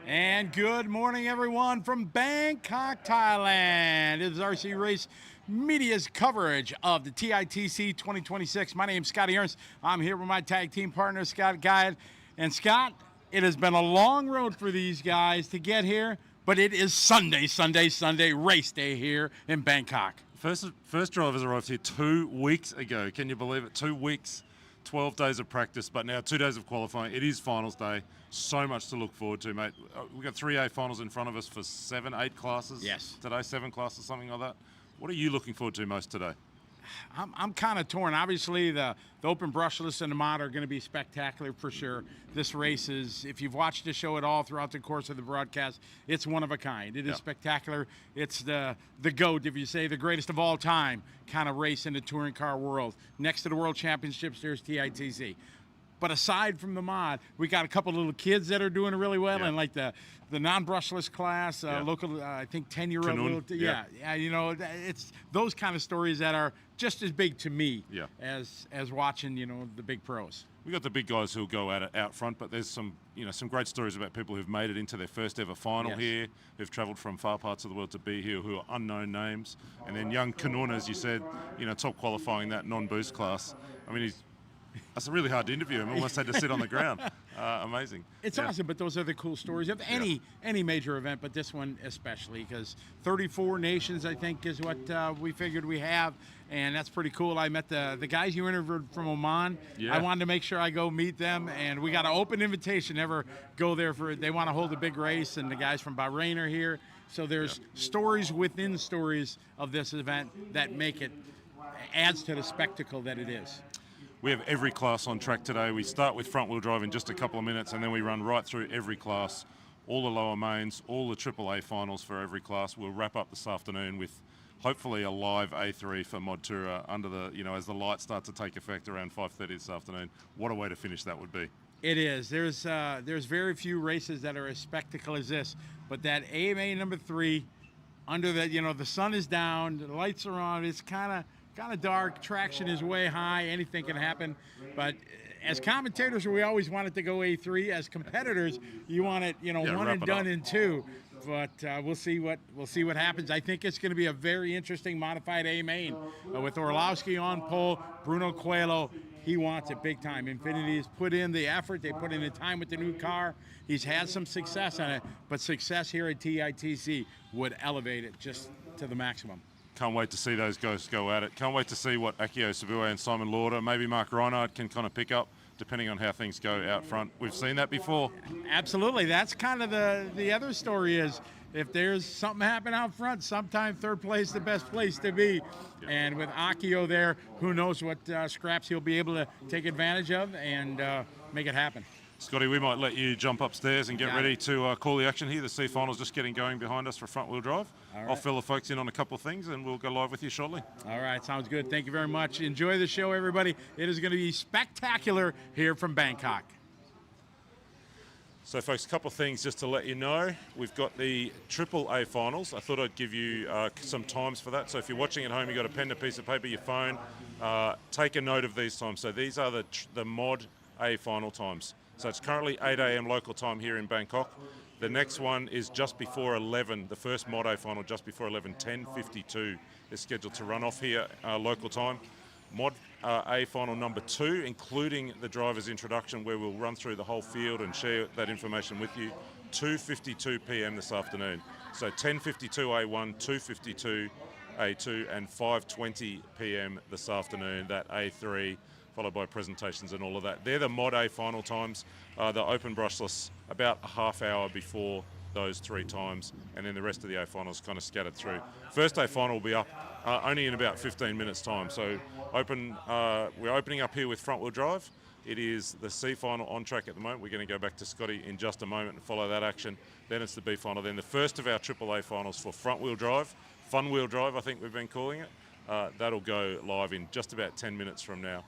And good morning, everyone, from Bangkok, Thailand. It is RC Race Media's coverage of the TITC 2026. My name is Scotty Ernst. I'm here with my tag team partner, Scott Guide. And Scott, it has been a long road for these guys to get here, but it is Sunday, race day here in Bangkok. First drivers arrived here 2 weeks ago. Can you believe it? 2 weeks, 12 days of practice, but now 2 days of qualifying. It is finals day. So much to look forward to, mate. We've got 3A finals in front of us for 7, 8 classes. Yes. Today, 7 classes, something like that. What are you looking forward to most today? I'm kind of torn. Obviously, the open brushless and the mod are going to be spectacular for sure. This race is, if you've watched the show at all throughout the course of the broadcast, it's one of a kind. It is spectacular. It's the GOAT, if you say the greatest of all time kind of race in the touring car world. Next to the World Championships, there's TITC. But aside from the mod, we got a couple of little kids that are doing really well, and like the non-brushless class, local, I think 10-year-old. You know, it's those kind of stories that are just as big to me as watching, you know, the big pros. We got the big guys who'll go at it out front, but there's some great stories about people who've made it into their first ever final here, who've travelled from far parts of the world to be here, who are unknown names, and then young Kanun, as you said, top qualifying that non-boost class. I mean, that's really hard to interview him. Almost had to sit on the ground. Amazing. It's awesome, but those are the cool stories of any major event, but this one especially, because 34 nations, I think, is what we figured we have, and that's pretty cool. I met the guys you interviewed from Oman. I wanted to make sure I go meet them, and we got an open invitation. Never go there they want to hold a big race, and the guys from Bahrain are here. So there's stories within stories of this event that make it, adds to the spectacle that it is. We have every class on track today. We start with front-wheel drive in just a couple of minutes, and then we run right through every class, all the lower mains, all the AAA finals for every class. We'll wrap up this afternoon with hopefully a live A3 for Mod Tour under the, as the lights start to take effect around 5:30 this afternoon. What a way to finish that would be. It is. There's very few races that are as spectacle as this, but that AMA number 3, under the, the sun is down, the lights are on, it's kind of dark, traction is way high, anything can happen. But as commentators, we always want it to go A3. As competitors, you want it, one and done in 2. But we'll see what happens. I think it's going to be a very interesting modified A main with Orlowski on pole, Bruno Coelho. He wants it big time. Infiniti has put in the effort. They put in the time with the new car. He's had some success on it, but success here at TITC would elevate it just to the maximum. Can't wait to see those guys go at it. Can't wait to see what Akio Sabue and Simon Lauder, maybe Mark Reinhardt can kind of pick up, depending on how things go out front. We've seen that before. Absolutely. That's kind of the other story is if there's something happen out front, sometimes third place is the best place to be. And with Akio there, who knows what scraps he'll be able to take advantage of and make it happen. Scotty, we might let you jump upstairs and get ready to call the action here. The C final's just getting going behind us for front-wheel drive. Right. I'll fill the folks in on a couple of things, and we'll go live with you shortly. All right, sounds good. Thank you very much. Enjoy the show, everybody. It is going to be spectacular here from Bangkok. So, folks, a couple of things just to let you know. We've got the AAA finals. I thought I'd give you some times for that. So if you're watching at home, you've got a pen, a piece of paper, your phone, take a note of these times. So these are the Mod A final times. So it's currently 8 a.m. local time here in Bangkok. The next one is just before 11. The first Mod A final just before 11, 10:52 is scheduled to run off here local time. Mod A final number 2, including the driver's introduction, where we'll run through the whole field and share that information with you, 2:52 p.m. this afternoon. So 10:52 A1, 2:52 A2, and 5:20 p.m. this afternoon, that A3, followed by presentations and all of that. They're the Mod A final times. The open brushless about a half hour before those 3 times, and then the rest of the A finals kind of scattered through. First A final will be up only in about 15 minutes time. So we're opening up here with front wheel drive. It is the C final on track at the moment. We're going to go back to Scotty in just a moment and follow that action. Then it's the B final. Then the first of our AAA finals for front wheel drive, fun wheel drive I think we've been calling it. That'll go live in just about 10 minutes from now.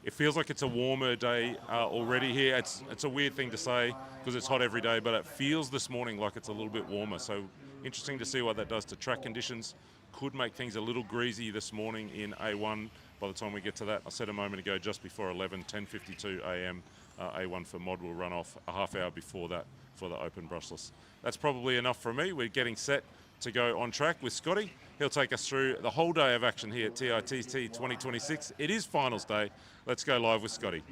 It feels like it's a warmer day already here. It's a weird thing to say because it's hot every day, but it feels this morning like it's a little bit warmer. So interesting to see what that does to track conditions. Could make things a little greasy this morning in A1 by the time we get to that. I said a moment ago, just before 11, 10:52 a.m. A1 for mod will run off a half hour before that for the open brushless. That's probably enough for me. We're getting set to go on track with Scotty. He'll take us through the whole day of action here at TITC 2026. It is finals day. Let's go live with Scotty.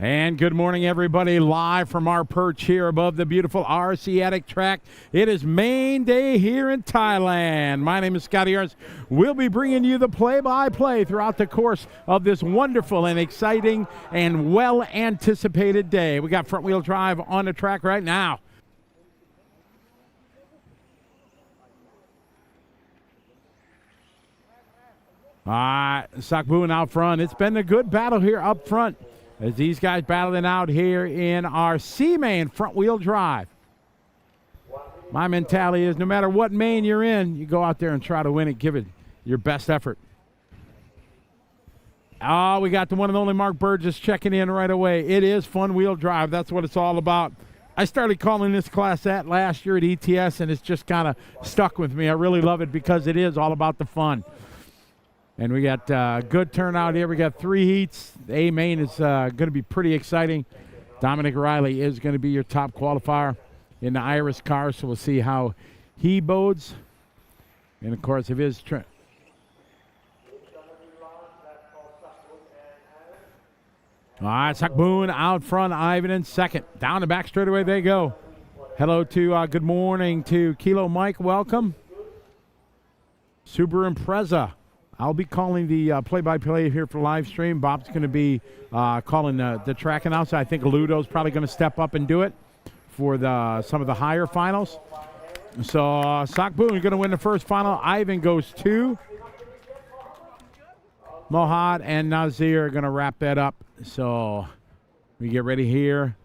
And good morning, everybody, live from our perch here above the beautiful RC Attic track. It is main day here in Thailand. My name is Scotty Ernst. We'll be bringing you the play-by-play throughout the course of this wonderful and exciting and well-anticipated day. We got front-wheel drive on the track right now. All right, Sakboon out front. It's been a good battle here up front as these guys battling out here in our C main front-wheel drive. My mentality is no matter what main you're in, you go out there and try to win it, give it your best effort. Oh, we got the one and only Mark Burgess checking in right away. It is fun-wheel drive. That's what it's all about. I started calling this class that last year at ETS, and it's just kind of stuck with me. I really love it because it is all about the fun. And we got good turnout here. We got 3 heats. The A main is going to be pretty exciting. Dominic Riley is going to be your top qualifier in the Iris car, so we'll see how he bodes. And, of course, if his all right, Sakboon out front, Ivan in second. Down the back straightaway they go. Hello to, good morning to Kilo Mike, welcome. Subaru Impreza. I'll be calling the play-by-play here for live stream. Bob's going to be calling the track announcer. I think Ludo's probably going to step up and do it for some of the higher finals. So Sakboon is going to win the first final. Ivan goes 2. Mohad and Nazir are going to wrap that up. So we get ready here.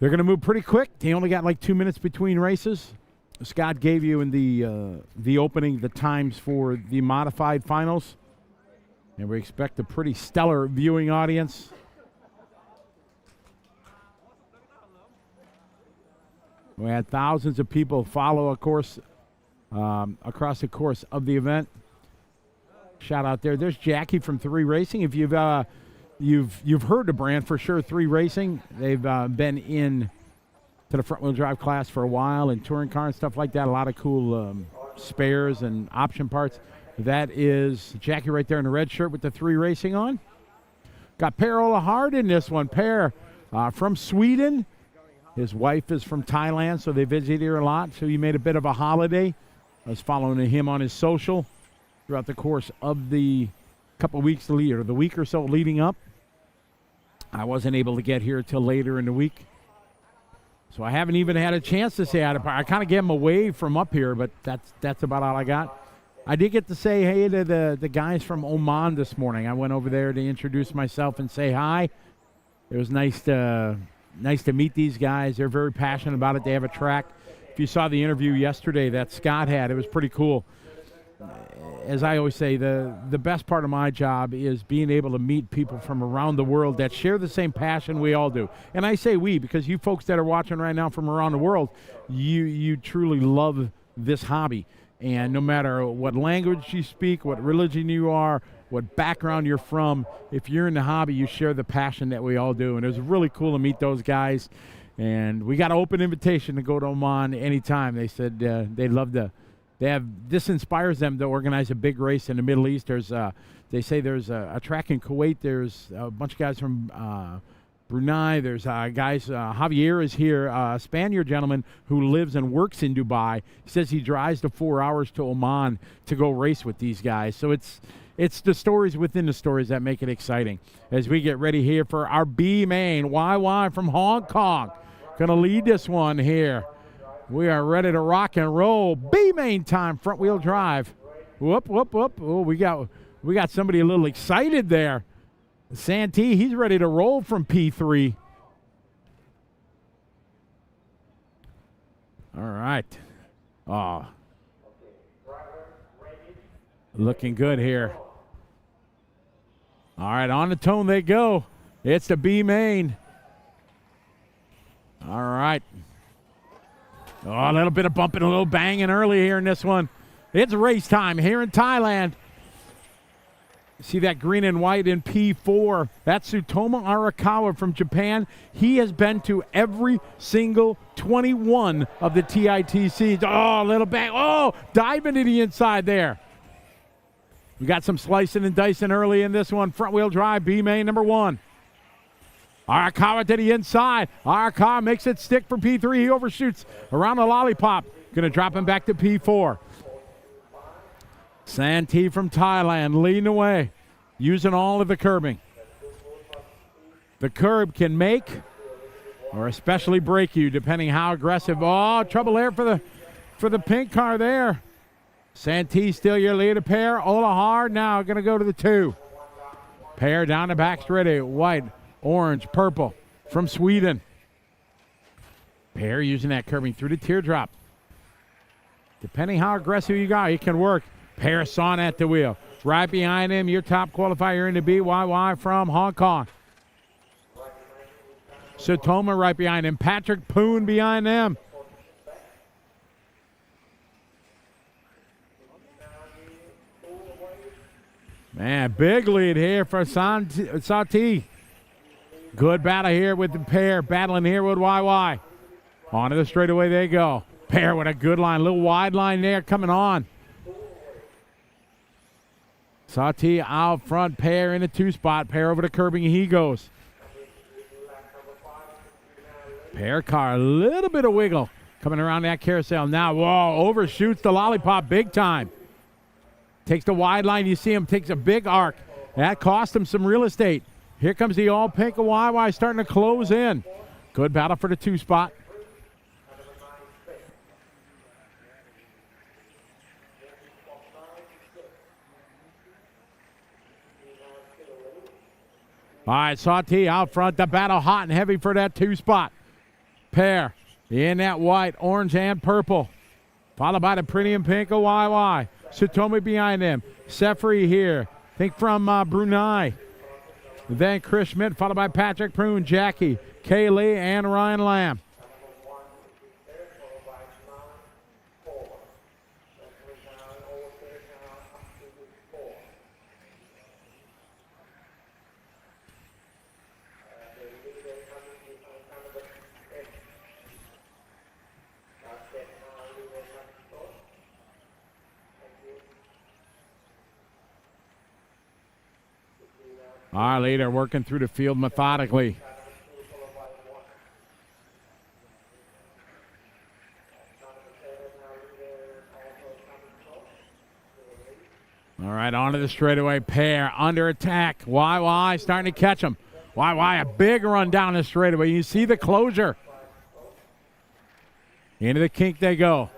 They're going to move pretty quick. They only got like 2 minutes between races. Scott gave you in the opening the times for the modified finals, and we expect a pretty stellar viewing audience. We had thousands of people follow, of course, across the course of the event. Shout out there. There's Jackie from 3 Racing. If you've heard the brand for sure, 3 Racing. They've been in to the front-wheel drive class for a while and touring car and stuff like that. A lot of cool spares and option parts. That is Jackie right there in the red shirt with the 3 Racing on. Got Per Ola Hard in this one. Per from Sweden. His wife is from Thailand, so they visit here a lot. So he made a bit of a holiday. I was following him on his social throughout the course of the couple weeks, or the week or so leading up. I wasn't able to get here till later in the week. So I haven't even had a chance to say hi. I kind of gave him a wave from up here, but that's about all I got. I did get to say hey to the guys from Oman this morning. I went over there to introduce myself and say hi. It was nice to meet these guys. They're very passionate about it. They have a track. If you saw the interview yesterday that Scott had, it was pretty cool. As I always say, the best part of my job is being able to meet people from around the world that share the same passion we all do. And I say we because you folks that are watching right now from around the world, you truly love this hobby. And no matter what language you speak, what religion you are, what background you're from, if you're in the hobby, you share the passion that we all do. And it was really cool to meet those guys. And we got an open invitation to go to Oman anytime. They said they'd love to this inspires them to organize a big race in the Middle East. They say there's a track in Kuwait. There's a bunch of guys from Brunei. There's guys. Javier is here, a Spaniard gentleman who lives and works in Dubai. He says he drives the 4 hours to Oman to go race with these guys. So it's the stories within the stories that make it exciting. As we get ready here for our B main, YY from Hong Kong, gonna lead this one here. We are ready to rock and roll. B main time, front wheel drive. Whoop, whoop, whoop. Oh, we got somebody a little excited there. Santee, he's ready to roll from P3. All right. Oh. Looking good here. All right, on the tone they go. It's the B main. All right. Oh, a little bit of bumping, a little banging early here in this one. It's race time here in Thailand. See that green and white in P4. That's Tsutomu Arakawa from Japan. He has been to every single 21 of the TITCs. Oh, a little bang. Oh, diving to the inside there. We got some slicing and dicing early in this one. Front wheel drive, B main number 1. Arakawa to the inside. Arakawa makes it stick for P3. He overshoots around the lollipop. Going to drop him back to P4. Santee from Thailand leading the way, using all of the curbing. The curb can make or especially break you, depending how aggressive. Oh, trouble there for the pink car there. Santee still your leader pair. Ola Hard now going to go to the 2. Pair down the back straight. White, orange, purple from Sweden. Pair using that curbing through the teardrop. Depending how aggressive you got, it can work. Pair Son at the wheel. Right behind him, your top qualifier in the BYY from Hong Kong. Sotoma right behind him. Patrick Poon behind them. Man, big lead here for Sati. Good battle here with the pair. Battling here with YY. Onto the straightaway they go. Pair with a good line. Little wide line there coming on. Sati out front, pair in a 2 spot, pair over to curbing, he goes. Pair car, a little bit of wiggle coming around that carousel. Now, whoa, overshoots the lollipop big time. Takes the wide line, you see him, takes a big arc. That cost him some real estate. Here comes the all pink of YY starting to close in. Good battle for the 2 spot. All right, Sati out front. The battle hot and heavy for that 2 spot. Pair in that white, orange, and purple. Followed by the pretty and pink of YY. Sutomi behind them. Sefri here. Think from Brunei. Then Chris Schmidt, followed by Patrick Prune, Jackie, Kaylee, and Ryan Lamb. Our leader working through the field methodically. All right, onto the straightaway. Pair under attack. YY starting to catch him. YY a big run down the straightaway. You see the closure. Into the kink they go.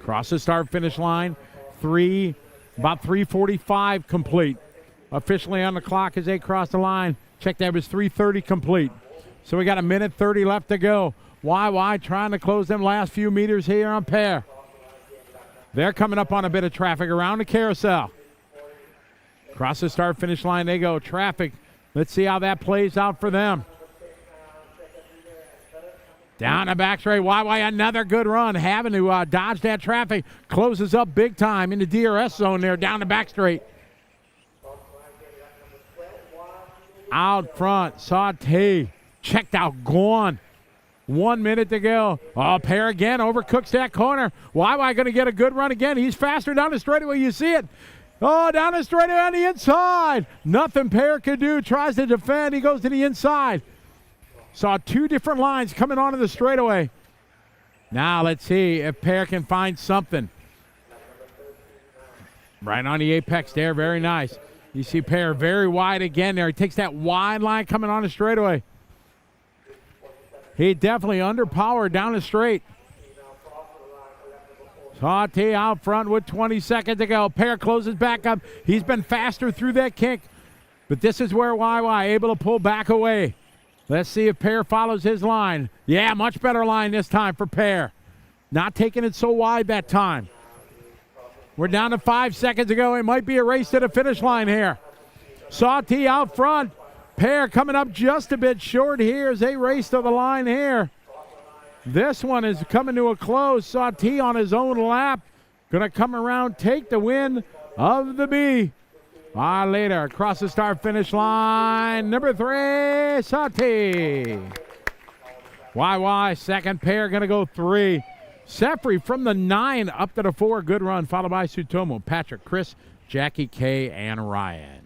Cross the start finish line. About 3:45 complete. Officially on the clock as they cross the line. Check that, it was 3:30 complete. So we got a minute 30 left to go. YY trying to close them last few meters here on pair. They're coming up on a bit of traffic around the carousel. Cross the start finish line they go. Traffic. Let's see how that plays out for them. Down the back straight, YY another good run, having to dodge that traffic. Closes up big time in the DRS zone there, down the back straight. Out front, Saute, checked out, gone. 1 minute to go. Oh, Pair again overcooks that corner. YY going to get a good run again. He's faster down the straightaway. You see it. Oh, down the straightaway on the inside. Nothing Pair could do. Tries to defend. He goes to the inside. Saw two different lines coming onto the straightaway. Now let's see if Pair can find something. Right on the apex there. Very nice. You see Pair very wide again there. He takes that wide line coming on the straightaway. He definitely underpowered down the straight. Sauté out front with 20 seconds to go. Pair closes back up. He's been faster through that kick. But this is where YY able to pull back away. Let's see if Pair follows his line. Yeah, much better line this time for Pair. Not taking it so wide that time. We're down to 5 seconds to go. It might be a race to the finish line here. Sauté out front. Pair coming up just a bit short here as they race to the line here. This one is coming to a close. Sauté on his own lap. Going to come around, take the win of the B. Later, across the start finish line, number 3, Sauté. YY, second. Pair going to go 3. Sefri from the 9 up to the 4. Good run, followed by Sutomo, Patrick, Chris, Jackie K, and Ryan.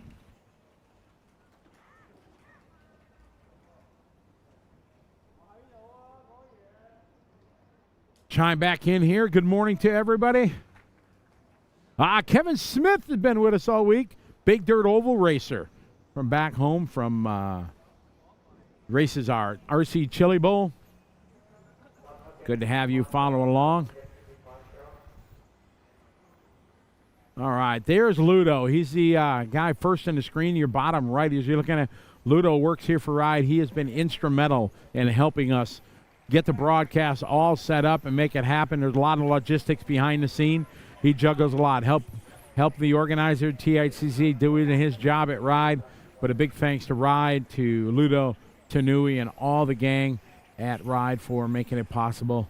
Chime back in here. Good morning to everybody. Kevin Smith has been with us all week. Big Dirt Oval racer from back home from races our RC Chili Bowl. Good to have you follow along. All right, there's Ludo. He's the guy first in the screen, your bottom right. As you're looking at, Ludo works here for Ride. He has been instrumental in helping us get the broadcast all set up and make it happen. There's a lot of logistics behind the scene. He juggles a lot. Help the organizer, TITC, doing his job at Ride. But a big thanks to Ride, to Ludo, to Nui, and all the gang at Ride for making it possible.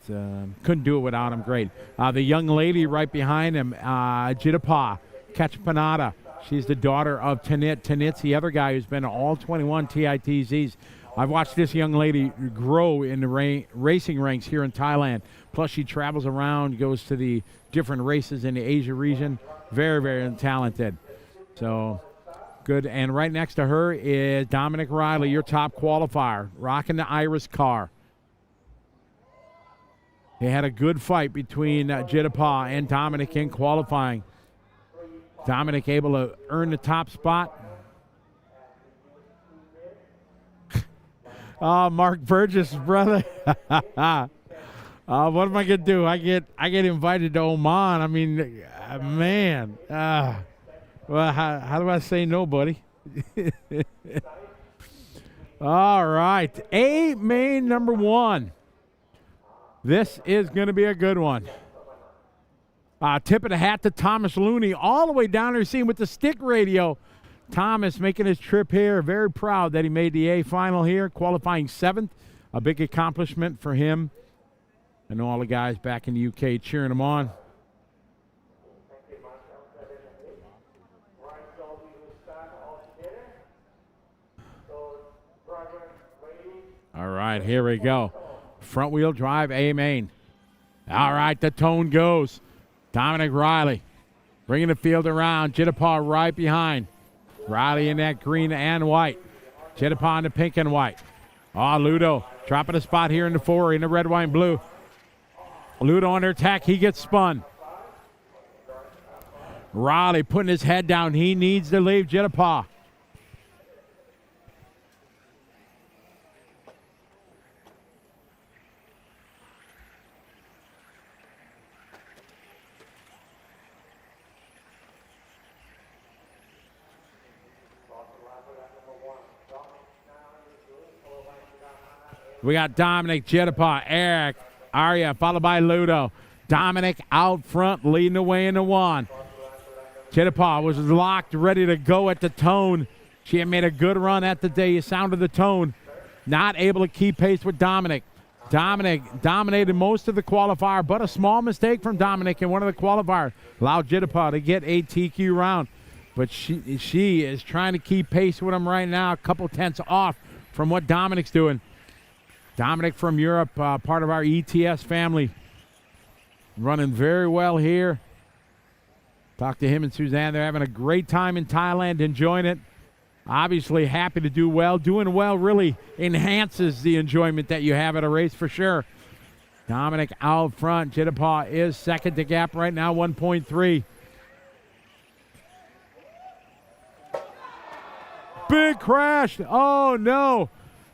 Couldn't do it without him. Great. The young lady right behind him, Jitapa Kachpanada. She's the daughter of Tanit. Tanit's the other guy who's been to all 21 TITCs. I've watched this young lady grow in the racing ranks here in Thailand. Plus, she travels around, goes to the different races in the Asia region. Very, very talented. So, good. And right next to her is Dominic Riley, your top qualifier, rocking the Iris car. They had a good fight between Jitapa and Dominic in qualifying. Dominic able to earn the top spot. Mark Burgess, brother. What am I gonna do? I get invited to Oman. I mean, man. Well, how do I say no, buddy? All right, A main number 1. This is gonna be a good one. Tip of the hat to Thomas Looney, all the way down there, seeing with the stick radio. Thomas making his trip here. Very proud that he made the A final here, qualifying 7th. A big accomplishment for him. I know all the guys back in the UK cheering him on. All right, here we go. Front wheel drive, A main. All right, the tone goes. Dominic Riley bringing the field around. Jitapa right behind. Riley in that green and white. Jitapa in the pink and white. Ludo dropping a spot here in the 4 in the red, white, and blue. Ludo under attack. He gets spun. Riley putting his head down. He needs to leave Jitapa. We got Dominic, Jitapa, Eric, Arya, followed by Ludo. Dominic out front, leading the way in the 1. Jitapa was locked, ready to go at the tone. She had made a good run at the day. You sounded the tone. Not able to keep pace with Dominic. Dominic dominated most of the qualifier, but a small mistake from Dominic in one of the qualifiers allowed Jitapa to get a TQ round. But she is trying to keep pace with him right now, a couple tenths off from what Dominic's doing. Dominic from Europe, part of our ETS family. Running very well here. Talked to him and Suzanne. They're having a great time in Thailand, enjoying it. Obviously happy to do well. Doing well really enhances the enjoyment that you have at a race for sure. Dominic out front. Jittapah is second to gap right now, 1.3. Big crash. Oh, no.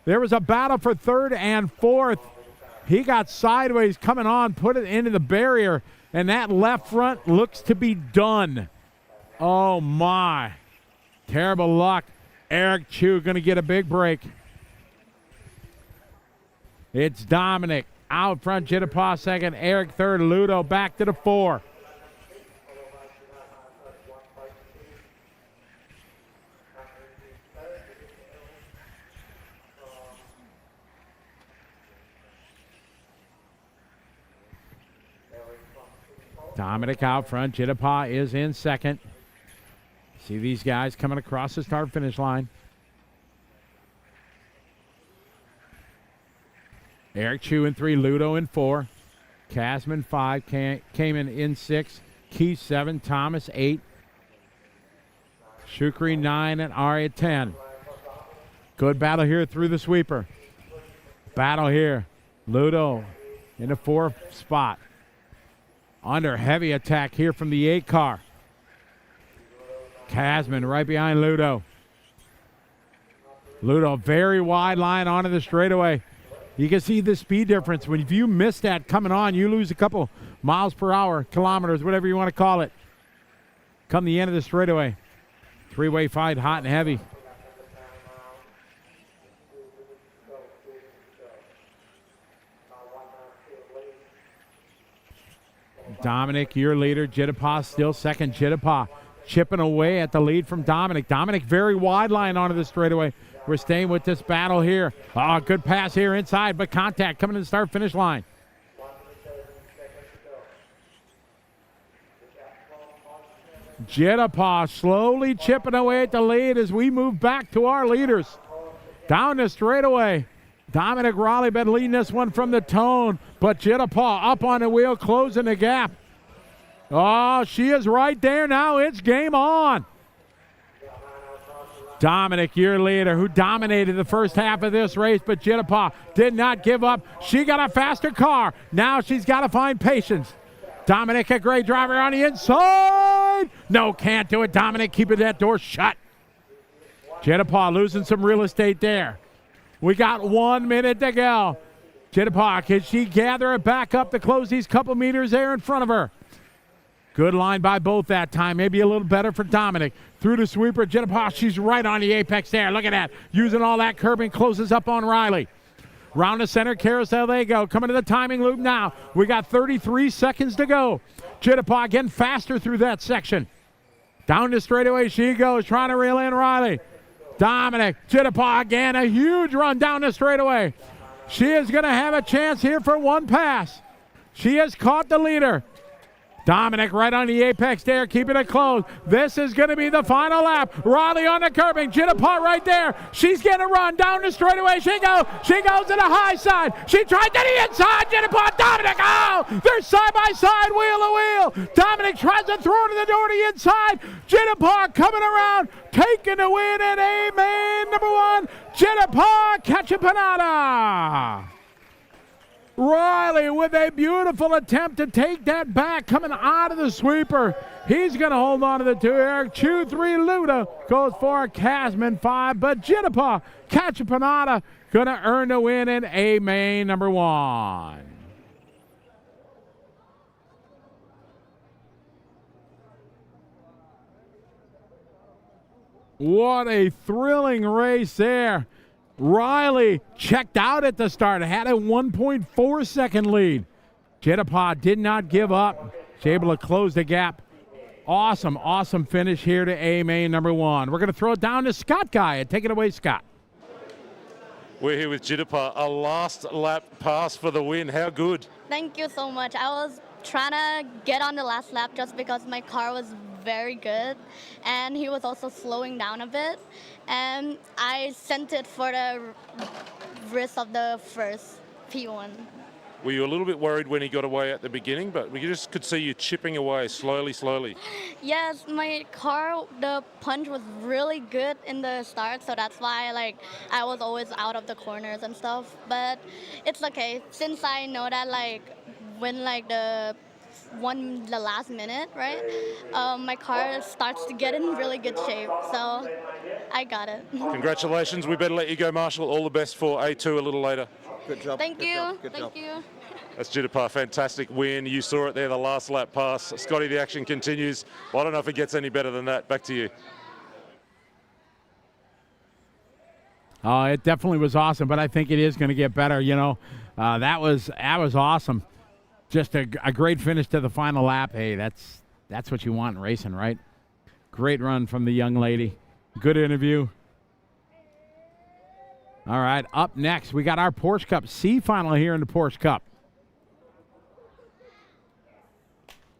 There was a battle for third and fourth. He got sideways coming on, put it into the barrier, and that left front looks to be done. Oh, my. Terrible luck. Eric Chu going to get a big break. It's Dominic out front, Jittapah second, Eric third, Ludo back to the 4. Dominic out front, Jittapah is in second. See these guys coming across the start-finish line. Eric Chu in 3, Ludo in 4. Casman 5, Cayman in 6. Keith 7, Thomas 8. Shukri 9, and Ari at 10. Good battle here through the sweeper. Battle here. Ludo in the 4th spot. Under heavy attack here from the 8 car. Casman right behind Ludo. Ludo, very wide line onto the straightaway. You can see the speed difference. If you miss that coming on, you lose a couple miles per hour, kilometers, whatever you want to call it. Come the end of the straightaway. 3-way fight, hot and heavy. Dominic, your leader. Jittapah still second. Jittapah chipping away at the lead from Dominic. Dominic very wide line onto the straightaway. We're staying with this battle here. Oh, good pass here inside, but contact coming to the start-finish line. Jittapah slowly chipping away at the lead as we move back to our leaders. Down the straightaway. Dominic Raleigh been leading this one from the tone, but Jittapah up on the wheel, closing the gap. Oh, she is right there now. It's game on. Dominic, your leader, who dominated the first half of this race, but Jittapah did not give up. She got a faster car. Now she's got to find patience. Dominic, a great driver on the inside. No, can't do it. Dominic keeping that door shut. Jittapah losing some real estate there. We got 1 minute to go. Jittapah, can she gather it back up to close these couple meters there in front of her? Good line by both that time. Maybe a little better for Dominic. Through the sweeper, Jittapah, she's right on the apex there. Look at that. Using all that curbing, closes up on Riley. Round the center carousel they go. Coming to the timing loop now. We got 33 seconds to go. Jittapah getting faster through that section. Down the straightaway she goes, trying to reel in Riley. Dominic, Jittapah again, a huge run down the straightaway. She is going to have a chance here for one pass. She has caught the leader. Dominic right on the apex there, keeping it close. This is going to be the final lap. Riley on the curbing. Jittapah right there. She's going to run down the straightaway. She goes to the high side. She tried to the inside. Jittapah, Dominic. Oh, they're side by side, wheel to wheel. Dominic tries to throw it to the door to the inside. Jittapah coming around, taking the win at A-Main number 1. Jittapah Kachapanada. Riley with a beautiful attempt to take that back, coming out of the sweeper. He's going to hold on to the 2. Eric Chu 3, Luda goes for Casman 5, but Jittapah Kachapanada going to earn the win in A-Main number 1. What a thrilling race there. Riley checked out at the start, had a 1.4 second lead. Jittapah did not give up. She's able to close the gap. Awesome, awesome finish here to A-Main number 1. We're going to throw it down to Scott Guy. Take it away, Scott. We're here with Jittapah, a last lap pass for the win. How good? Thank you so much. I was trying to get on the last lap just because my car was very good, and he was also slowing down a bit, and I sent it for the risk of the first P1. Were you a little bit worried when he got away at the beginning, but we just could see you chipping away slowly? Yes, my car, the punch was really good in the start, so that's why like I was always out of the corners and stuff. But it's okay since I know that like when like the last minute, right? My car starts to get in really good shape, so I got it. Congratulations. We better let you go, Marshall. All the best for A2 a little later. Good job. Thank good you. Job, good Thank job. you. That's Jitapar, fantastic win. You saw it there, the last lap pass. Scotty, the action continues. Well, I don't know if it gets any better than that. Back to you. Oh, it definitely was awesome, but I think it is going to get better. You know, that was awesome. Just a great finish to the final lap. Hey, that's what you want in racing, right? Great run from the young lady. Good interview. All right, up next, we got our Porsche Cup C final here in the Porsche Cup.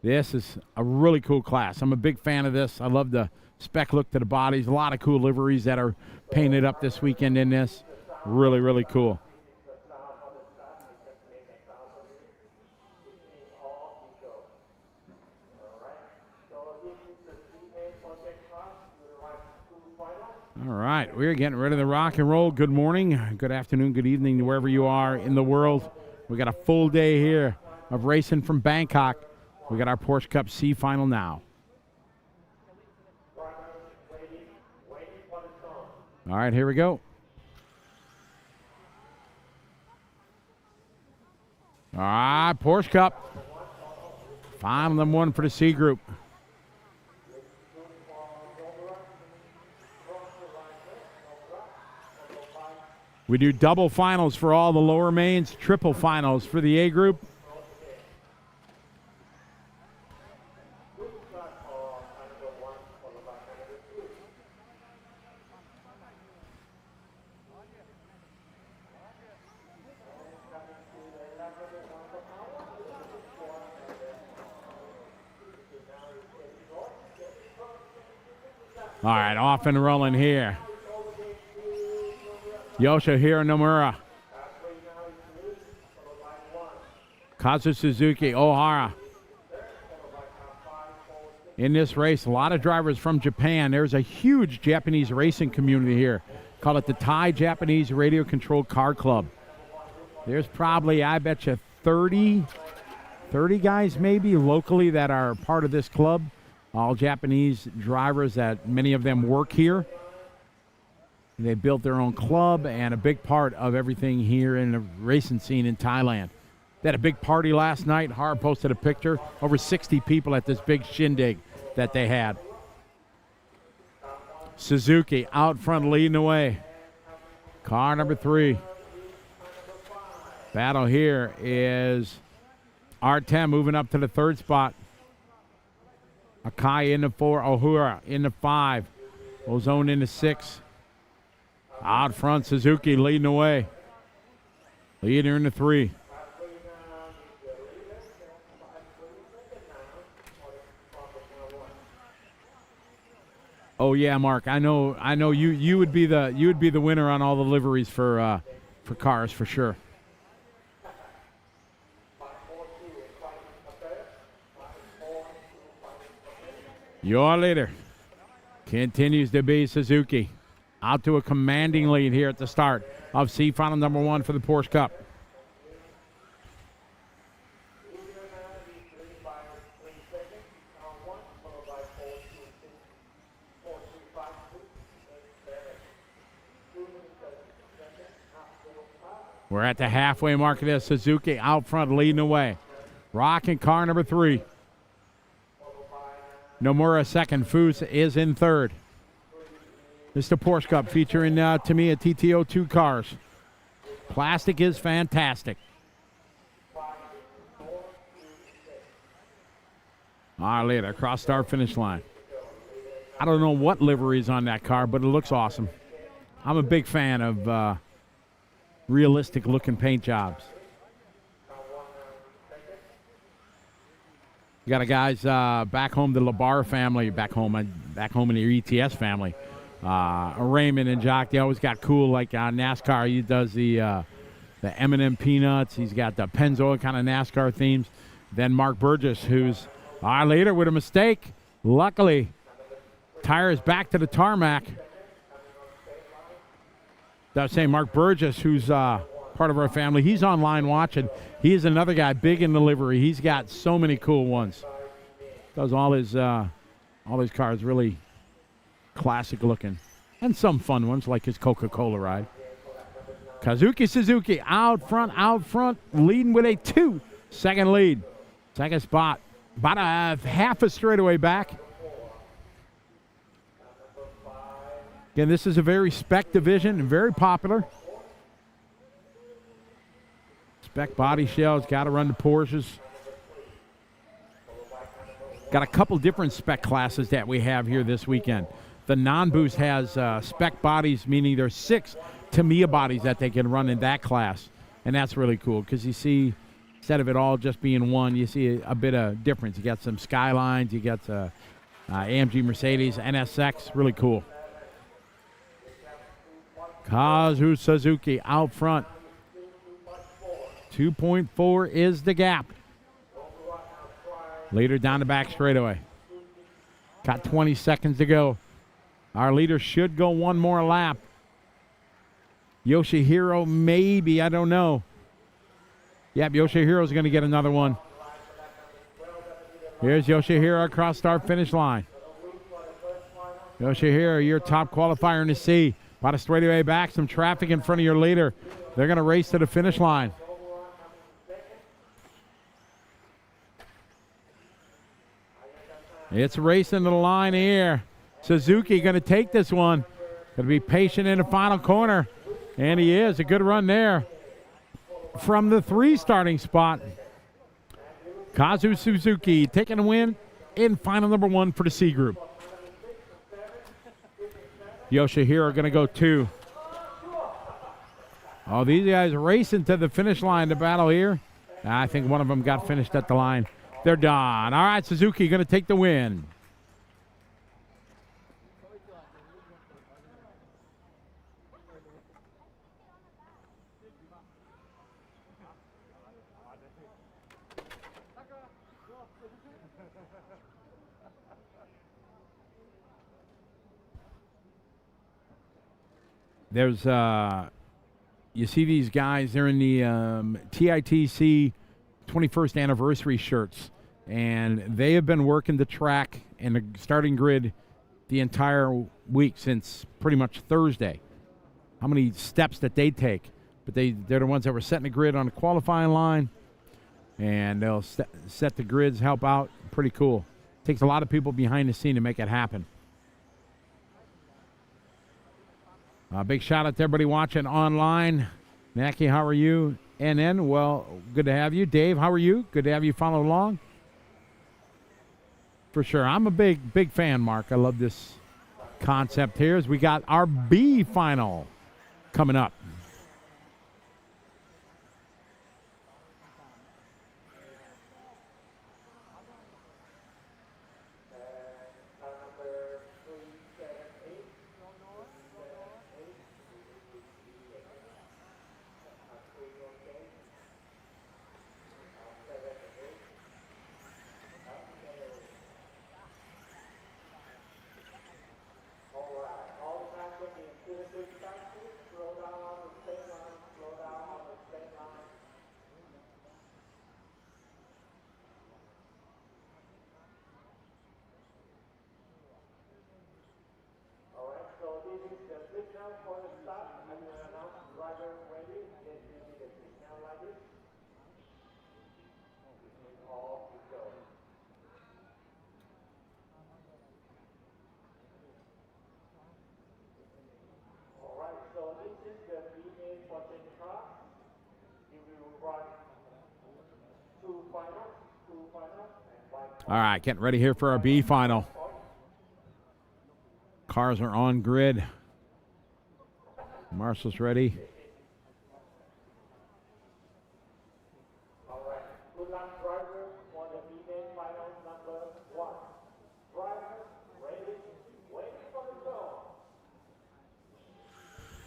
This is a really cool class. I'm a big fan of this. I love the spec look to the bodies. A lot of cool liveries that are painted up this weekend in this. Really, really cool. All right, we're getting rid of the rock and roll. Good morning, good afternoon, good evening, wherever you are in the world. We got a full day here of racing from Bangkok. We got our Porsche Cup C final now. All right, here we go. All right, Porsche Cup. Final number one for the C group. We do double finals for all the lower mains, triple finals for the A group. All right, off and rolling here. Yoshihiro Nomura. Kazu Suzuki, Ohara. In this race, a lot of drivers from Japan. There's a huge Japanese racing community here. Call it the Thai Japanese Radio Controlled Car Club. There's probably, I bet you, 30 guys maybe locally that are part of this club. All Japanese drivers that many of them work here. They built their own club and a big part of everything here in the racing scene in Thailand. They had a big party last night. Har posted a picture. Over 60 people at this big shindig that they had. Suzuki out front leading the way. Car number 3. Battle here is R10 moving up to the 3rd spot. Akai in the 4. Ohura in the 5. Ozone in the 6. Out front, Suzuki leading the way. Leader in the 3. Oh yeah, Mark. I know. You would be the winner on all the liveries for cars for sure. Your leader continues to be Suzuki. Out to a commanding lead here at the start of C final number 1 for the Porsche Cup. We're at the halfway mark of this. Suzuki out front leading the way. Rocking car number 3. Nomura second. Foose is in third. This is the Porsche Cup featuring Tamiya TTO2 cars. Plastic is fantastic. Our leader across start finish line. I don't know what livery is on that car, but it looks awesome. I'm a big fan of realistic looking paint jobs. You got a guys back home, the Labar family, back home in the ETS family. Raymond and Jock, they always got cool, like NASCAR. He does the M&M Peanuts. He's got the Pennzoil kind of NASCAR themes. Then Mark Burgess, who's our leader with a mistake. Luckily, tire is back to the tarmac. I was saying Mark Burgess, who's part of our family, he's online watching. He is another guy big in the livery. He's got so many cool ones. Does all his cars really classic looking. And some fun ones like his Coca-Cola ride. Kazuki Suzuki out front, leading with a 2-second lead. Second spot, about a half a straightaway back. Again, this is a very spec division and very popular. Spec body shells, got to run the Porsches. Got a couple different spec classes that we have here this weekend. The non-boost has spec bodies, meaning there's 6 Tamiya bodies that they can run in that class. And that's really cool because you see, instead of it all just being one, you see a bit of difference. You got some Skylines, you got AMG Mercedes, NSX, really cool. Kazu Suzuki out front. 2.4 is the gap. Leader down the back straightaway. Got 20 seconds to go. Our leader should go one more lap. Yoshihiro, maybe, I don't know. Yep, Yoshihiro's going to get another one. Here's Yoshihiro across our finish line. Yoshihiro, your top qualifier in the C. About a straightaway back, some traffic in front of your leader. They're going to race to the finish line. It's racing to the line here. Suzuki going to take this one. Going to be patient in the final corner. And he is. A good run there from the 3 starting spot. Kazu Suzuki taking a win in final number 1 for the C group. Yoshihiro going to go 2. Oh, these guys racing to the finish line to battle here. I think one of them got finished at the line. They're done. All right, Suzuki going to take the win. There's, you see these guys, they're in the TITC 21st anniversary shirts, and they have been working the track and the starting grid the entire week since pretty much Thursday. How many steps that they take, but they're the ones that were setting the grid on the qualifying line, and they'll set the grids, help out. Pretty cool. Takes a lot of people behind the scene to make it happen. Big shout out to everybody watching online. Naki, how are you? NN, well, good to have you. Dave, how are you? Good to have you follow along. For sure. I'm a big fan, Mark. I love this concept here as we got our B final coming up. All right, getting ready here for our B final. Cars are on grid. Marshall's ready. All right, good luck, drivers, for the B-main final number 1. Drivers, ready, waiting for the zone.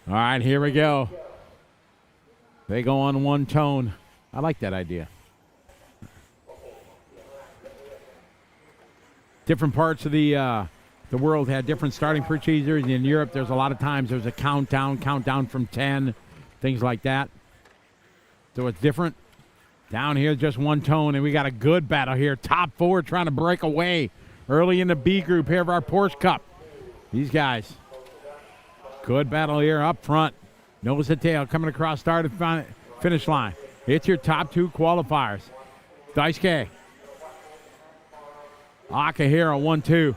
All right, here we go. They go on one tone. I like that idea. Different parts of the world had different starting procedures. In Europe, there's a lot of times there's a countdown from 10, things like that. So it's different. Down here, just one tone, and we got a good battle here. Top 4 trying to break away early in the B group here of our Porsche Cup. These guys, good battle here up front. Nose to tail coming across start and finish line. It's your top 2 qualifiers. Daisuke. Akihiro 1-2.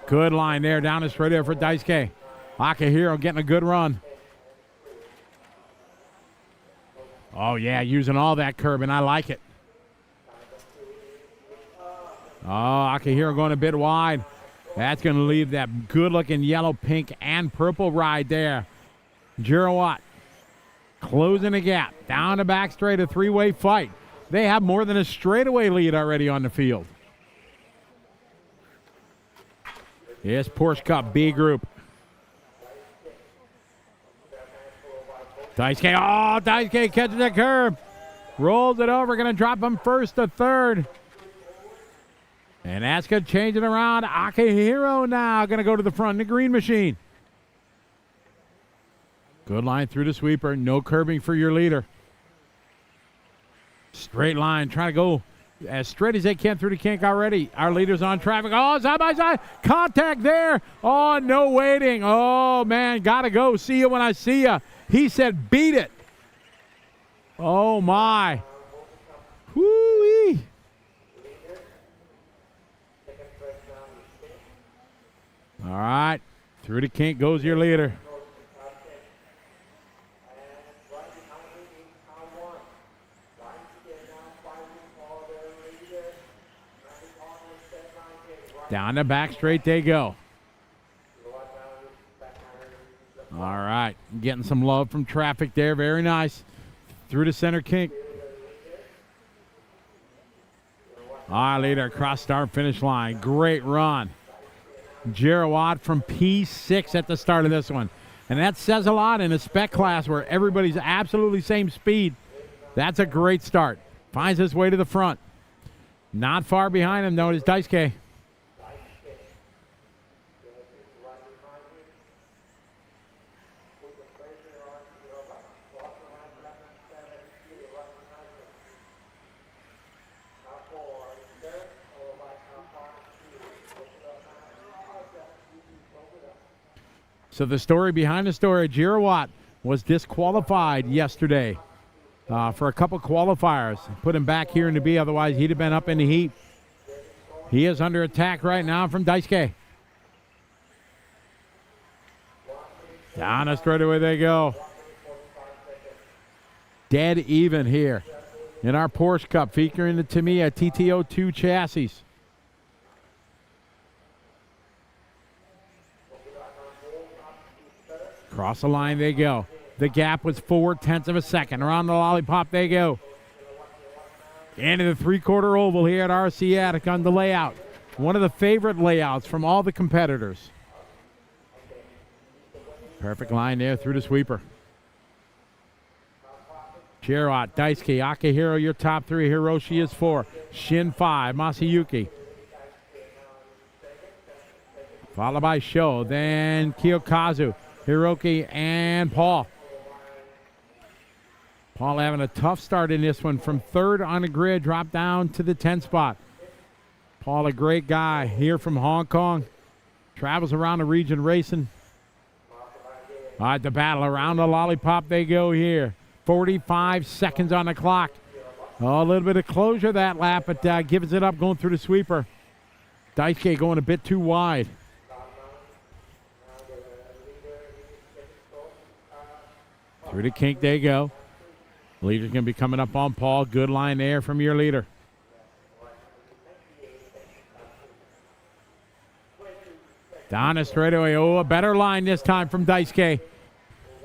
Good line there down the straight there for Daisuke. Akihiro getting a good run. Oh, yeah, using all that curb, and I like it. Oh, Akihiro going a bit wide. That's going to leave that good-looking yellow, pink, and purple ride there. Girowatt closing the gap. Down the back straight, a 3-way fight. They have more than a straightaway lead already on the field. Yes, Porsche Cup B group. Daisuke, Daisuke catches the curve. Rolls it over, going to drop him first to third. And that's going to change it around. Akihiro now going to go to the front in the green machine. Good line through the sweeper. No curbing for your leader. Straight line, trying to go as straight as they can through the kink already. Our leader's on traffic. Oh, side by side. Contact there. Oh, no waiting. Oh, man, got to go. See you when I see you. He said, beat it. Oh, my. Whoo-wee. All right. Through the kink goes your leader. Down the back straight they go. All right. Getting some love from traffic there. Very nice. Through the center kink. All right, leader across start finish line. Great run. Girowatt from P6 at the start of this one. And that says a lot in a spec class where everybody's absolutely same speed. That's a great start. Finds his way to the front. Not far behind him, though, is Daisuke. So the story behind the story, Girowatt was disqualified yesterday for a couple qualifiers. Put him back here in the B, otherwise he'd have been up in the heat. He is under attack right now from Daisuke. Down the straightaway they go. Dead even here in our Porsche Cup, featuring the Tamiya TTO2 chassis. Across the line they go. The gap was 0.4 of a second. Around the lollipop they go. Into the 3/4 oval here at RC Attic on the layout. One of the favorite layouts from all the competitors. Perfect line there through the sweeper. Girowatt, Daisuke, Akihiro, your top 3. Hiroshi is 4. Shin 5. Masayuki. Followed by Sho. Then Kiyokazu, Hiroki, and Paul. Paul having a tough start in this one. From 3rd on the grid, dropped down to the 10th spot. Paul, a great guy here from Hong Kong. Travels around the region racing. All right, the battle around the lollipop they go here. 45 seconds on the clock. Oh, a little bit of closure that lap, but gives it up going through the sweeper. Daisuke going a bit too wide. Through the kink they go. Leader's going to be coming up on Paul. Good line there from your leader. Down the straightaway. Oh, a better line this time from Daisuke.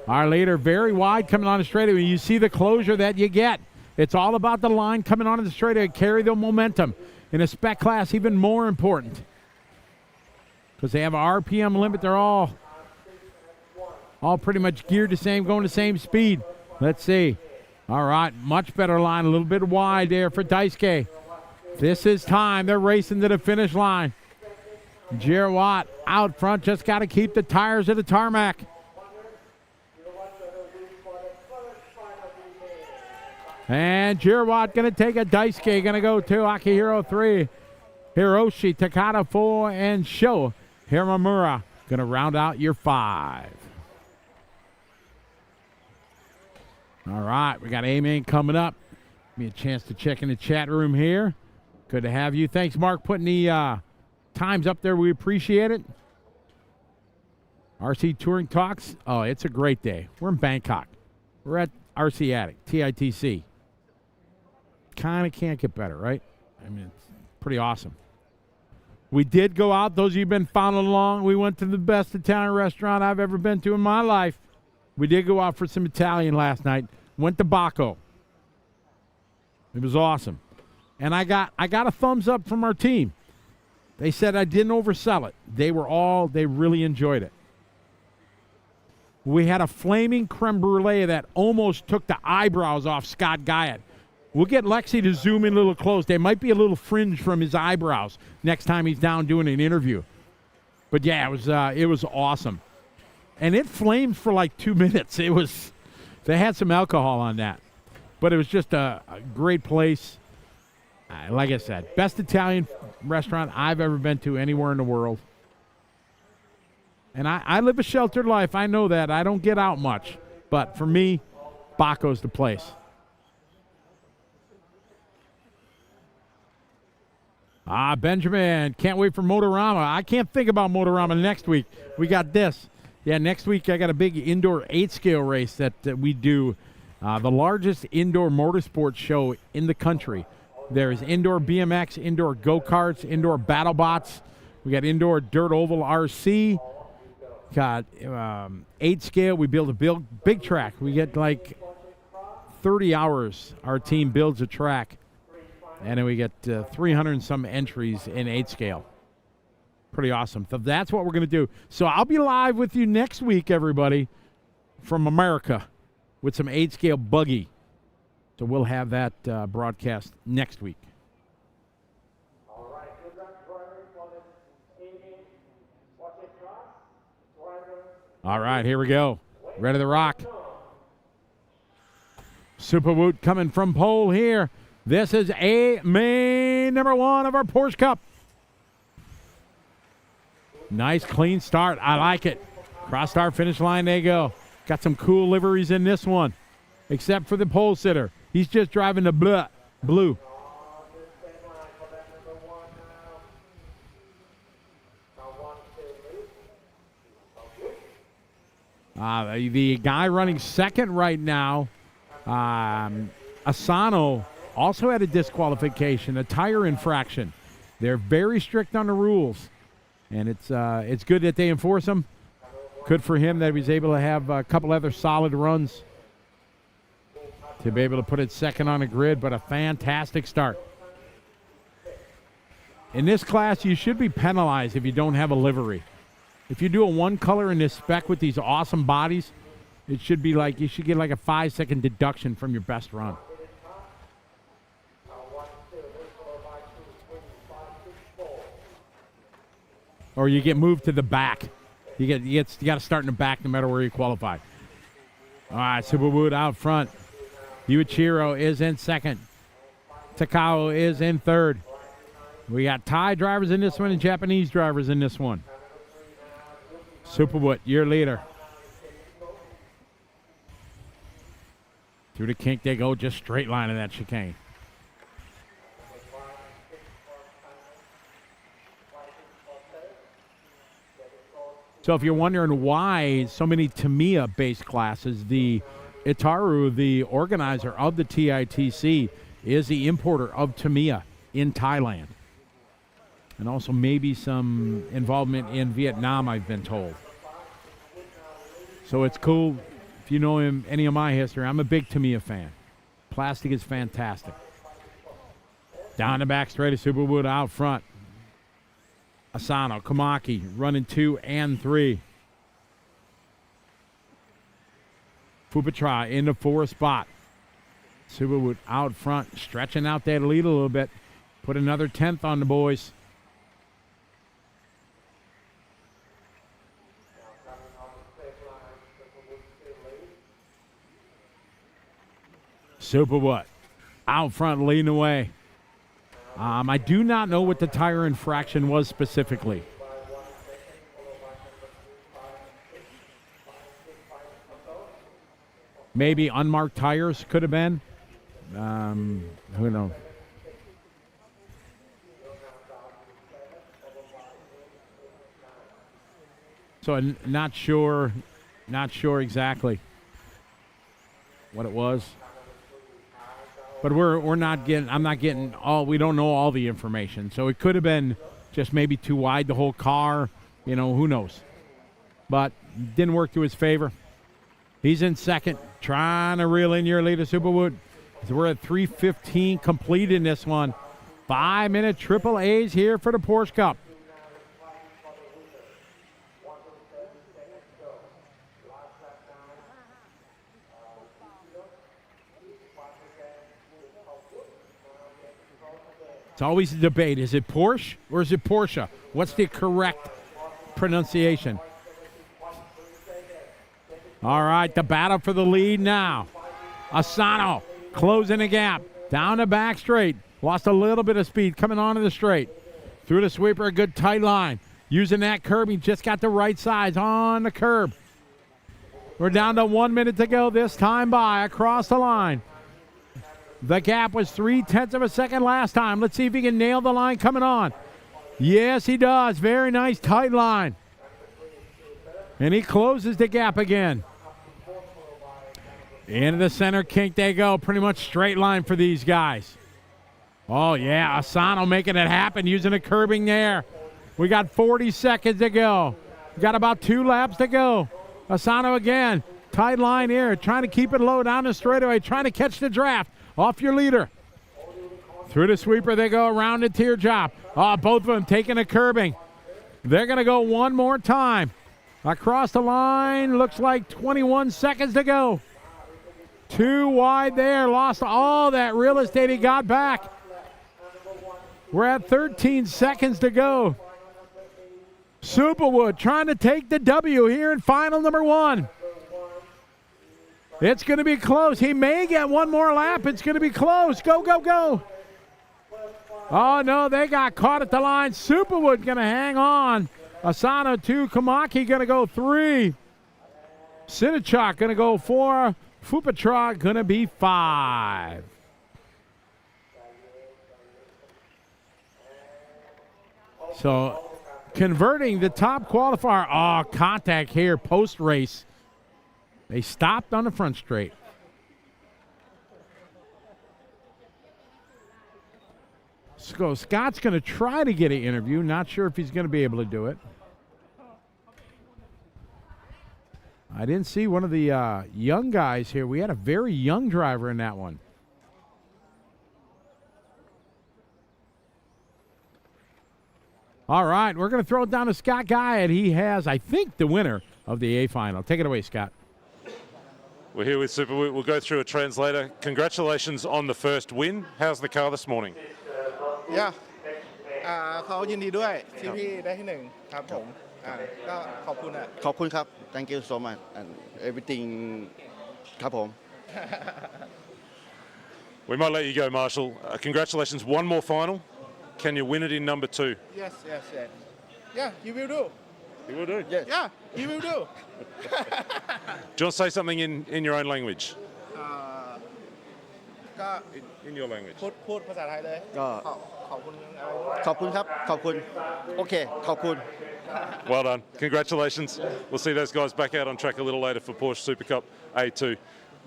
Our leader very wide coming on the straightaway. You see the closure that you get. It's all about the line coming onto the straightaway. Carry the momentum. In a spec class, even more important. Because they have an RPM limit. They're all all pretty much geared the same, going the same speed. Let's see. All right, much better line, a little bit wide there for Daisuke. This is time. They're racing to the finish line. Giroux out front, just got to keep the tires at the tarmac. And Giroux going to take a Daisuke, going to go to Akihiro 3. Hiroshi, Takata 4, and Sho Hiramura going to round out your 5. All right, we got A-Main coming up. Give me a chance to check in the chat room here. Good to have you. Thanks, Mark, putting the times up there. We appreciate it. RC Touring Talks. Oh, it's a great day. We're in Bangkok. We're at RC Attic, TITC. Kind of can't get better, right? I mean, it's pretty awesome. We did go out. Those of you who've been following along, we went to the best Italian restaurant I've ever been to in my life. We did go out for some Italian last night. Went to Bacco. It was awesome. And I got a thumbs up from our team. They said I didn't oversell it. They really enjoyed it. We had a flaming creme brulee that almost took the eyebrows off Scott Guyot. We'll get Lexi to zoom in a little close. There might be a little fringe from his eyebrows next time he's down doing an interview. But yeah, it was awesome. And it flamed for like 2 minutes. They had some alcohol on that. But it was just a great place. Like I said, best Italian restaurant I've ever been to anywhere in the world. And I live a sheltered life. I know that. I don't get out much. But for me, Bacco's the place. Benjamin, can't wait for Motorama. I can't think about Motorama next week. We got this. Yeah, next week I got a big indoor 8-scale race that we do. The largest indoor motorsports show in the country. There's indoor BMX, indoor go-karts, indoor battle bots. We got indoor dirt oval RC. Got 8-scale. We build a big track. We get like 30 hours. Our team builds a track. And then we get 300 and some entries in 8-scale. Pretty awesome. So that's what we're going to do. So I'll be live with you next week, everybody, from America with some 8-scale buggy. So we'll have that broadcast next week. All right, good luck, drivers, for this evening. Porsche Cup, driver. All right, here we go. Ready to rock. Super Woot coming from pole here. This is A-Main number 1 of our Porsche Cup. Nice clean start. I like it. Cross start finish line, they go. Got some cool liveries in this one, except for the pole sitter. He's just driving the blue. The guy running second right now, Asano, also had a disqualification, a tire infraction. They're very strict on the rules, and it's good that they enforce them. Good for him that he was able to have a couple other solid runs to be able to put it second on the grid, but a fantastic start. In this class, you should be penalized if you don't have a livery. If you do a one color in this spec with these awesome bodies, it should be like you should get like a 5-second deduction from your best run. Or you get moved to the back. You got to start in the back no matter where you qualify. All right, Superwood out front. Yuichiro is in second. Takao is in third. We got Thai drivers in this one and Japanese drivers in this one. Superwood, your leader. Through the kink they go, just straight line in that chicane. So if you're wondering why so many Tamiya-based classes, the Itaru, the organizer of the TITC, is the importer of Tamiya in Thailand. And also maybe some involvement in Vietnam, I've been told. So it's cool. If you know him, any of my history, I'm a big Tamiya fan. Plastic is fantastic. Down the back straight of Superwood out front. Asano, Komaki running 2 and 3. Fupatra in the 4th spot. Subaru out front, stretching out that lead a little bit. Put another 10th on the boys. Superwood out front leading away. I do not know what the tire infraction was specifically. Maybe unmarked tires could have been. Who knows? So not sure exactly what it was. But we're not getting. I'm not getting all. We don't know all the information. So it could have been just maybe too wide the whole car. You know, who knows? But didn't work to his favor. He's in second, trying to reel in your leader, Superwood. So we're at 3:15 complete in this one. 5-minute triple A's here for the Porsche Cup. It's always a debate. Is it Porsche or is it Porsche? What's the correct pronunciation? All right, the battle for the lead now. Asano closing the gap. Down the back straight. Lost a little bit of speed coming onto the straight. Through the sweeper, a good tight line. Using that curb, he just got the right size on the curb. We're down to 1 minute to go this time by across the line. The gap was 0.3 of a second last time. Let's see if he can nail the line coming on. Yes, he does. Very nice tight line. And he closes the gap again. Into the center kink they go. Pretty much straight line for these guys. Oh, yeah. Asano making it happen using a curbing there. We got 40 seconds to go. We got about 2 laps to go. Asano again. Tight line here. Trying to keep it low down the straightaway. Trying to catch the draft. Off your leader. Through the sweeper they go around the teardrop. Oh, both of them taking a curbing. They're going to go one more time. Across the line. Looks like 21 seconds to go. Too wide there. Lost all that real estate he got back. We're at 13 seconds to go. Superwood trying to take the W here in final number 1. It's going to be close. He may get one more lap. It's going to be close. Go, go, go. Oh, no, they got caught at the line. Superwood going to hang on. Asano 2. Kamaki going to go 3. Sinichak going to go 4. Fupatra going to be 5. So converting the top qualifier. Oh, contact here post-race. They stopped on the front straight. So Scott's going to try to get an interview. Not sure if he's going to be able to do it. I didn't see one of the young guys here. We had a very young driver in that one. All right, we're going to throw it down to Scott Guyot. He has, I think, the winner of the A final. Take it away, Scott. We're here with Super. We'll go through a translator. Congratulations on the first win. How's the car this morning? Yeah. เขายินดีด้วยที่พี่ได้ที่ 1 ครับผมก็ขอบคุณอ่ะ ขอบคุณครับ thank you so much and everything ครับผม We might let you go, Marshall. Congratulations. One more final. Can you win it in number 2? yes yes yes yeah you will do You will do. yes yeah you will do Do you want to say something in your own language? ก็ In your language. พูดภาษาไทยเลย ก็ ขอบคุณอะไรด้วย ขอบคุณครับ ขอบคุณ โอเค ขอบคุณ Well done. Congratulations. We'll see those guys back out on track a little later for Porsche Super Cup A2.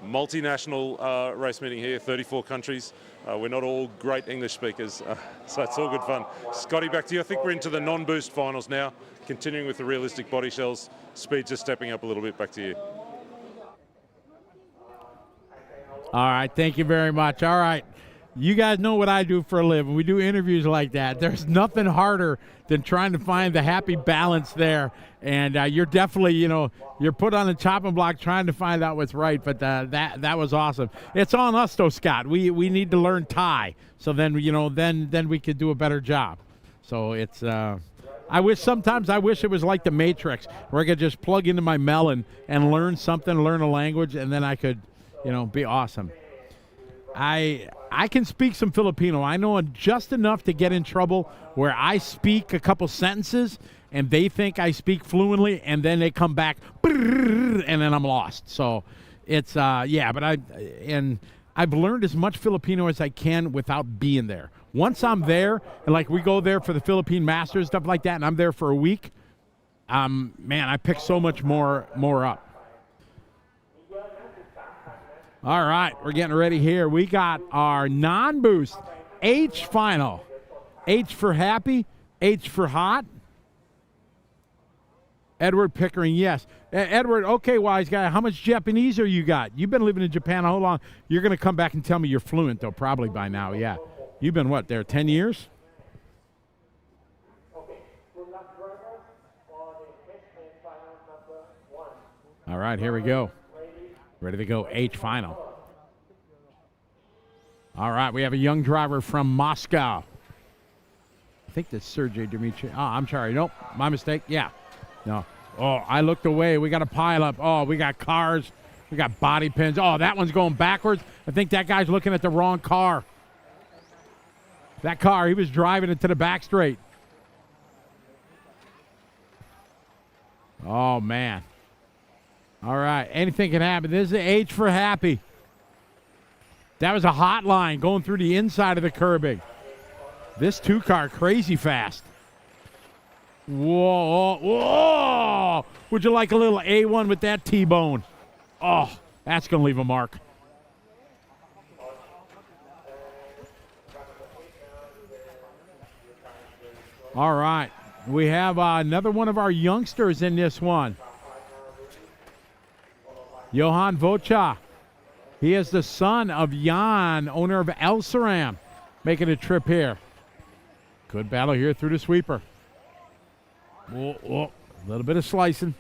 Multinational race meeting here, 34 countries. We're not all great English speakers, so it's all good fun. Scotty, back to you. I think we're into the non-boost finals now, continuing with the realistic body shells. Speed just stepping up a little bit. Back to you. All right, thank you very much. All right, You guys know what I do for a living. We do interviews like that. There's nothing harder than trying to find the happy balance there. And you're definitely, you're put on the chopping block trying to find out what's right. But that was awesome. It's on us, though, Scott. We need to learn Thai. So then, then we could do a better job. So it's I wish it was like the Matrix, where I could just plug into my melon and learn something, learn a language, and then I could, be awesome. I can speak some Filipino. I know just enough to get in trouble where I speak a couple sentences and they think I speak fluently, and then they come back and then I'm lost. So it's but I've learned as much Filipino as I can without being there. Once I'm there, and like we go there for the Philippine Masters, stuff like that, and I'm there for a week, man, I pick so much more up. All right, we're getting ready here. We got our non-boost H final. H for happy, H for hot. Edward Pickering, yes. Edward, okay, wise guy, how much Japanese are you got? You've been living in Japan how long? You're going to come back and tell me you're fluent, though, probably by now, yeah. You've been, what, there 10 years? All right, here we go. Ready to go, H final. All right, we have a young driver from Moscow. I think that's Sergey Dmitry. Oh, I'm sorry. Nope, my mistake. Yeah. No. Oh, I looked away. We got a pile up. Oh, we got cars. We got body pins. Oh, that one's going backwards. I think that guy's looking at the wrong car. That car, he was driving it to the back straight. Oh, man. All right, anything can happen. This is H for happy. That was a hot line going through the inside of the curbing. This two-car crazy fast. Whoa, whoa. Would you like a little A1 with that T-bone? Oh, that's going to leave a mark. All right, we have another one of our youngsters in this one. Johan Vocha. He is the son of Jan, owner of El Saram, making a trip here. Good battle here through the sweeper. Whoa, whoa. A little bit of slicing.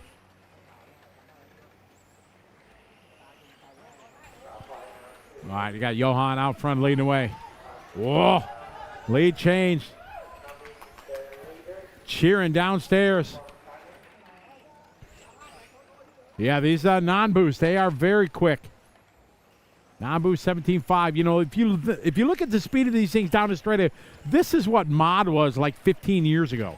All right, you got Johan out front leading away. Whoa. Lead change. Cheering downstairs. Yeah, these non-boost, they are very quick. Non-boost 17.5. If you look at the speed of these things down the straight, this is what mod was like 15 years ago.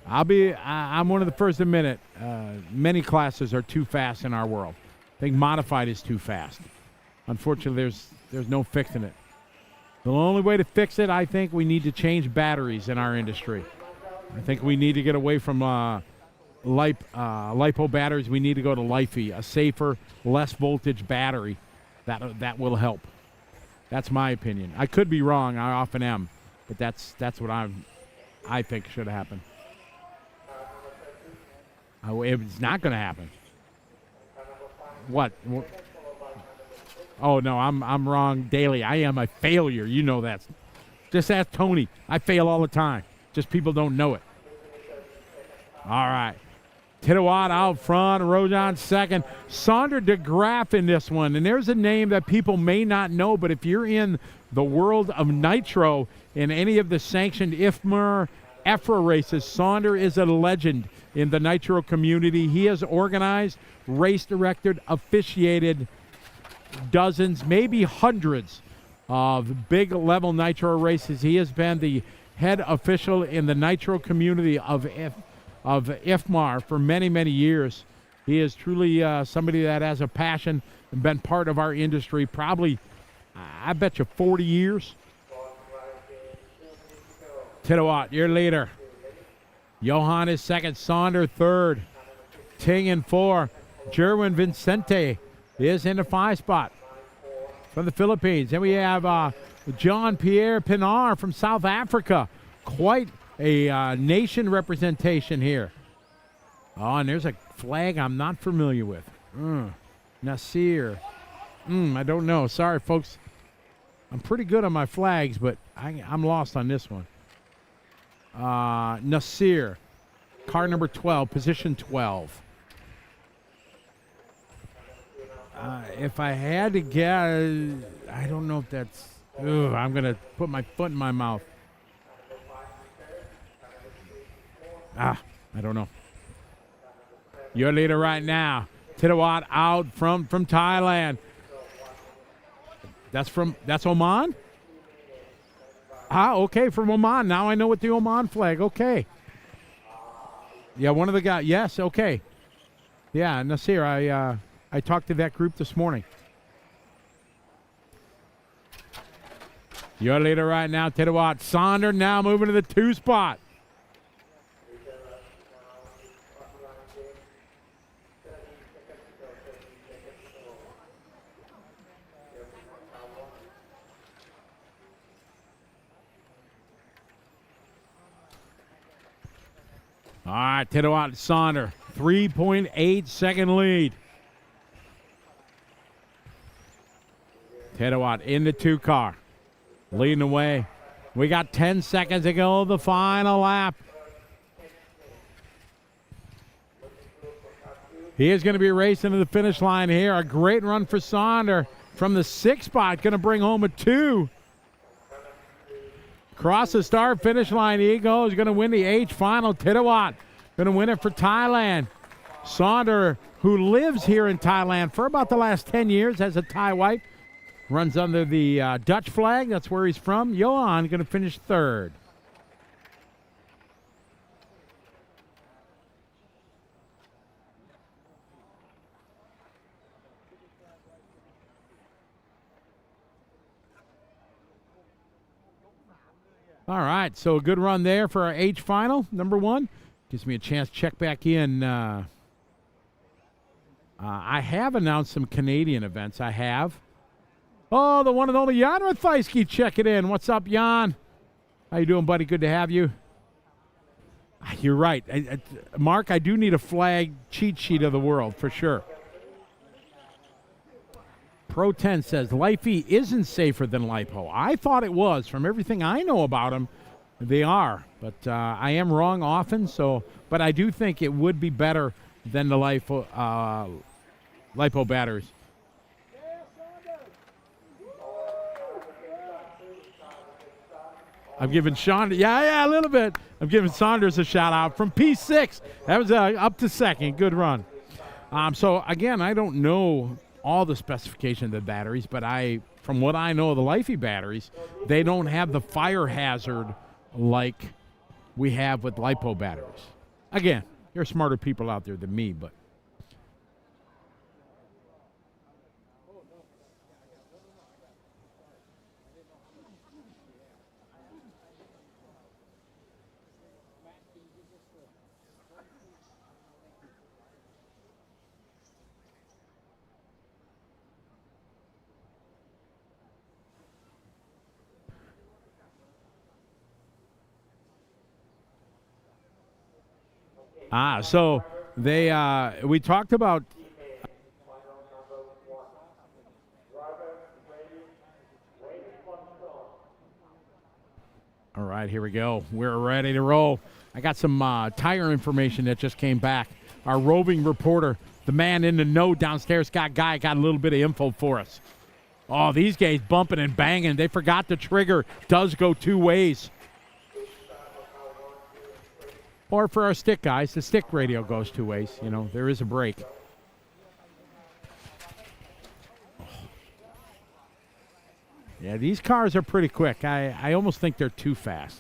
I'm one of the first to admit it. Many classes are too fast in our world. I think modified is too fast. Unfortunately, there's no fixing it. The only way to fix it, I think, we need to change batteries in our industry. I think we need to get away from LiPo batteries. We need to go to LiFe, a safer, less voltage battery. That will help. That's my opinion. I could be wrong. I often am, but that's what I think should happen. It's not going to happen. What? Oh, no, I'm wrong daily. I am a failure. You know that. Just ask Tony. I fail all the time. Just people don't know it. All right. Titawat out front. Rojan second. Sander de Graaf in this one. And there's a name that people may not know, but if you're in the world of nitro in any of the sanctioned IFMA, EFRA races, Sander is a legend in the nitro community. He has organized, race directed, officiated dozens, maybe hundreds of big level nitro races. He has been the head official in the nitro community of IFMAR for many, many years. He is truly somebody that has a passion and been part of our industry probably, I bet you, 40 years. Titawat, your leader. Johan is second, Sander third, Ting in four. Jerwin Vincente is in the 5 spot from the Philippines. Then we have Jean-Pierre Pinar from South Africa. Quite a nation representation here. Oh, and there's a flag I'm not familiar with. Nasir. I don't know. Sorry, folks. I'm pretty good on my flags, but I'm lost on this one. Nasir. Car number 12, position 12. If I had to guess, I don't know if that's... I'm going to put my foot in my mouth. I don't know. Your leader right now. Tidawat out from Thailand. That's Oman? Okay, from Oman. Now I know what the Oman flag. Okay. Yeah, one of the guys. Yes, okay. Yeah, Nasir, I talked to that group this morning. Your leader right now, Tidawat. Sonder now moving to the 2 spot. All right, Tidawat Sonder, 3.8 second lead. Tidawat in the 2 car, leading the way. We got 10 seconds to go, the final lap. He is going to be racing to the finish line here. A great run for Sonder from the 6th spot, going to bring home a 2. Cross the start finish line, he goes. Going to win the H final. Tidawat going to win it for Thailand. Sonder, who lives here in Thailand for about the last 10 years, has a Thai wife, runs under the Dutch flag. That's where he's from. Johan going to finish 3rd. All right, so a good run there for our H final, number 1. Gives me a chance to check back in. I have announced some Canadian events. I have. Oh, the one and only Jan Rathajski checking in. What's up, Jan? How you doing, buddy? Good to have you. You're right. Mark, I do need a flag cheat sheet of the world, for sure. Pro 10 says Lifey isn't safer than Lipo. I thought it was. From everything I know about them, they are. But I am wrong often. But I do think it would be better than the Lipo batteries. I'm giving Saunders, a little bit. I'm giving Saunders a shout out from P6. That was up to 2nd. Good run. So again, I don't know all the specifications of the batteries, but from what I know of the Lifey batteries, they don't have the fire hazard like we have with LiPo batteries. Again, there's smarter people out there than me, but so they we talked about all right, here we go. We're ready to roll. I got some tire information that just came back. Our roving reporter, the man in the know downstairs, got a little bit of info for us. Oh, these guys bumping and banging. They forgot the trigger does go 2 ways. Or for our stick guys, the stick radio goes 2 ways. You know, there is a break. Yeah, these cars are pretty quick. I almost think they're too fast.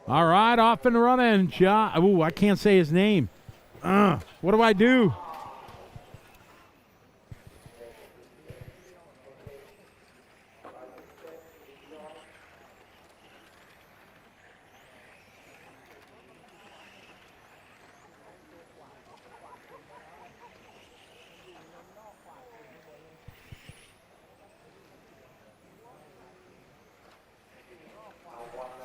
All right, off and running. Ooh, I can't say his name. What do I do?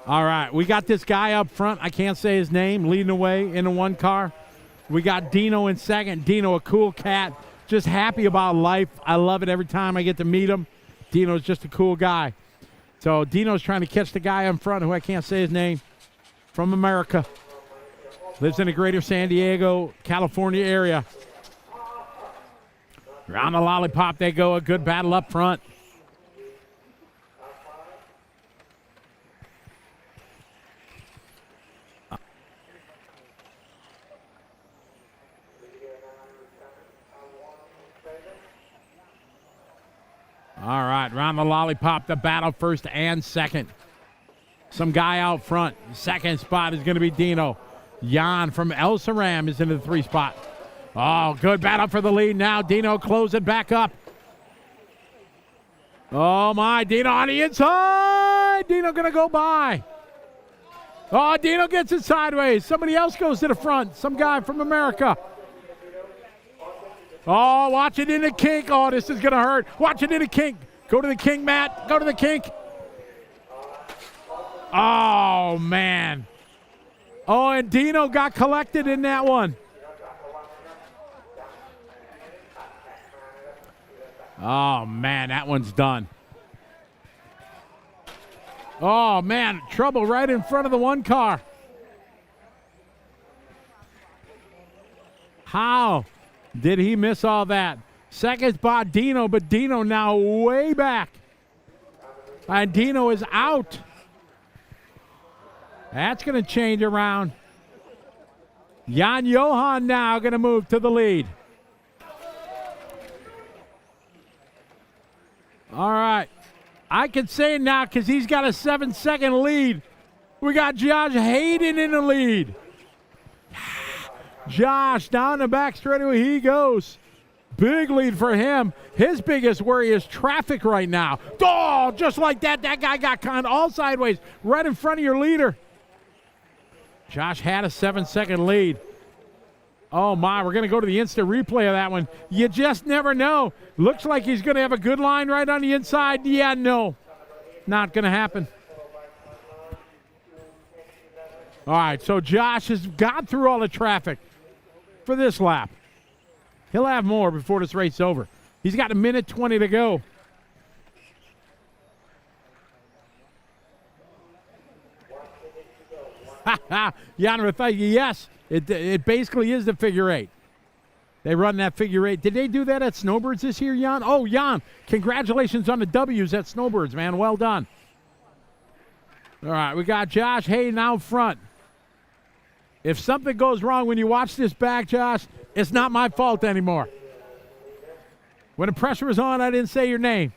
All right, we got this guy up front. I can't say his name, leading away in the one car. We got Dino in second. Dino, a cool cat, just happy about life. I love it every time I get to meet him. Dino's just a cool guy. So Dino's trying to catch the guy in front who I can't say his name, from America. Lives in the greater San Diego, California area. Around the lollipop they go. A good battle up front. All right, round the lollipop, the battle first and second. Some guy out front. Second spot is going to be Dino. Jan from El Saram is into the 3 spot. Oh, good battle for the lead now. Dino closing back up. Oh, my. Dino on the inside. Dino going to go by. Oh, Dino gets it sideways. Somebody else goes to the front. Some guy from America. Oh, watch it in the kink. Oh, this is going to hurt. Watch it in the kink. Go to the kink, Matt. Go to the kink. Oh, man. Oh, and Dino got collected in that one. Oh, man, that one's done. Oh, man, trouble right in front of the one car. How did he miss all that? Second spot, Dino, but Dino now way back. And Dino is out. That's going to change around. Jan Johan now going to move to the lead. All right. I can say it now because he's got a 7-second lead. We got Josh Hayden in the lead. Josh down the back straightaway he goes. Big lead for him. His biggest worry is traffic right now. Oh, just like that, that guy got caught all sideways right in front of your leader. Josh had a 7-second lead. Oh, my, we're going to go to the instant replay of that one. You just never know. Looks like he's going to have a good line right on the inside. Yeah, no, not going to happen. All right, so Josh has got through all the traffic for this lap. He'll have more before this race is over. He's got 1:20 to go. Jan Rathai, yes, it basically is the figure 8. They run that figure 8. Did they do that at Snowbirds this year, Jan? Oh, Jan, congratulations on the W's at Snowbirds, man. Well done. All right, we got Josh Hayden out front. If something goes wrong when you watch this back, Josh, it's not my fault anymore. When the pressure was on, I didn't say your name.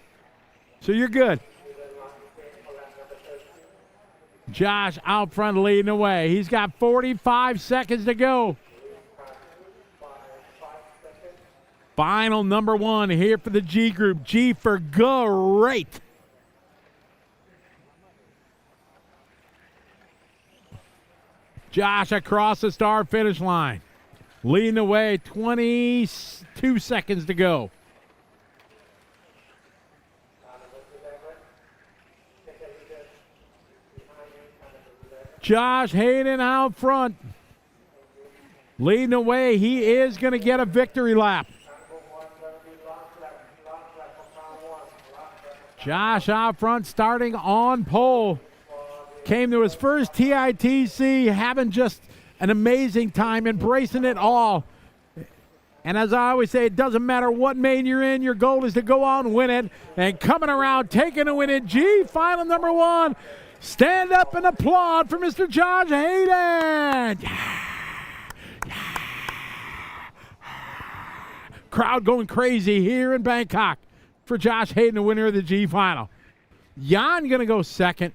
So you're good. Josh out front leading the way. He's got 45 seconds to go. Final number 1 here for the G group. G for great. Josh across the start finish line. Leading the way, 22 seconds to go. Josh Hayden out front. Leading the way, he is going to get a victory lap. Josh out front starting on pole. Came to his first TITC, having just an amazing time, embracing it all. And as I always say, it doesn't matter what main you're in, your goal is to go out and win it. And coming around, taking a win in G, final number 1. Stand up and applaud for Mr. Josh Hayden. Crowd going crazy here in Bangkok for Josh Hayden, the winner of the G final. Jan going to go second.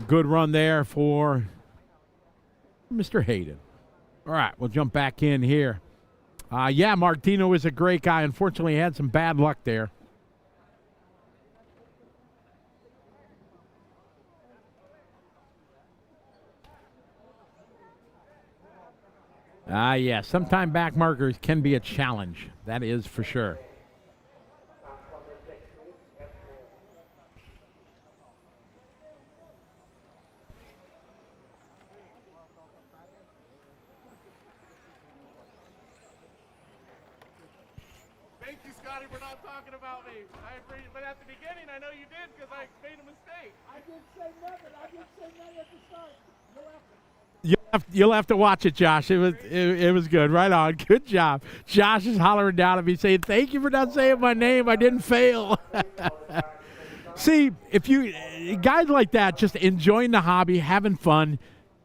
Good run there for Mr. Hayden. All right, we'll jump back in here. Yeah, Martino is a great guy. Unfortunately, he had some bad luck there. Yeah, sometime back markers can be a challenge. That is for sure. Johnny, for not talking about me. But at the beginning, I know you did because I made a mistake. I didn't say nothing. I didn't say nothing at the start. You'll have to watch it, Josh. It was good. Right on. Good job. Josh is hollering down at me saying, "Thank you for not saying my name. I didn't fail." See, if you guys like that, just enjoying the hobby, having fun.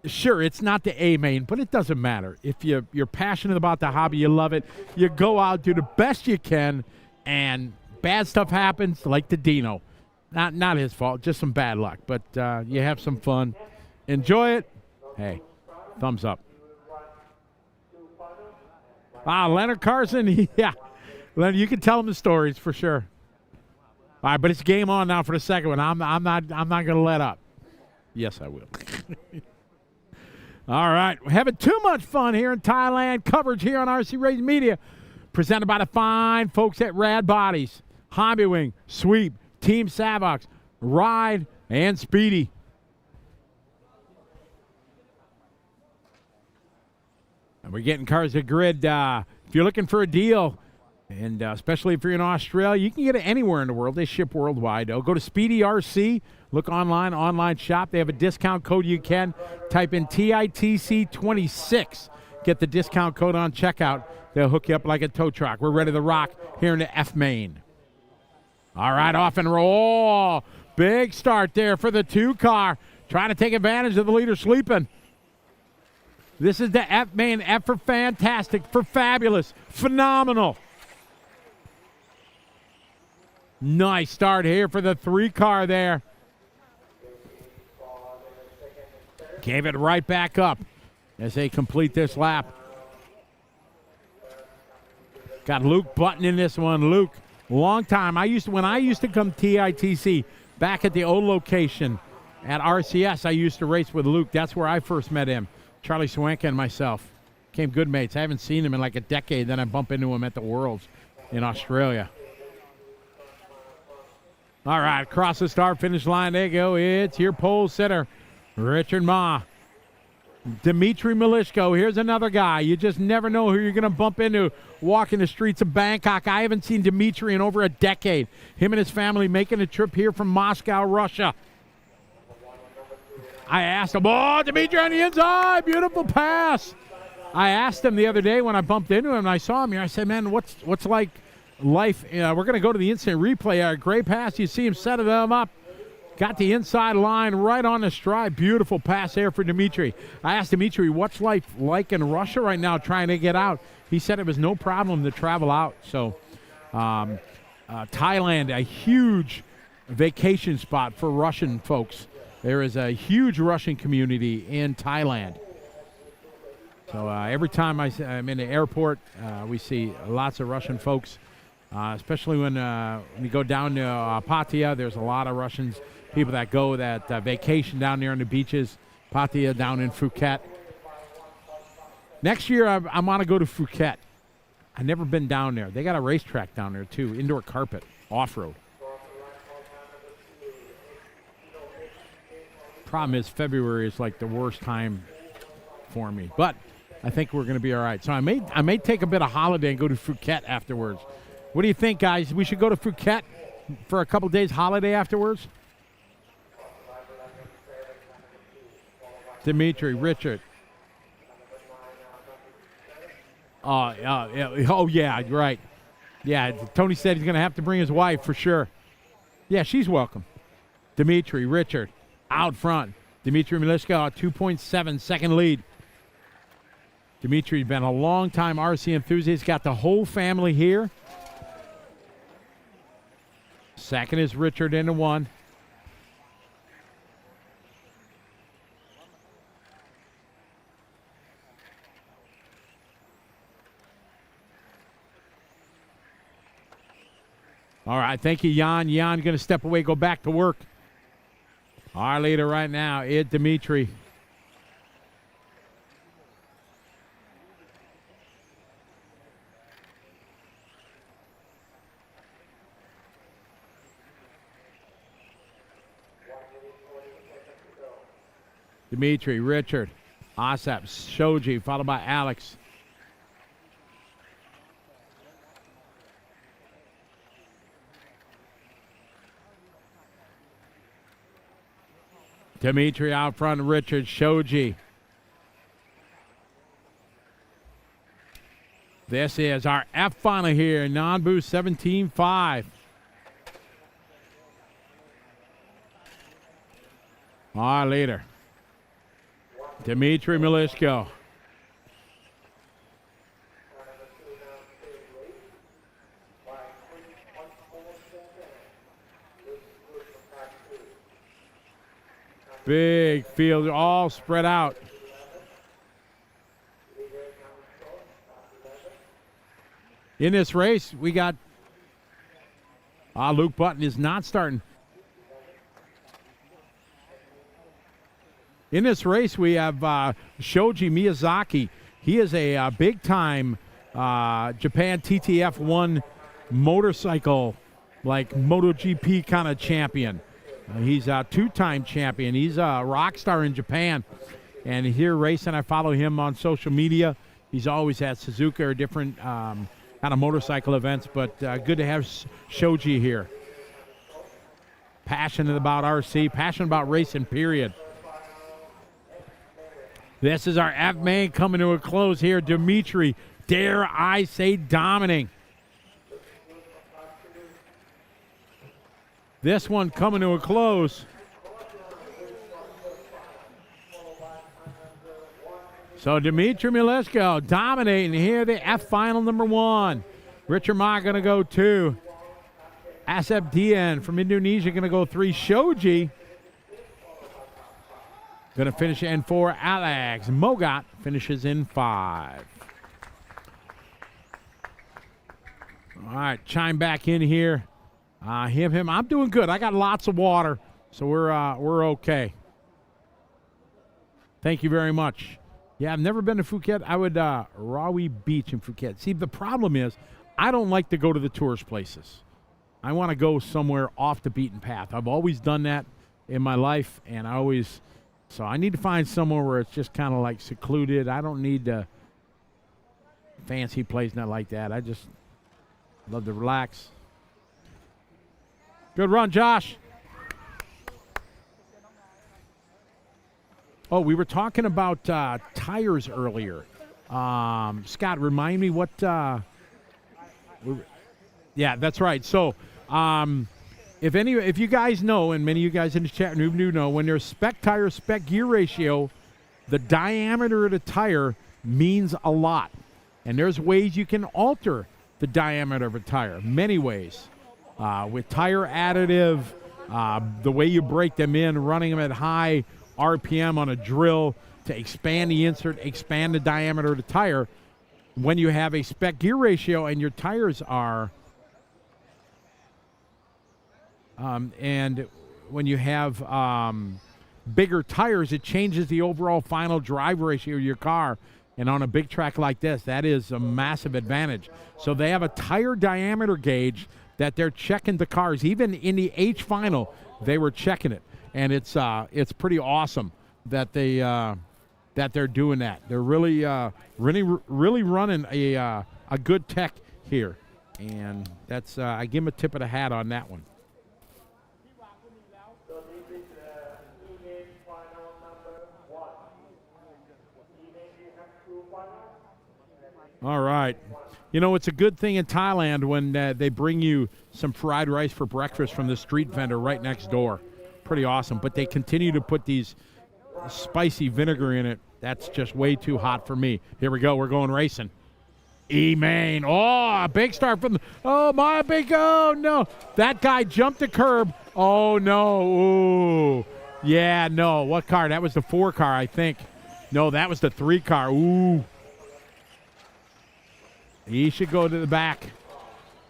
Sure, it's not the A main, but it doesn't matter. If you're passionate about the hobby, you love it, you go out, do the best you can, and bad stuff happens, like the Dino. Not his fault, just some bad luck. But you have some fun. Enjoy it. Hey, thumbs up. Leonard Carson, yeah. Leonard, you can tell him the stories for sure. All right, but it's game on now for the second one. I'm not going to let up. Yes, I will. All right, we're having too much fun here in Thailand. Coverage here on RC Racing Media, presented by the fine folks at Rad Bodies, Hobby Wing, Sweep, Team Savox, Ride, and Speedy. And we're getting cars to grid. If you're looking for a deal, and especially if you're in Australia, you can get it anywhere in the world. They ship worldwide. Go to Speedy RC. Look online shop. They have a discount code you can. Type in TITC 26. Get the discount code on checkout. They'll hook you up like a tow truck. We're ready to rock here in the F main. All right, off and roll. Big start there for the 2-car. Trying to take advantage of the leader sleeping. This is the F main. F for fantastic, for fabulous, phenomenal. Nice start here for the 3-car there. Gave it right back up as they complete this lap. Got Luke Button in this one. Luke, long time. When I used to come TITC back at the old location at RCS, I used to race with Luke. That's where I first met him. Charlie Swanka and myself became good mates. I haven't seen him in like a decade. Then I bump into him at the Worlds in Australia. All right, across the start finish line, there you go. It's your pole sitter, Richard Ma. Dmitry Milishko, here's another guy. You just never know who you're going to bump into walking the streets of Bangkok. I haven't seen Dmitry in over a decade. Him and his family making a trip here from Moscow, Russia. I asked him, Dmitry on the inside, beautiful pass. I asked him the other day when I bumped into him and I saw him here, I said, man, what's like life? We're going to go to the instant replay. Great pass. You see him set them up. Got the inside line right on the stride. Beautiful pass there for Dmitry. I asked Dmitry, what's life like in Russia right now trying to get out? He said it was no problem to travel out. So Thailand, a huge vacation spot for Russian folks. There is a huge Russian community in Thailand. So every time I'm in the airport, we see lots of Russian folks, especially when we go down to Pattaya. There's a lot of Russians, people that go that vacation down there on the beaches. Pattaya down in Phuket. Next year, I want to go to Phuket. I've never been down there. They got a racetrack down there, too, indoor carpet, off-road. Problem is, February is like the worst time for me. But I think we're going to be all right. So I may take a bit of holiday and go to Phuket afterwards. What do you think, guys? We should go to Phuket for a couple days holiday afterwards? Dimitri, Richard. Yeah, right. Yeah, Tony said he's going to have to bring his wife for sure. Yeah, she's welcome. Dimitri, Richard, out front. Dimitri Milishko, 2.7 second lead. Dimitri's been a long-time RC enthusiast. Got the whole family here. Second is Richard into one. All right, thank you, Jan. Jan going to step away, go back to work. Our leader right now is Dimitri. Dimitri, Richard, Asap, Shoji, followed by Alex. Dimitri out front, Richard Shoji. This is our F final here, non-boost 17.5. Our leader, Dimitri Milishko. Big field, all spread out. In this race, we got Luke Button is not starting. In this race, we have Shoji Miyazaki. He is a big-time Japan TTF1 motorcycle, like MotoGP kind of champion. He's a two-time champion. He's a rock star in Japan. And here racing, I follow him on social media. He's always at Suzuka or different kind of motorcycle events, but good to have Shoji here. Passionate about RC, passionate about racing, period. This is our F main coming to a close here. Dimitri, dare I say, dominating. This one coming to a close. So Dimitri Milishko dominating here, the F final number 1. Richard Ma going to go 2. Asep Dian from Indonesia going to go 3. Shoji going to finish in 4. Alex Mogat finishes in 5. All right, chime back in here. Him. I'm doing good. I got lots of water, so we're okay. Thank you very much. Yeah, I've never been to Phuket. I would Rawi Beach in Phuket. See, the problem is I don't like to go to the tourist places. I want to go somewhere off the beaten path. I've always done that in my life, and so I need to find somewhere where it's just kind of like secluded. I don't need to fancy place, not like that. I just love to relax. Good run, Josh. Oh, we were talking about tires earlier. Scott, remind me what... yeah, that's right. So, if you guys know, and many of you guys in the chat room do know, when there's spec tire, spec gear ratio, the diameter of the tire means a lot. And there's ways you can alter the diameter of a tire, many ways. With tire additive, the way you break them in, running them at high RPM on a drill to expand the insert, expand the diameter of the tire. When you have a spec gear ratio and your tires are, and when you have bigger tires, it changes the overall final drive ratio of your car. And on a big track like this, that is a massive advantage. So they have a tire diameter gauge that they're checking the cars. Even in the H final, they were checking it, and it's pretty awesome that they're doing that. They're really running a good tech here, and that's I give them a tip of the hat on that one. So this is e-game final number 1. E-game, you have 2 finals. All right. You know, it's a good thing in Thailand when they bring you some fried rice for breakfast from the street vendor right next door. Pretty awesome. But they continue to put these spicy vinegar in it. That's just way too hot for me. Here we go. We're going racing. E-Main. Oh, a big start from oh, no. That guy jumped the curb. Oh, no. Ooh. Yeah, no. What car? That was the 4 car, I think. No, that was the 3 car. Ooh. He should go to the back,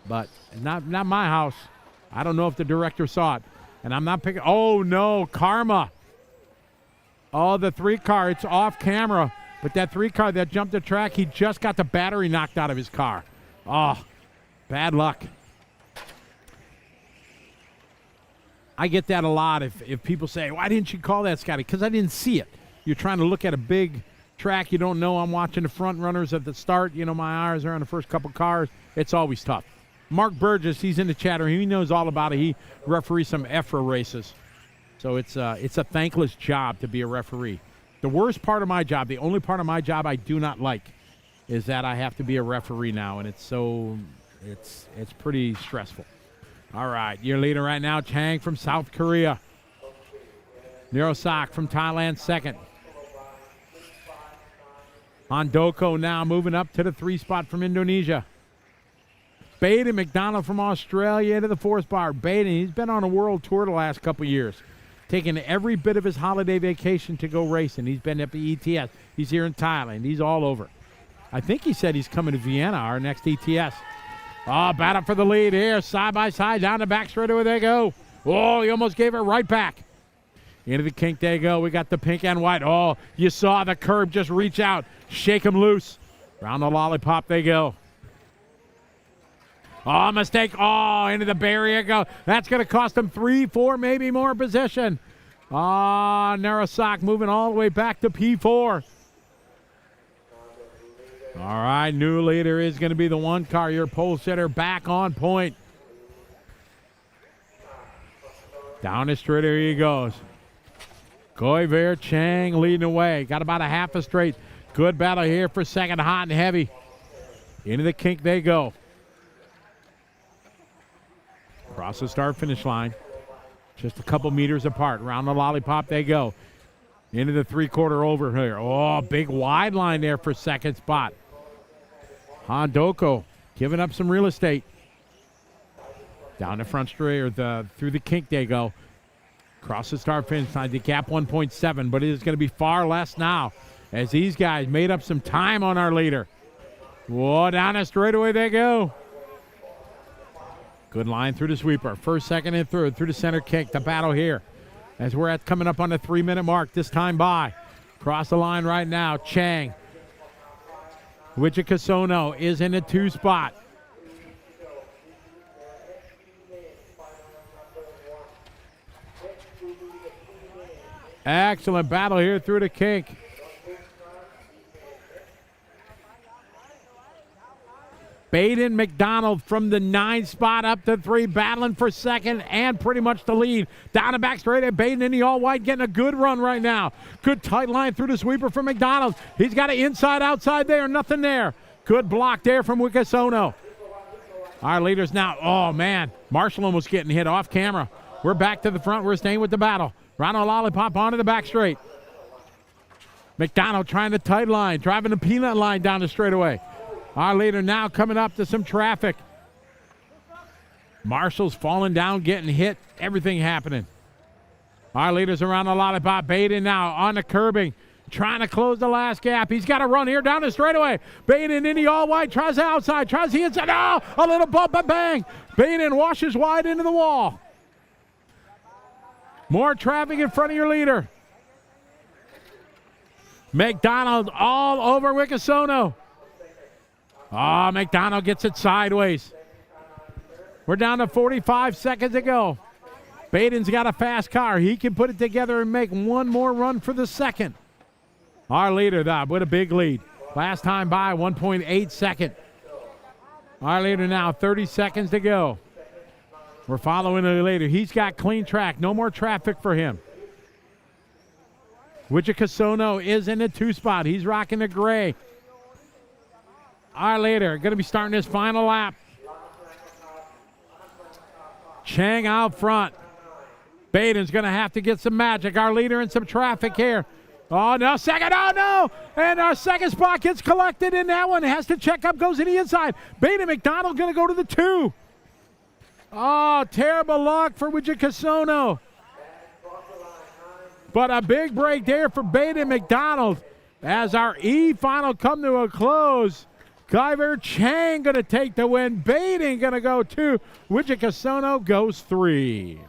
but not my house. I don't know if the director saw it, and I'm not picking. Oh no, karma! Oh, the 3 car. It's off camera, but that 3 car that jumped the track, he just got the battery knocked out of his car. Oh, bad luck. I get that a lot. If people say, "Why didn't you call that, Scotty?" Because I didn't see it. You're trying to look at a big track you don't know. I'm watching the front runners at the start. You know, my eyes are on the first couple cars. It's always tough. Mark Burgess, he's in the chat room. He knows all about it. He referees some EFRA races. So it's a thankless job to be a referee. The worst part of my job, the only part of my job I do not like, is that I have to be a referee now, and it's pretty stressful. All right, your leader right now, Chang from South Korea. Nerosak from Thailand, second. Handoko now moving up to the 3 spot from Indonesia. Baden McDonald from Australia into the 4 spot. Baden, he's been on a world tour the last couple years, taking every bit of his holiday vacation to go racing. He's been at the ETS. He's here in Thailand. He's all over. I think he said he's coming to Vienna, our next ETS. Oh, battle for the lead here. Side by side, down the back straightaway they go. Oh, he almost gave it right back. Into the kink they go. We got the pink and white. Oh, you saw the curb just reach out. Shake him loose. Round the lollipop they go. Oh, mistake. Oh, into the barrier go. That's going to cost him 3, 4, maybe more position. Ah, Nerosak moving all the way back to P4. All right, new leader is going to be the 1 car. Your pole sitter back on point. Down the straightaway he goes. Koiver Chang leading away. Got about a half a straight. Good battle here for second, hot and heavy. Into the kink they go. Across the start-finish line. Just a couple meters apart. Around the lollipop they go. Into the 3/4 over here. Oh, big wide line there for second spot. Handoko giving up some real estate. Down the front straight, or through the kink they go. Across the start-finish line. The gap 1.7, but it is going to be far less now as these guys made up some time on our leader. Whoa, down the straightaway they go. Good line through the sweeper. First, second, and third through the center kick. The battle here as we're coming up on the 3-minute mark this time by. Cross the line right now. Chang. Wichikasono is in the 2 spot. Excellent battle here through the kink. Baden McDonald from the 9 spot up to 3, battling for second and pretty much the lead. Down the back straight at Baden in the all-white, getting a good run right now. Good tight line through the sweeper from McDonald. He's got it inside, outside there, nothing there. Good block there from Wikisono. Our leaders now, oh man, Marshall almost getting hit off camera. We're back to the front, we're staying with the battle. Ronald Lollipop onto the back straight. McDonald trying to tight line, driving the peanut line down the straightaway. Our leader now coming up to some traffic. Marshall's falling down, getting hit, everything happening. Our leader's around the lollipop. Baden now on the curbing, trying to close the last gap. He's got to run here down the straightaway. Baden in the all-white, tries the outside, tries the inside. Oh, a little bump and bang. Baden washes wide into the wall. More traffic in front of your leader. McDonald all over Wikisono. Oh, McDonald gets it sideways. We're down to 45 seconds to go. Baden's got a fast car. He can put it together and make one more run for the second. Our leader, though, with a big lead. Last time by, 1.8 second. Our leader now, 30 seconds to go. We're following the leader. He's got clean track. No more traffic for him. Wichikasono is in the 2 spot. He's rocking the gray. Our leader going to be starting his final lap. Chang out front. Baden's going to have to get some magic. Our leader in some traffic here. Oh, no, second. Oh, no. And our second spot gets collected in that one. Has to check up, goes to the inside. Baden McDonald going to go to the 2. Oh, terrible luck for Wichikasono. But a big break there for Baden McDonald as our E final come to a close. Kyver Chang going to take the win. Baden going to go 2. Wichikasono goes 3.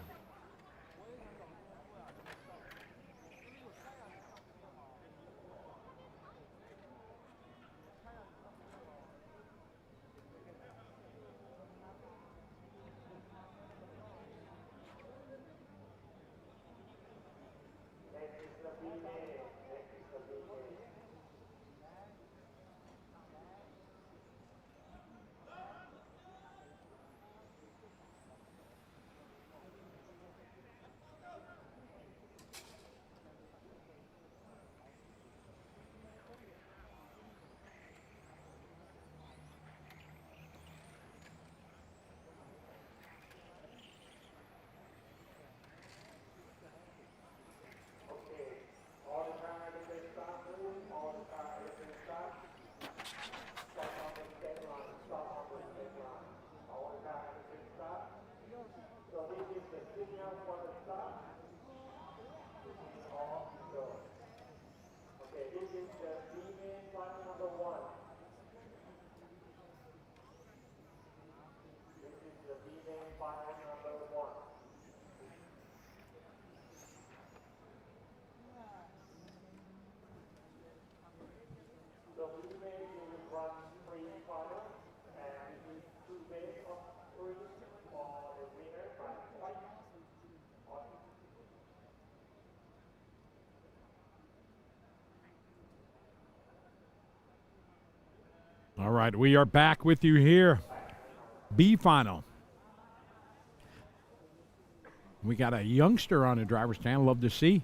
All right, we are back with you here. B final. We got a youngster on the driver's stand. Love to see.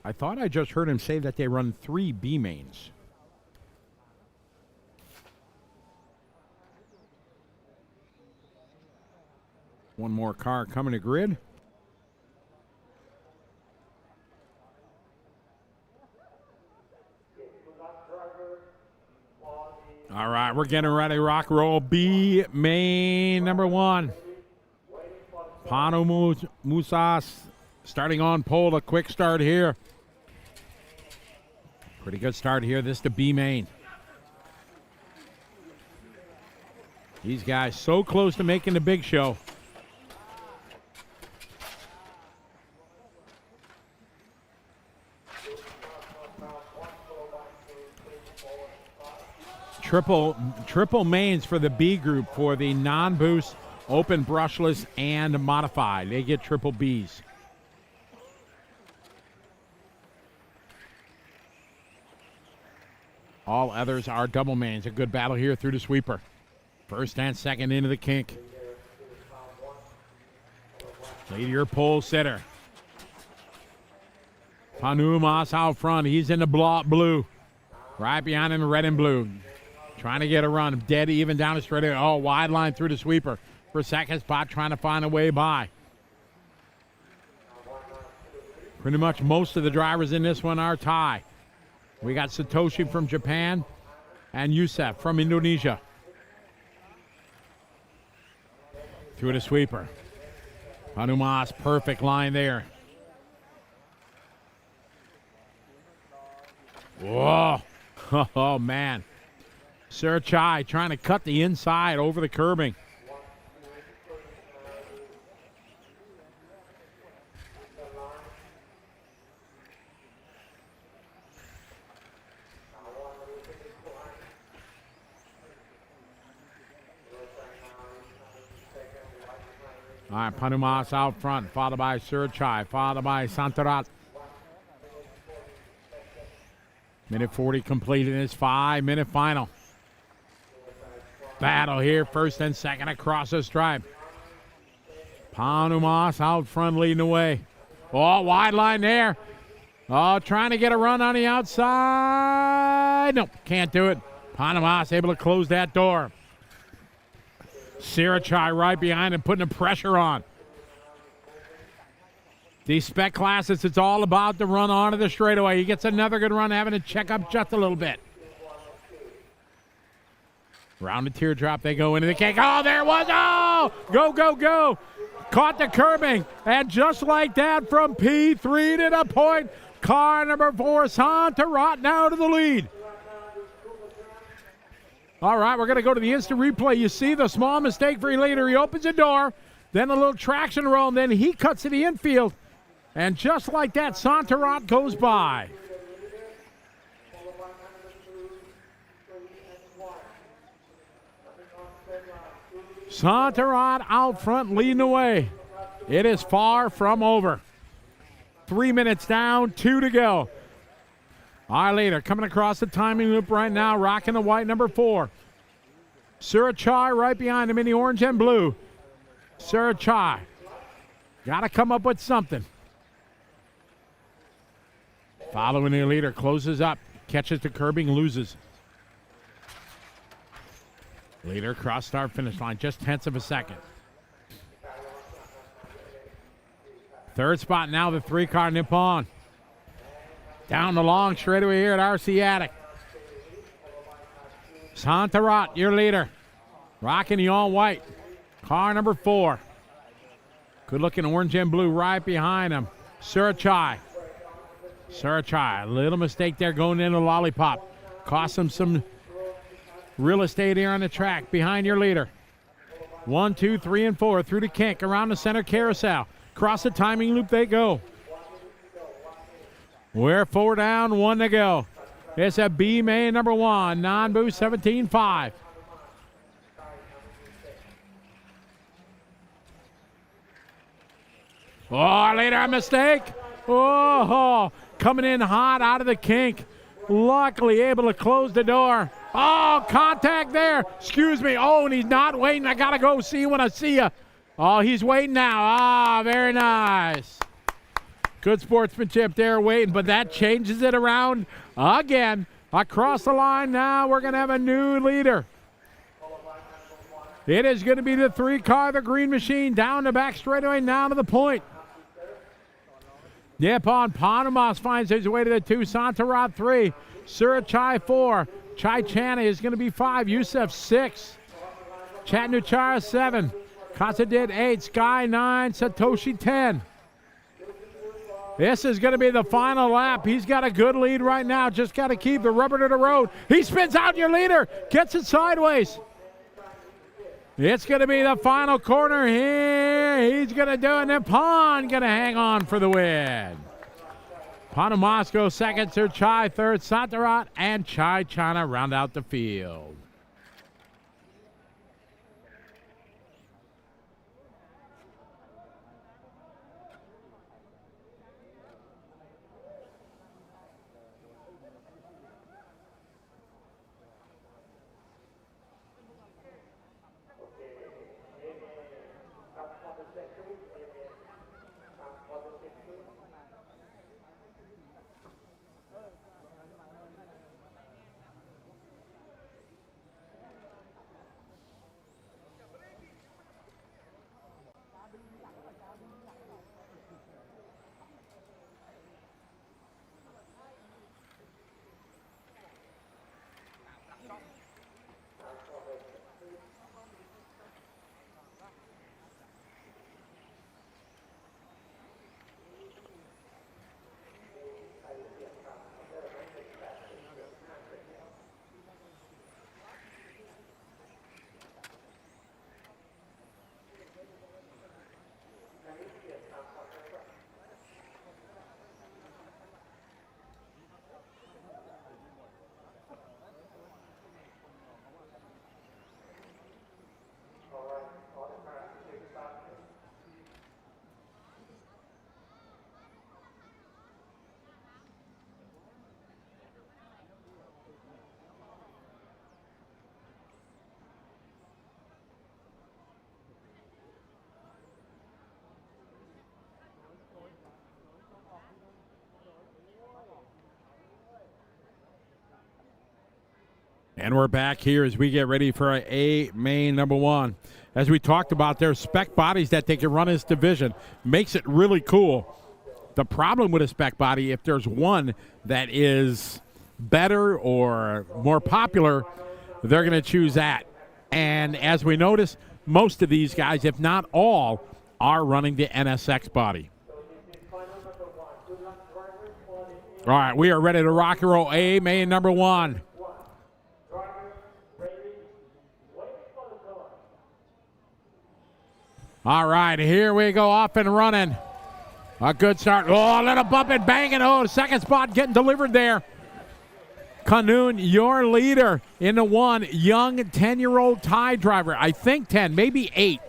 I thought I just heard him say that they run 3 B mains. One more car coming to grid. All right, we're getting ready to rock roll. B main number 1. Panu Musas starting on pole. A quick start here. Pretty good start here. This to B main. These guys so close to making the big show. Triple mains for the B group for the non-boost, open, brushless, and modified. They get triple Bs. All others are double mains. A good battle here through the sweeper. First and second into the kink. Lead your pole sitter. Panumas out front. He's in the blue. Right behind him, red and blue. Trying to get a run. Dead even down the straightaway. Oh, wide line through the sweeper. For second spot, trying to find a way by. Pretty much most of the drivers in this one are Thai. We got Satoshi from Japan and Yusef from Indonesia. Through the sweeper. Hanumas, perfect line there. Whoa. Oh, man. Sir Chai trying to cut the inside over the curbing. All right, Panumas out front, followed by Sir Chai, followed by Santarat. Minute 40 completed in this 5-minute final. Battle here, first and second across the stripe. Panumas out front leading the way. Oh, wide line there. Oh, trying to get a run on the outside. Nope, can't do it. Panumas able to close that door. Sirachai right behind him, putting the pressure on. These spec classes, it's all about the run onto the straightaway. He gets another good run, having to check up just a little bit. Round the teardrop, they go into the kick. Oh, there it was. Oh, go, go, go. Caught the curbing. And just like that, from P3 to the point, car number 4, Santarat now to the lead. All right, we're going to go to the instant replay. You see the small mistake for leader. He opens the door, then a little traction roll, and then he cuts to the infield. And just like that, Santarat goes by. Santarat out front leading the way. It is far from over. 3 minutes down, 2 to go. Our leader coming across the timing loop right now, rocking the white number 4. Surachai right behind him in the orange and blue. Surachai. Got to come up with something. Following the leader, closes up, catches the curbing, loses. Leader cross start finish line, just tenths of a second. Third spot now, the 3-car Nippon. Down the long straightaway here at RC Attic. Santarat, your leader. Rocking the all-white. Car number 4. Good looking orange and blue right behind him. Surachai. Surachai, a little mistake there going into Lollipop. Cost him some real estate here on the track behind your leader. 1, 2, 3, and 4 through the kink around the center carousel. Cross the timing loop they go. We're 4 down, 1 to go. It's a B main number 1, non-boost 17.5. Oh, later a mistake. Oh, coming in hot out of the kink. Luckily able to close the door. Oh, contact there. Excuse me. Oh, and he's not waiting. I got to go see when I see you. Oh, he's waiting now. Ah, very nice. Good sportsmanship there, waiting, but that changes it around again. Across the line now, we're going to have a new leader. It is going to be the 3-car, the Green Machine, down the back straightaway, now to the point. Nippon Panamas finds his way to the 2, Santarad 3, Surachai 4, Chai Chana is going to be 5, Youssef 6, Chatnuchara 7, Kasadid 8, Sky 9, Satoshi 10. This is going to be the final lap. He's got a good lead right now. Just got to keep the rubber to the road. He spins out your leader, gets it sideways. It's going to be the final corner here. He's going to do it. Nippon going to hang on for the win. Panamasco second, Sir Chai third, Santarat and Chai Chana round out the field. And we're back here as we get ready for A main number 1. As we talked about, there's spec bodies that they can run this division. Makes it really cool. The problem with a spec body, if there's one that is better or more popular, they're going to choose that. And as we notice, most of these guys, if not all, are running the NSX body. All right, we are ready to rock and roll A main number 1. All right, here we go, off and running. A good start. Oh, a little bump and banging. Oh, second spot getting delivered there. Kanoon, your leader in the 1, young 10-year-old Thai driver. I think 10, maybe 8.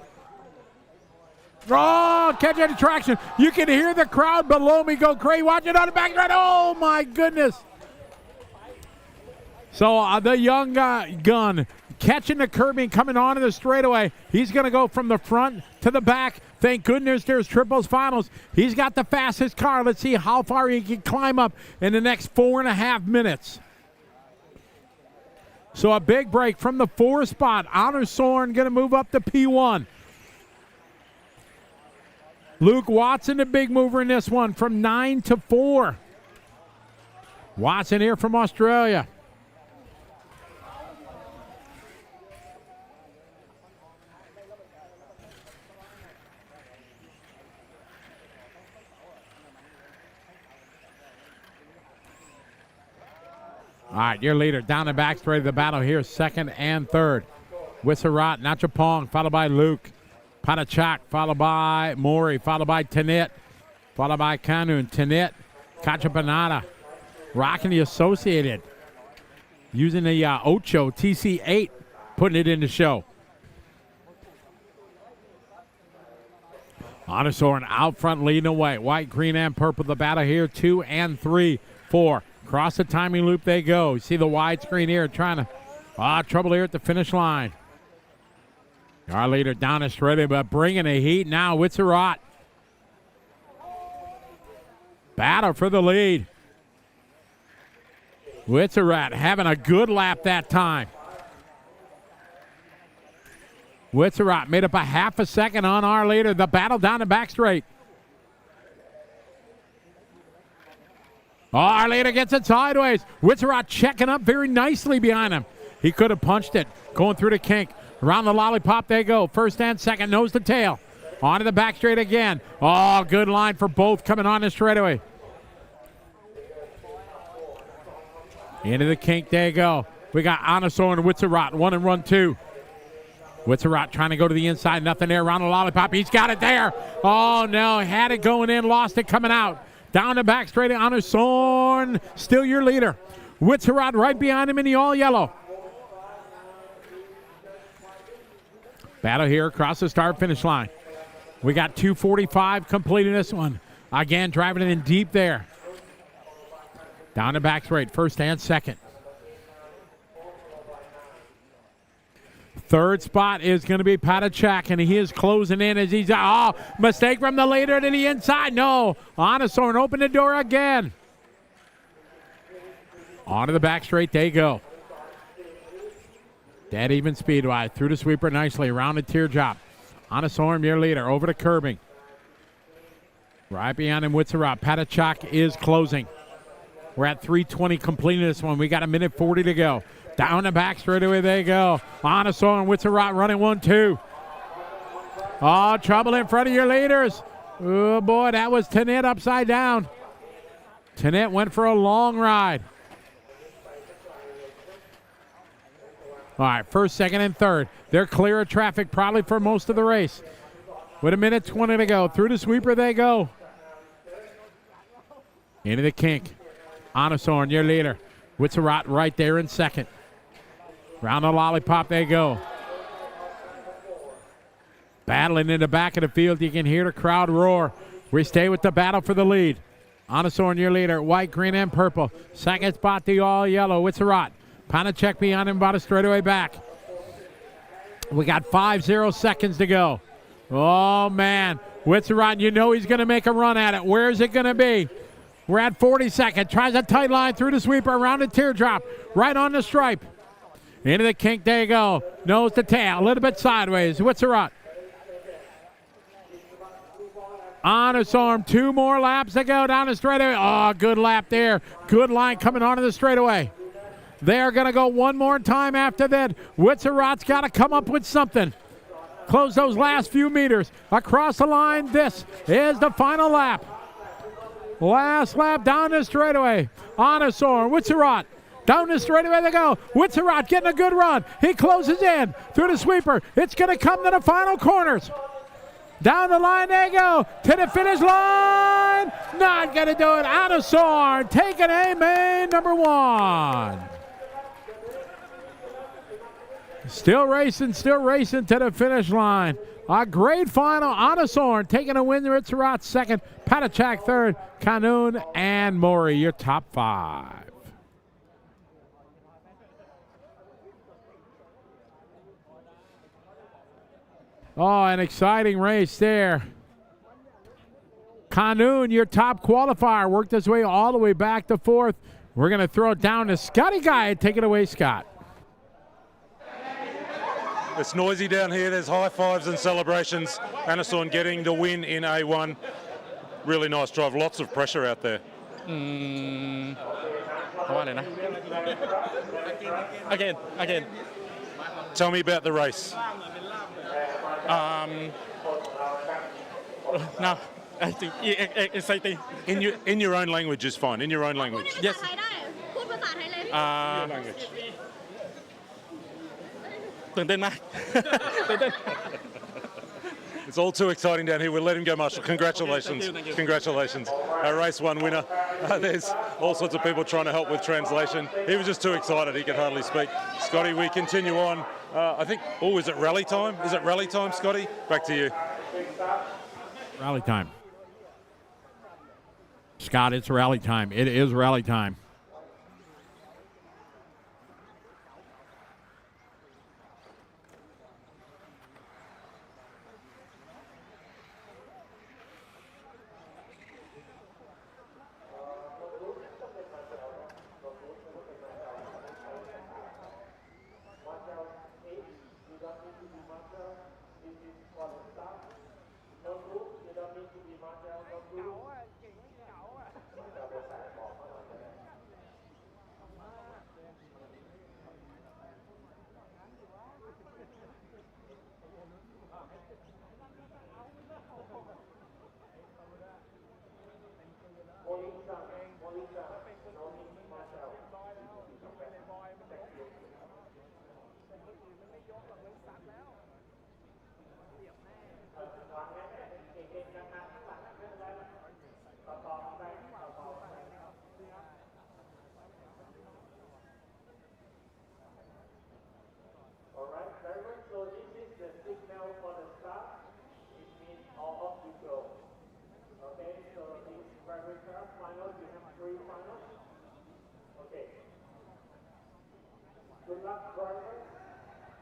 Oh, catching traction. You can hear the crowd below me go crazy. Watch it on the back right. Oh, my goodness. So the young gun catching the curb and coming onto the straightaway. He's going to go from the front to the back. Thank goodness there's triples finals. He's got the fastest car. Let's see how far he can climb up in the next 4.5 minutes. So a big break from the 4 spot. Honor Soren going to move up to P1. Luke Watson, the big mover in this one, from 9 to 4. Watson here from Australia. All right, your leader down the back straight of the battle here, second and third. Wissarat, Nachapong, followed by Luke. Padachak, followed by Mori, followed by Tanit, followed by Kanun. Tanit, Kachapanada, rocking the Associated. Using the Ocho TC8, putting it in the show. Honor out front leading away. White, green, and purple. The battle here, 2 and 3, 4. Across the timing loop they go. You see the wide screen here trying to Trouble here at the finish line. Our leader down the straightaway, but bringing the heat now. Witzerat. Battle for the lead. Witzerat having a good lap that time. Witzerat made up a half a second on our leader. The battle down the back straight. Our leader gets it sideways. Witzerat checking up very nicely behind him. He could have punched it. Going through the kink. Around the lollipop they go. First and second, nose to tail. Onto the back straight again. Oh, good line for both coming on the straightaway. Into the kink they go. We got Anasor and Witzerat, 1 and run 2. Witzerat trying to go to the inside. Nothing there. Around the lollipop. He's got it there. Oh, no. Had it going in. Lost it coming out. Down the back straight. Anasor still your leader. Witzerat right behind him in the all yellow. Battle here across the start finish line. We got 2:45 completing this one. Again, driving it in deep there. Down the back straight. First and second. Third spot is going to be Paddock, and he is closing in as he's... Oh, mistake from the leader to the inside. No. Anasorn open the door again. Onto the back straight they go. Dead even speed-wise. Through the sweeper nicely. Around the teardrop. Anasorn, your leader. Over to curbing. Right behind him, Witzerat. Paddock is closing. We're at 3:20 completing this one. We got 1:40 to go. Down the back straightaway they go. Anasor and Witzerat running 1-2. Oh, trouble in front of your leaders. Oh, boy, that was Tanet upside down. Tanet went for a long ride. All right, first, second, and third. They're clear of traffic probably for most of the race. With 1:20 to go. Through the sweeper they go. Into the kink. Anasor, your leader. Witzerat right there in second. Round the lollipop they go. Battling in the back of the field. You can hear the crowd roar. We stay with the battle for the lead. Anasor, your leader. White, green, and purple. Second spot, the all yellow. Witzerat. Panacek behind him, about a straightaway back. We got 5 seconds to go. Oh, man. Witzerat, you know he's going to make a run at it. Where is it going to be? We're at 40 seconds. Tries a tight line through the sweeper, around the teardrop, right on the stripe. Into the kink, there you go. Nose to tail, a little bit sideways. Witzerat. On his arm, 2 more laps to go down the straightaway. Oh, good lap there. Good line coming onto the straightaway. They're going to go one more time after that. Witzerat's got to come up with something. Close those last few meters. Across the line, this is the final lap. Last lap down the straightaway. Anasor, Witzerat. Down the straightaway they go. Witzerat getting a good run. He closes in through the sweeper. It's going to come to the final corners. Down the line they go. To the finish line. Not going to do it. Anasor taking a main number 1. Still racing to the finish line. A great final. Anasor taking a win. Witzerat second. Padachak third. Kanoon and Mori, your top 5. Oh, an exciting race there. Kanoon, your top qualifier, worked his way all the way back to 4th. We're going to throw it down to Scotty Guy. Take it away, Scott. It's noisy down here. There's high fives and celebrations. Anasorn getting the win in A1. Really nice drive. Lots of pressure out there. Again. Tell me about the race. No, I think exciting. In your own language is fine. In your own language. Yes. Language. ตื่นเต้นมาก It's all too exciting down here. We'll let him go, Marshall. Congratulations. Okay, thank you. Congratulations. Our race 1 winner. There's all sorts of people trying to help with translation. He was just too excited. He could hardly speak. Scotty, we continue on. I think, is it rally time? Is it rally time, Scotty? Back to you. Rally time. Scott, it's rally time. It is rally time.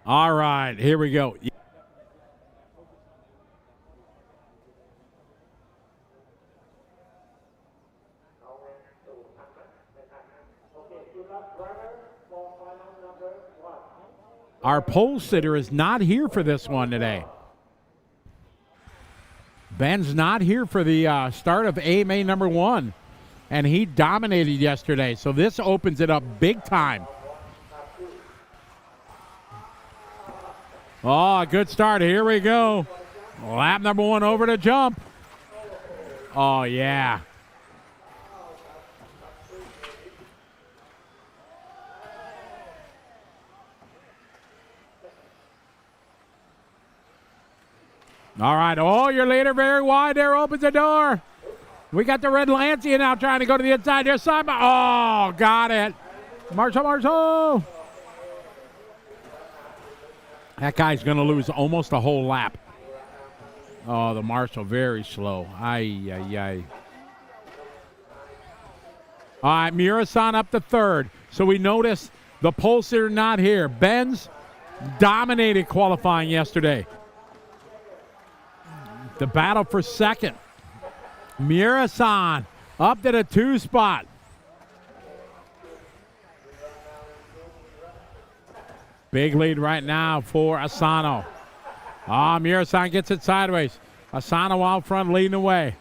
All right, here we go. Our pole sitter is not here for this one today. Ben's not here for the start of AMA number 1, and he dominated yesterday, so this opens it up big time. Oh, a good start. Here we go. Lap number 1 over to jump. Oh, yeah. All right. Oh, your leader very wide there. Opens the door. We got the red Lancia now trying to go to the inside there. Side by. Oh, got it. Marshall. That guy's going to lose almost a whole lap. Oh, the Marshall very slow. Ay. All right, Murasan up to 3rd. So we notice the pole sitter not here. Benz dominated qualifying yesterday. The battle for 2nd. Murasan up to the 2 spot. Big lead right now for Asano. Murasan gets it sideways. Asano out front leading the way.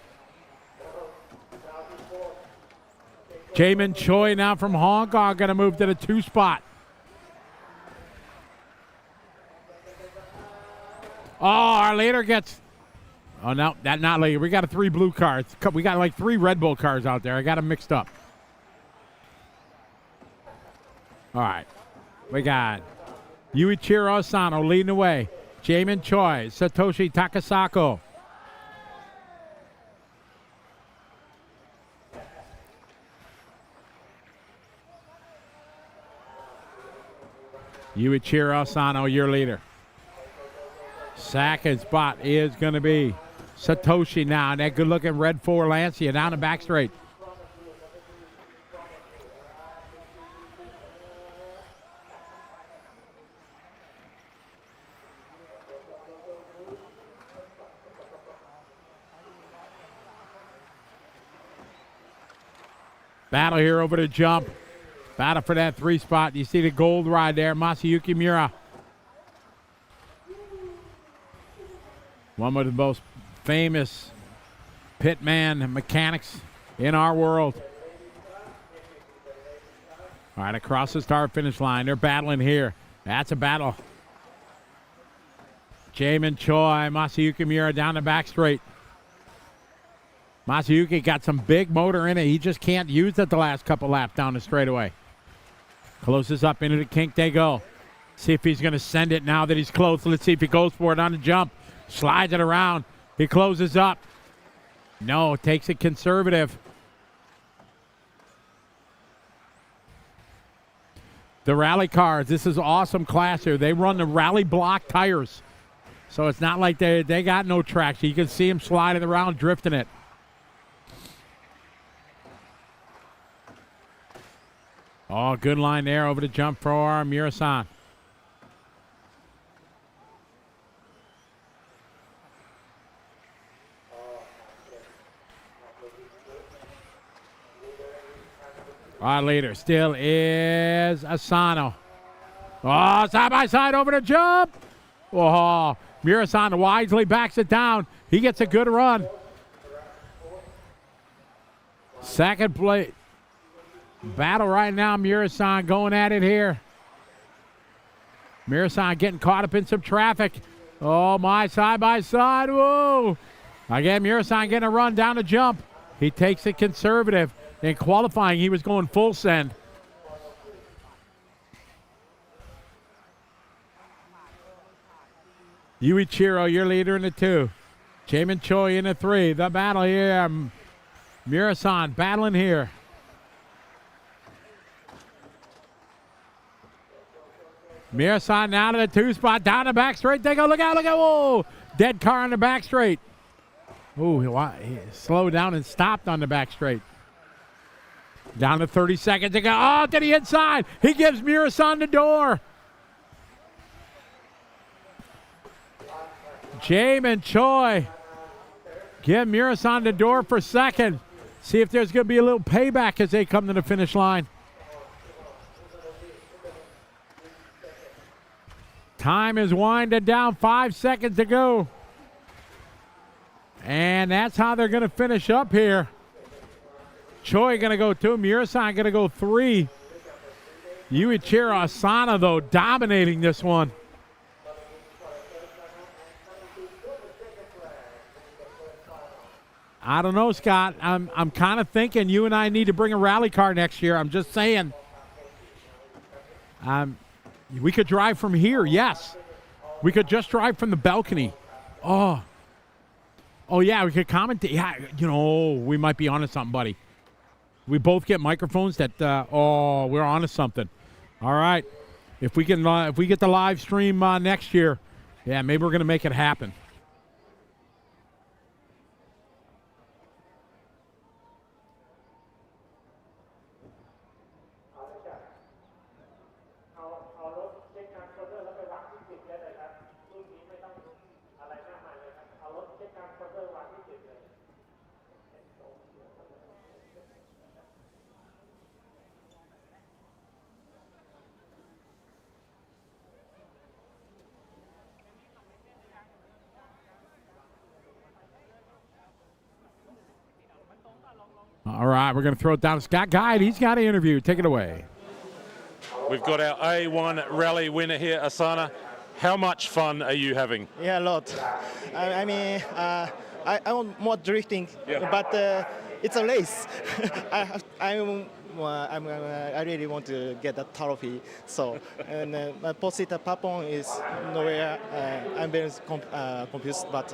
Jamin Choi now from Hong Kong going to move to the 2 spot. Oh, our leader gets... Oh, no, that not leader. We got 3 blue cars. We got like 3 Red Bull cars out there. I got them mixed up. All right. We got Yuichiro Asano leading the way. Jamin Choi, Satoshi Takasako. Yuichiro Asano, your leader. Second spot is going to be Satoshi now. And that good-looking red 4 Lancia down the back straight. Battle here over the jump. Battle for that 3 spot. You see the gold ride there, Masayuki Miura. One of the most famous pitman mechanics in our world. All right, across the start finish line. They're battling here. That's a battle. Jamin Choi, Masayuki Miura down the back straight. Masayuki got some big motor in it. He just can't use it the last couple laps down the straightaway. Closes up into the kink they go. See if he's going to send it now that he's close. Let's see if he goes for it on the jump. Slides it around. He closes up. No, takes it conservative. The rally cars, this is awesome class here. They run the rally block tires. So it's not like they got no traction. You can see him sliding around, drifting it. Oh, good line there over the jump for Murasan. Our leader still is Asano. Oh, side by side over the jump. Oh, Murasan wisely backs it down. He gets a good run. Second place. Battle right now, Murasan going at it here. Murasan getting caught up in some traffic. Oh, my, side by side. Whoa. Again, Murasan getting a run down the jump. He takes it conservative. In qualifying, he was going full send. Yuichiro, your leader in the 2. Jamin Choi in the 3. The battle here. Murasan battling here. Murasan now to the 2 spot, down the back straight. They go, look out, whoa. Dead car on the back straight. Ooh, he slowed down and stopped on the back straight. Down to 30 seconds. They go, oh, to the inside. He gives Murasan the door. Jamin Choi. Give Murasan the door for second. See if there's going to be a little payback as they come to the finish line. Time is winding down. 5 seconds to go. And that's how they're going to finish up here. Choi going to go 2. Murasan going to go 3. Yuichiro Asana, though, dominating this one. I don't know, Scott. I'm kind of thinking you and I need to bring a rally car next year. I'm just saying. We could drive from here, yes. We could just drive from the balcony. Oh, yeah, we could commentate. Yeah, you know, we might be onto something, buddy. We both get microphones that, we're onto something. All right. If we can, if we get the live stream next year, yeah, maybe we're going to make it happen. All right, we're going to throw it down to Scott Guide. He's got an interview. Take it away. We've got our A1 rally winner here, Asana. How much fun are you having? Yeah, a lot. I mean, I want more drifting, but it's a race. I really want to get that trophy. So, and my Posita Papon is nowhere. I'm very confused, but.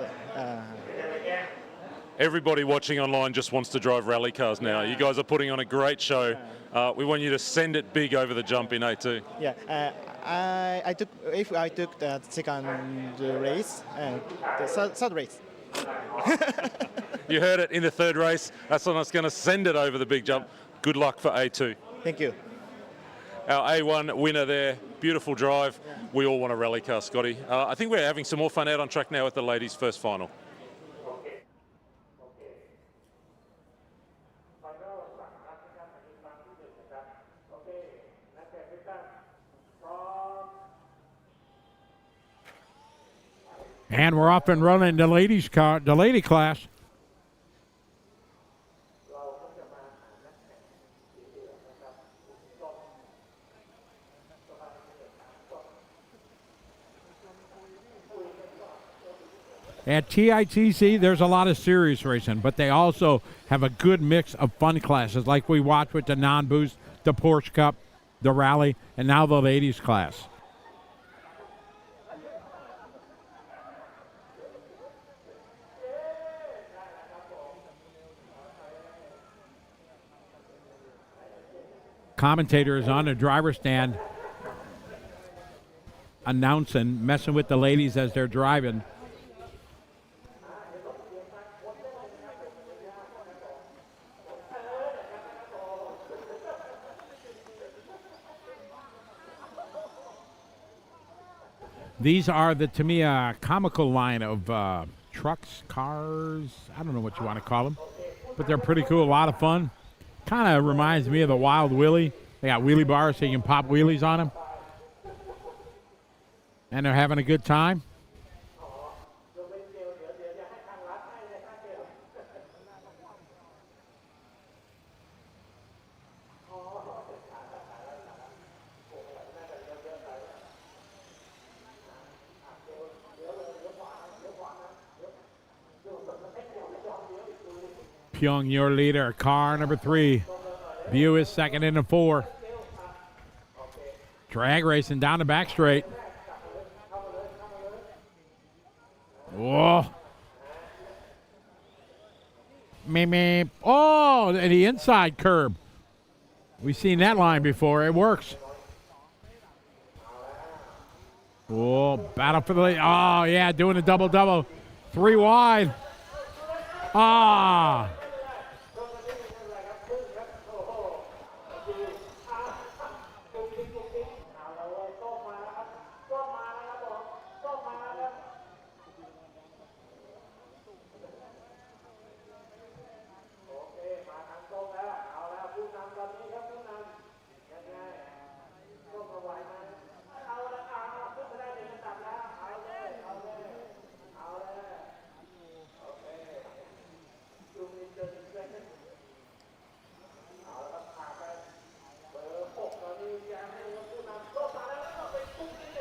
Everybody watching online just wants to drive rally cars now. You guys are putting on a great show. We want you to send it big over the jump in A2. Yeah, I took the second race and the third race. You heard it in the third race. That's when I was going to send it over the big jump. Good luck for A2. Thank you. Our A1 winner there. Beautiful drive. Yeah. We all want a rally car, Scotty. I think we're having some more fun out on track now at the ladies' first final. And we're off and running the ladies' car, the lady class. At TITC, there's a lot of serious racing, but they also have a good mix of fun classes, like we watched with the non-boost, the Porsche Cup, the rally, and now the ladies' class. Commentator is on the driver's stand announcing, messing with the ladies as they're driving. These are the, to me, comical line of trucks, cars, I don't know what you want to call them, but they're pretty cool, a lot of fun. Kind of reminds me of the Wild Willie. They got wheelie bars so you can pop wheelies on them. And they're having a good time. Pyong, your leader, car number 3. View is second in the 4. Drag racing down the back straight. Whoa. Me. Oh, the inside curb. We've seen that line before. It works. Oh, battle for the lead. Oh, yeah, doing a double-double. 3 wide. Ah.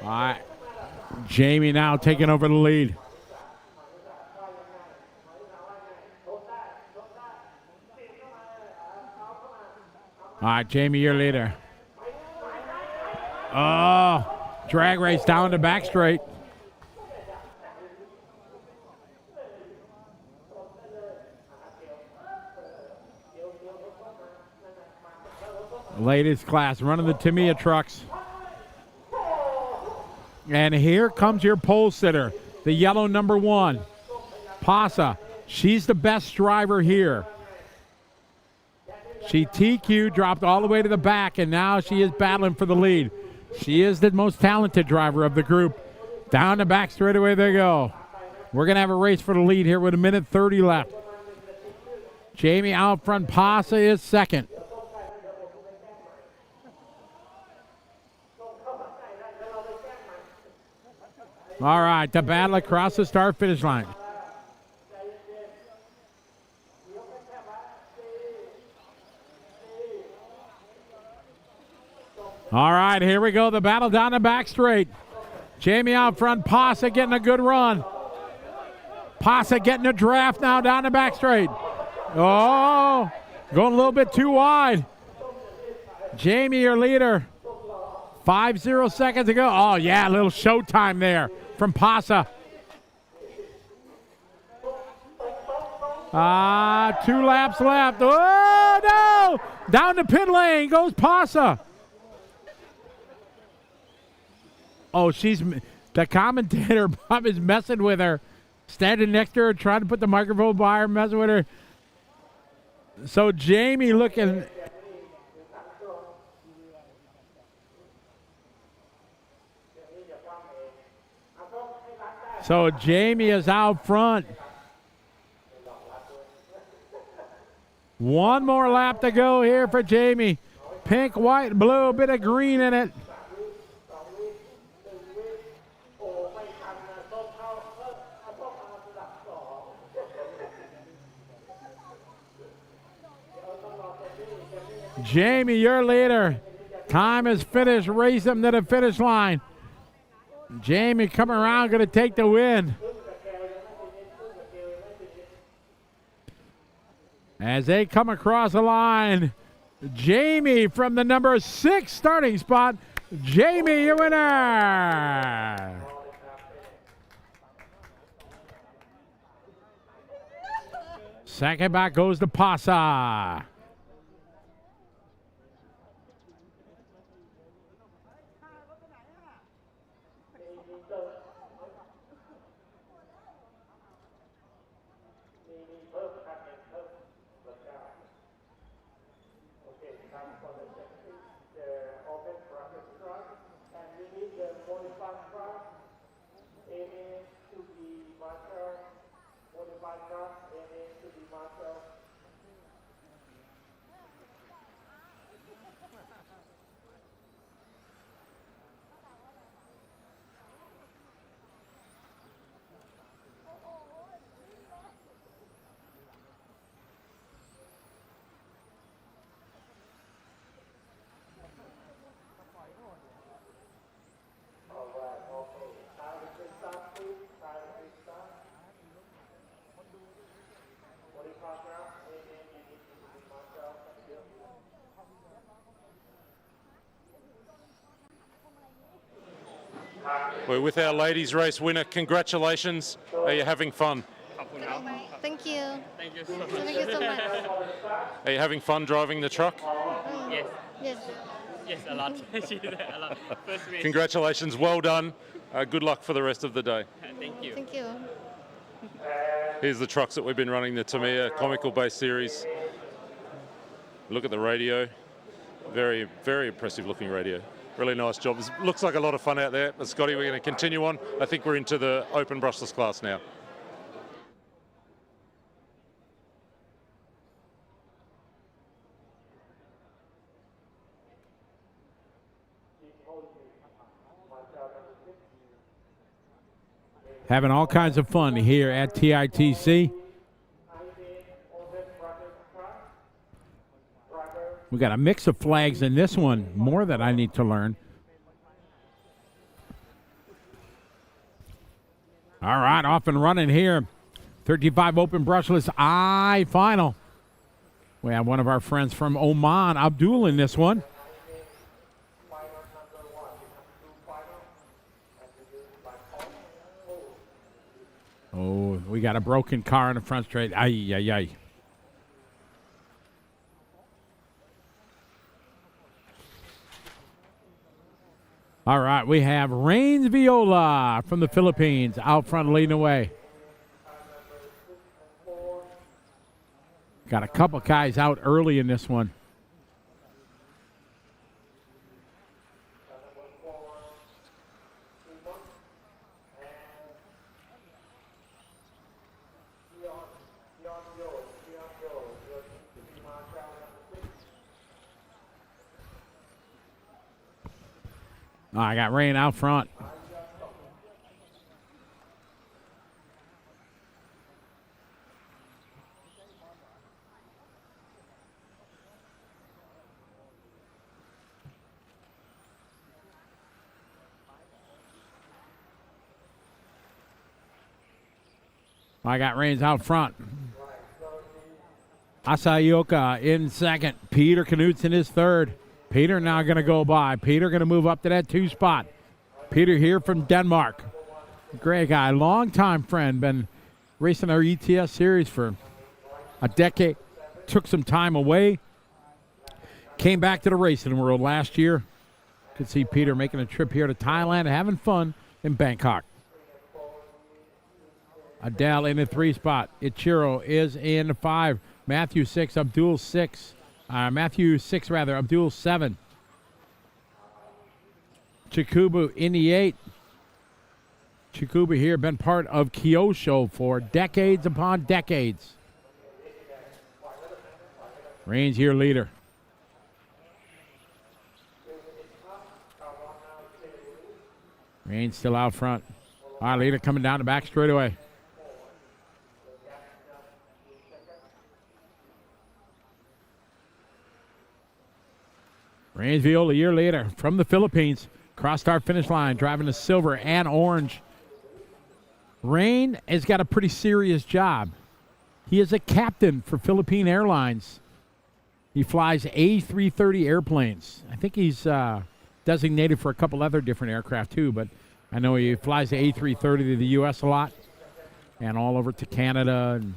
right. Jamie now taking over the lead. All right, Jamie, your leader. Oh, drag race down the back straight. Ladies class running the Tamiya trucks. And here comes your pole sitter, the yellow number 1, Pasa. She's the best driver here. She TQ, dropped all the way to the back, and now she is battling for the lead. She is the most talented driver of the group. Down the back straightaway they go. We're going to have a race for the lead here with 1:30 left. Jamie out front, Pasa is second. All right, the battle across the start-finish line. All right, here we go. The battle down the back straight. Jamie out front, Pasa getting a good run. Pasa getting a draft now down the back straight. Oh, going a little bit too wide. Jamie, your leader. 5-0 seconds to go. Oh, yeah, a little showtime there from Pasa. 2 laps left. Oh, no! Down the pit lane goes Pasa. Oh, the commentator, Bob, is messing with her. Standing next to her, trying to put the microphone by her, messing with her. So Jamie looking. So Jamie is out front. 1 more lap to go here for Jamie. Pink, white, blue, a bit of green in it. Jamie, your leader. Time is finished. Race them to the finish line. Jamie coming around, going to take the win. As they come across the line, Jamie from the number 6 starting spot. Jamie, your winner. Second back goes to Pasa. We're with our ladies race winner. Congratulations. Are you having fun? Thank you. Thank you Thank you so much. Are you having fun driving the truck? Yes. Yes. Yes, a lot. A lot. First race. Congratulations. Well done. Good luck for the rest of the day. Thank you. Thank you. Here's the trucks that we've been running, the Tamiya comical base series. Look at the radio. Very, very impressive looking radio. Really nice job. It looks like a lot of fun out there. But Scotty, we're going to continue on. I think we're into the open brushless class now. Having all kinds of fun here at TITC. We got a mix of flags in this one, more that I need to learn. All right, off and running here. 35 Open Brushless I final. We have one of our friends from Oman, Abdul, in this one. Oh, we got a broken car in the front straight. Ay, ay, ay. All right, we have Rains Viola from the Philippines out front leading away. Got a couple guys out early in this one. Oh, I got Rain out front. I got Rains out front. Asayoka in second. Peter Knudsen is third. Peter now going to go by. Peter going to move up to that 2 spot. Peter here from Denmark. Great guy, long-time friend. Been racing our ETS series for a decade. Took some time away. Came back to the racing world last year. Could see Peter making a trip here to Thailand, having fun in Bangkok. Adele in the 3 spot. Ichiro is in 5. Matthew 6, Abdul 6. Matthew 6, rather. Abdul 7. Chikubu in the 8. Chikubu here, been part of Kyosho for decades upon decades. Rains here leader. Rains still out front. All right, leader coming down the back straightaway. Rains Viola, a year later, from the Philippines, crossed our finish line, driving the silver and orange. Rain has got a pretty serious job. He is a captain for Philippine Airlines. He flies A330 airplanes. I think he's designated for a couple other different aircraft too, but I know he flies the A330 to the U.S. a lot and all over to Canada. And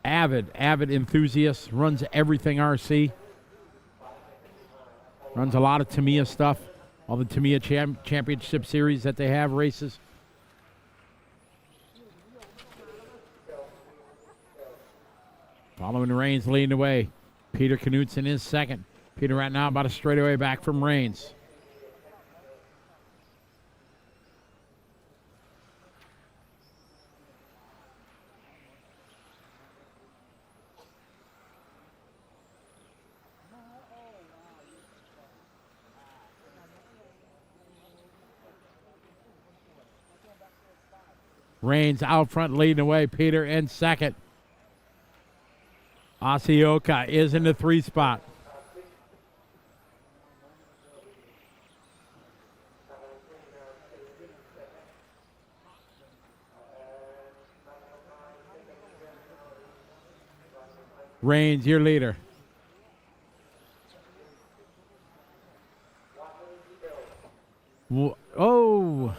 avid enthusiast, runs everything RC. Runs a lot of Tamiya stuff, all the Tamiya championship series that they have, races. Following the Rains, leading the way. Peter Knudsen is second. Peter right now about a straightaway back from Rains. Rains out front leading away. Peter in second. Asioka is in the 3 spot. Rains, your leader. Oh.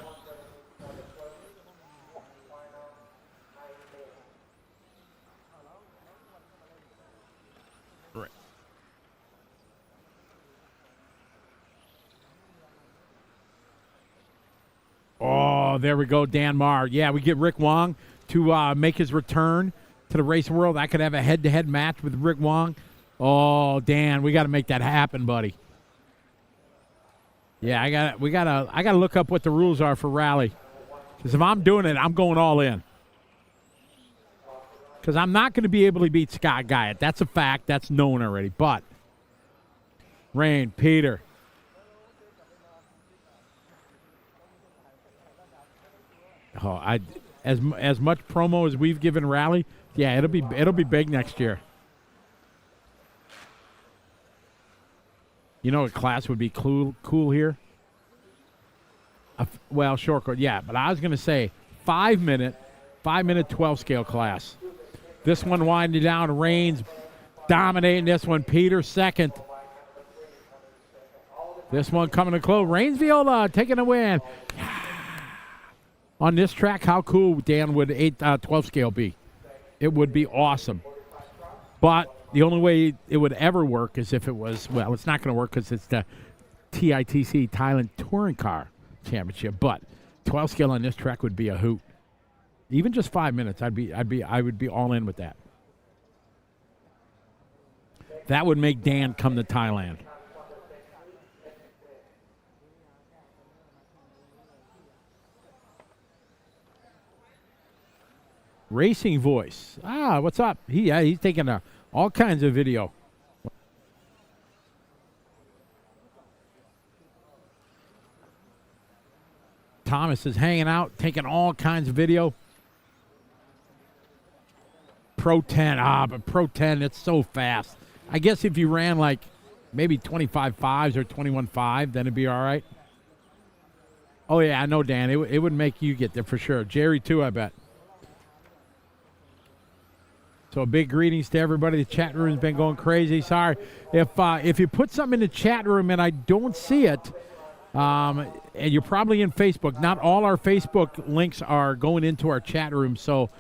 Oh, there we go, Dan Marr. Yeah, we get Rick Wong to make his return to the race world. I could have a head-to-head match with Rick Wong. Oh, Dan, we got to make that happen, buddy. Yeah, I gotta look up what the rules are for rally. Because if I'm doing it, I'm going all in. Because I'm not going to be able to beat Scott Guyett. That's a fact. That's known already. But Rain, Peter. Oh, as much promo as we've given Rally, yeah, it'll be big next year. You know what class would be cool here? Well, short course, yeah. But I was going to say 5 minute 12 scale class. This one winding down. Reigns dominating this one. Peter second. This one coming to close. Reigns Viola taking a win. On this track, how cool, Dan, would 12 scale be? It would be awesome. But the only way it would ever work is if it was, well, it's not going to work because it's the TITC Thailand Touring Car Championship. But 12 scale on this track would be a hoot. Even just 5 minutes, I would be all in with that. That would make Dan come to Thailand. Racing Voice. What's up? He's taking all kinds of video. Thomas is hanging out, taking all kinds of video. Pro 10. But Pro 10, it's so fast. I guess if you ran like maybe 25.5s or 21.5, then it'd be all right. Oh, yeah, I know, Dan. It would make you get there for sure. Jerry, too, I bet. So big greetings to everybody. The chat room's been going crazy. Sorry if you put something in the chat room and I don't see it, and you're probably in Facebook. Not all our Facebook links are going into our chat room. So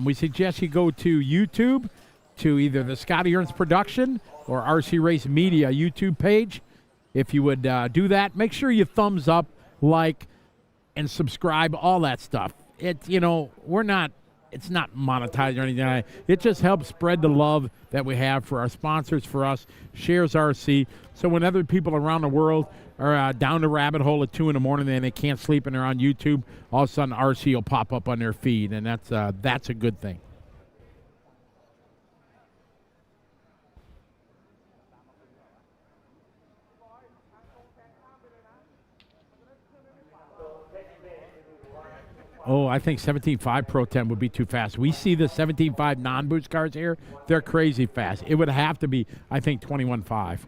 we suggest you go to YouTube, to either the Scotty Ernst Production or RC Race Media YouTube page. If you would do that, make sure you thumbs up, like, and subscribe. All that stuff. It's not monetized or anything like that. It just helps spread the love that we have for our sponsors, for us, Shares RC. So when other people around the world are down the rabbit hole at 2 in the morning and they can't sleep and they're on YouTube, all of a sudden RC will pop up on their feed, and that's a good thing. Oh, I think 17.5 Pro 10 would be too fast. We see the 17.5 non-boost cars here. They're crazy fast. It would have to be, I think, 21.5.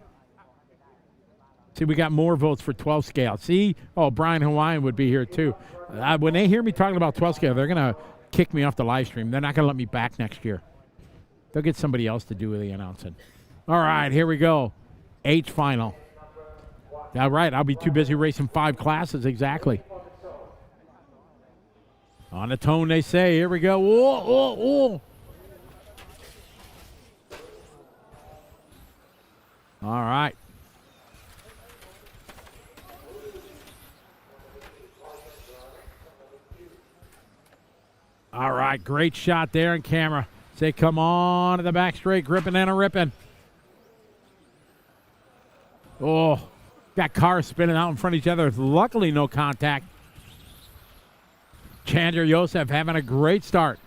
See, we got more votes for 12 scale. See? Oh, Brian Hawaiian would be here, too. When they hear me talking about 12 scale, they're going to kick me off the live stream. They're not going to let me back next year. They'll get somebody else to do the announcing. All right, here we go. H final. All right, I'll be too busy racing 5 classes. Exactly. On the tone, they say. Here we go. Whoa, whoa, whoa. All right. All right, great shot there on camera. Say, come on to the back straight, gripping and a ripping. Oh, got cars spinning out in front of each other. Luckily, no contact. Chandler Yosef having a great start.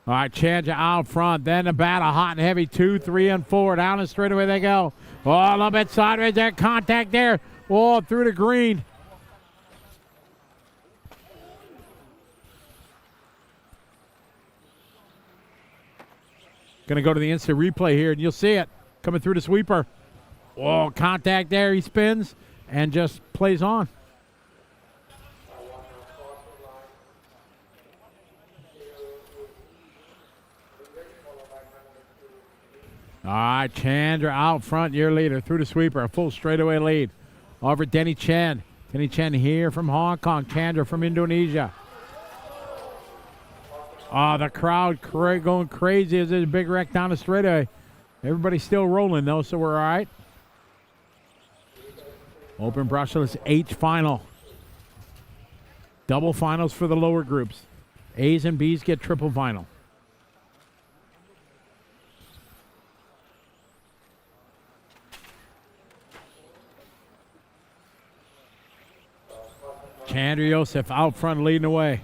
All right, Chandler out front. Then the battle, hot and heavy. 2, 3, and 4. Down the straightaway they go. Oh, a little bit sideways there. Contact there. Oh, through the green. Going to go to the instant replay here, and you'll see it coming through the sweeper. Oh, contact there. He spins and just plays on. All right, Chandra out front, your leader through the sweeper, a full straightaway lead over Denny Chen. Denny Chen here from Hong Kong, Chandra from Indonesia. Oh, the crowd going crazy as there's a big wreck down the straightaway. Everybody's still rolling, though, so we're all right. Open Brushless H final. Double finals for the lower groups. A's and B's get triple final. Chandra Yosef out front leading the way.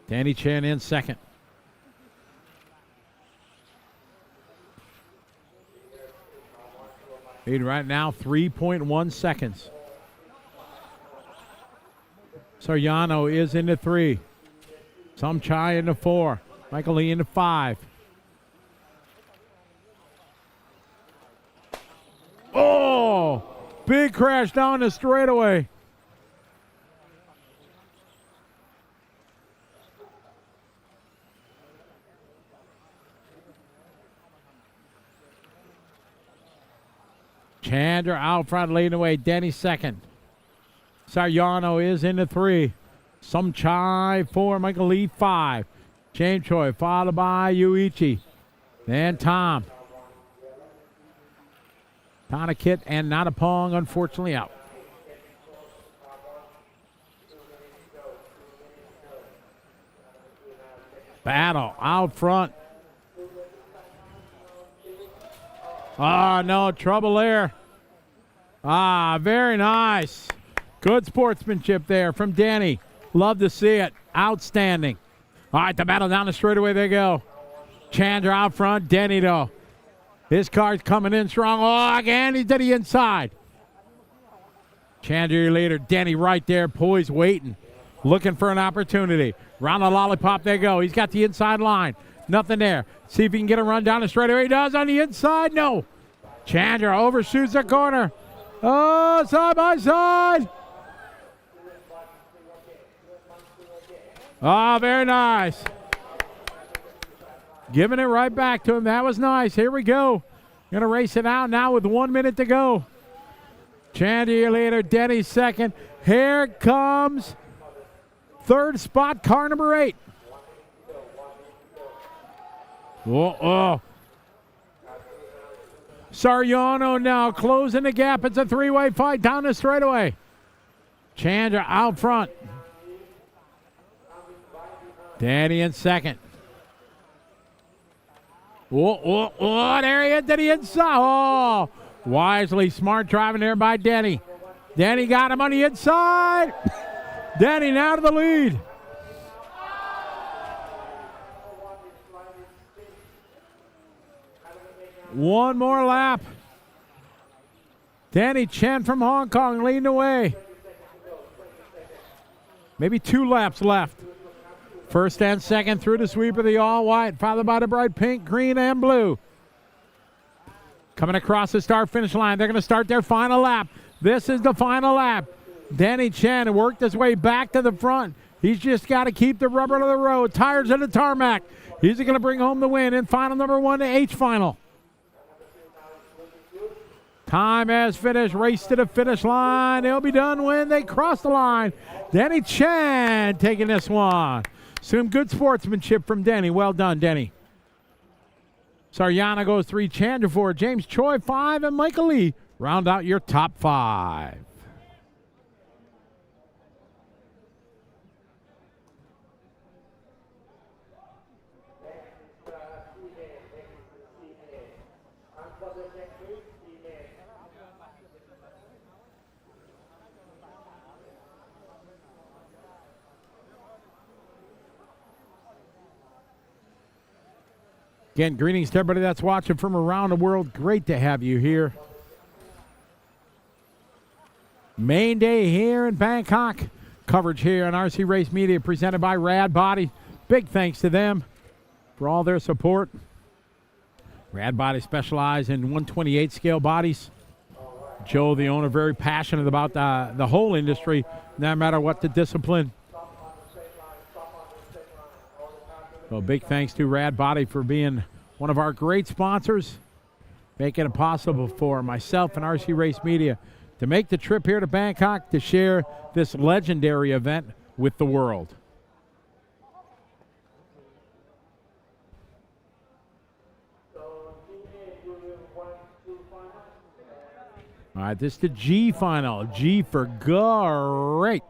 Danny Chen in second. Lead right now 3.1 seconds. Soriano is into 3. Somchai into 4. Michael Lee into 5. Oh! Big crash down the straightaway. Chandra out front leading away. Denny second. Soriano is into 3. Somchai 4. Michael Lee 5. James Choi followed by Yuichi. Then Tom. Tanakit and Natapong unfortunately out. Battle out front. Ah, no trouble there. Ah, very nice. Good sportsmanship there from Danny. Love to see it. Outstanding. All right, the battle down the straightaway they go. Chandra out front. Denny, though. His car's coming in strong. Oh, again, he's to the inside. Chandra, your leader. Denny right there, poised, waiting. Looking for an opportunity. Round the lollipop they go. He's got the inside line. Nothing there. See if he can get a run down the straightaway. He does on the inside. No. Chandra overshoots the corner. Oh, side by side. Oh, very nice. Giving it right back to him. That was nice. Here we go. Going to race it out now with 1 minute to go. Chandra, your leader. Denny second. Here comes third spot, car number 8. Oh. Soriano now closing the gap. It's a 3-way fight down the straightaway. Chandra out front. Danny in second. Oh, there he is to the inside. Oh, wisely smart driving there by Denny. Denny got him on the inside. Denny now to the lead. One more lap. Danny Chen from Hong Kong leading the way. Maybe 2 laps left. First and second through the sweep of the all-white, followed by the bright pink, green, and blue. Coming across the start-finish line. They're going to start their final lap. This is the final lap. Danny Chen worked his way back to the front. He's just got to keep the rubber to the road. Tires in the tarmac. He's going to bring home the win in final number 1 to H final. Time has finished. Race to the finish line. They'll be done when they cross the line. Danny Chen taking this one. Some good sportsmanship from Denny. Well done, Denny. Soriano goes 3, Chandra 4, James Choi 5, and Michael Lee round out your top 5. Again, greetings to everybody that's watching from around the world. Great to have you here. Main day here in Bangkok. Coverage here on RC Race Media presented by Rad Body. Big thanks to them for all their support. Rad Body specializes in 128 scale bodies. Joe, the owner, very passionate about the whole industry, no matter what the discipline. So big thanks to Rad Body for being one of our great sponsors, making it possible for myself and RC Race Media to make the trip here to Bangkok to share this legendary event with the world. All right, this is the G final. G for great.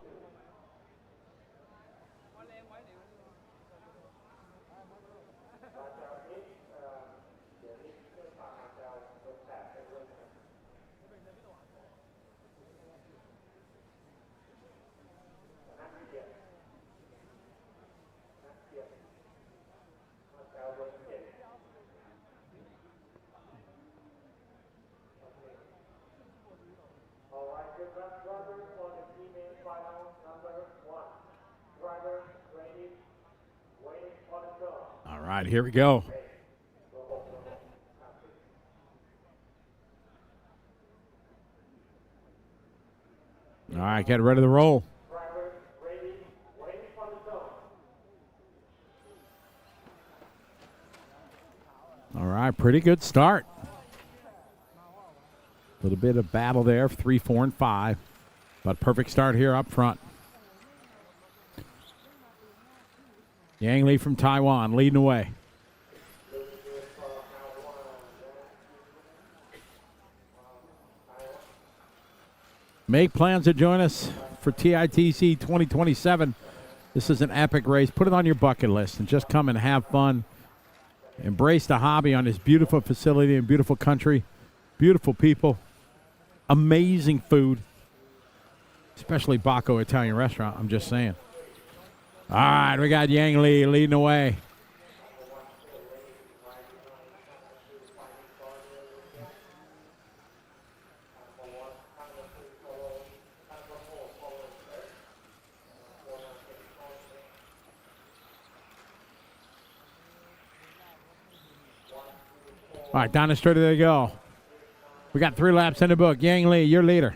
All right, here we go. All right, get ready to roll. All right, pretty good start. A little bit of battle there, 3, 4, and 5. But perfect start here up front. Yang Li from Taiwan leading away. Make plans to join us for TITC 2027. This is an epic race. Put it on your bucket list and just come and have fun. Embrace the hobby on this beautiful facility and beautiful country. Beautiful people. Amazing food. Especially Baco Italian restaurant, I'm just saying. All right, we got Yang Li leading the way. All right, down the straight, there you go. We got 3 laps in the book. Yang Li, your leader.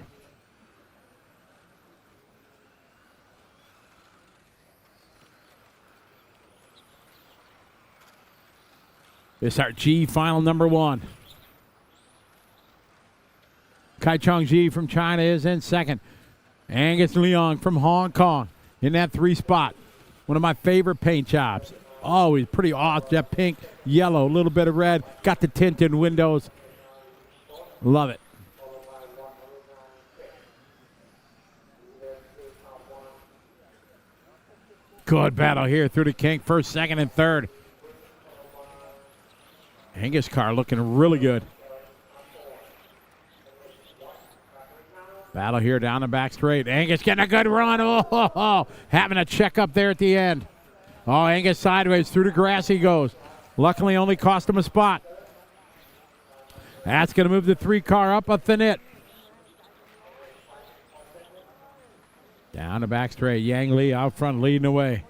This is our G final number 1. Kai Chong Ji from China is in second. Angus Leong from Hong Kong in that 3 spot. One of my favorite paint jobs. Always pretty awesome. That pink, yellow, a little bit of red. Got the tinted windows. Love it. Good battle here through the kink. First, second, and third. Angus car looking really good. Battle here down the back straight. Angus getting a good run. Oh, having a check up there at the end. Oh, Angus sideways through the grass he goes. Luckily only cost him a spot. That's going to move the 3 car up a Thanet. Down the back straight. Yang Li out front leading the way.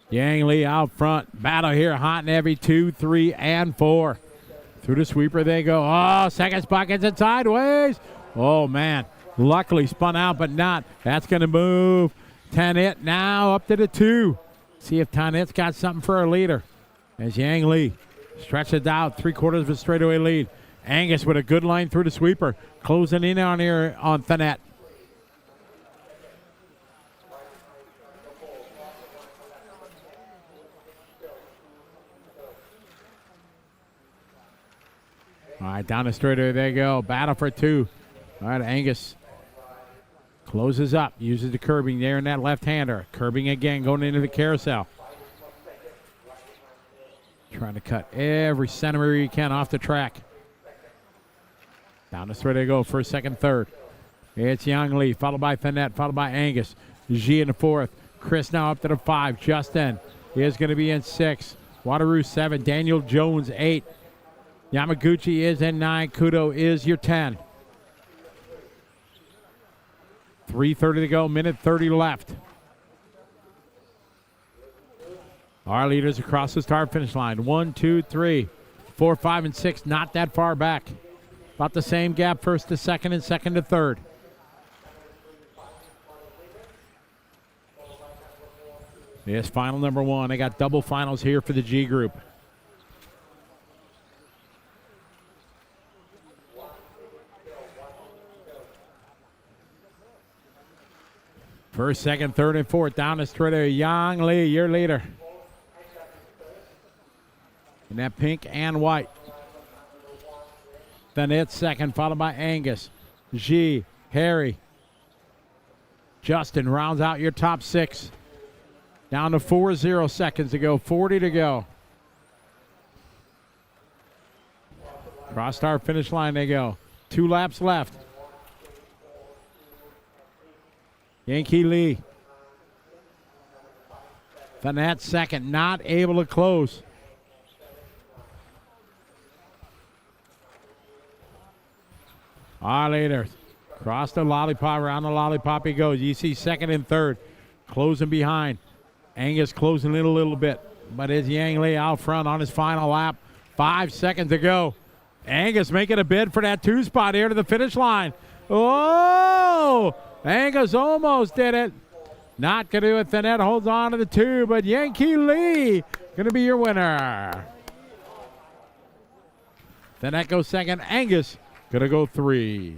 Yang Li out front. Battle here hot and heavy. 2, 3, and 4. Through the sweeper they go. Oh, second spot gets it sideways. Oh, man. Luckily spun out, but not. That's going to move. Thanet now up to the 2. See if Thanet's got something for our leader. As Yang Li stretches out 3/4 of a straightaway lead. Angus with a good line through the sweeper. Closing in on here on Thanet. All right, down the straightaway they go. Battle for 2. All right, Angus closes up, uses the curbing there in that left-hander. Curbing again, going into the carousel. Trying to cut every centimeter he can off the track. Down the straight they go, first, second, third. It's Yang Li, followed by Thanet, followed by Angus. G in the 4th. Chris now up to the 5. Justin is going to be in 6. Wateroo 7. Daniel Jones 8. Yamaguchi is in 9. Kudo is your 10. 3:30 to go, minute 30 left. Our leaders across the start finish line. 1, 2, 3, 4, 5, and 6. Not that far back. About the same gap, first to second and second to third. Yes, final number 1. They got double finals here for the G group. First, second, third, and fourth. Down the straight. Yang Li, your leader. In that pink and white. Then it's second, followed by Angus. G, Harry. Justin rounds out your top 6. Down to 4:0 seconds to go. 40 to go. Cross start finish line they go. 2 laps left. Yankee Lee. Thanet second, not able to close. Our leader. Cross the lollipop, around the lollipop he goes. You see second and third. Closing behind. Angus closing in a little bit. But it's Yang Lee out front on his final lap. 5 seconds to go. Angus making a bid for that 2 spot here to the finish line. Oh! Angus almost did it. Not going to do it. Thanet holds on to the 2, but Yankee Lee going to be your winner. Thanet goes second. Angus going to go 3.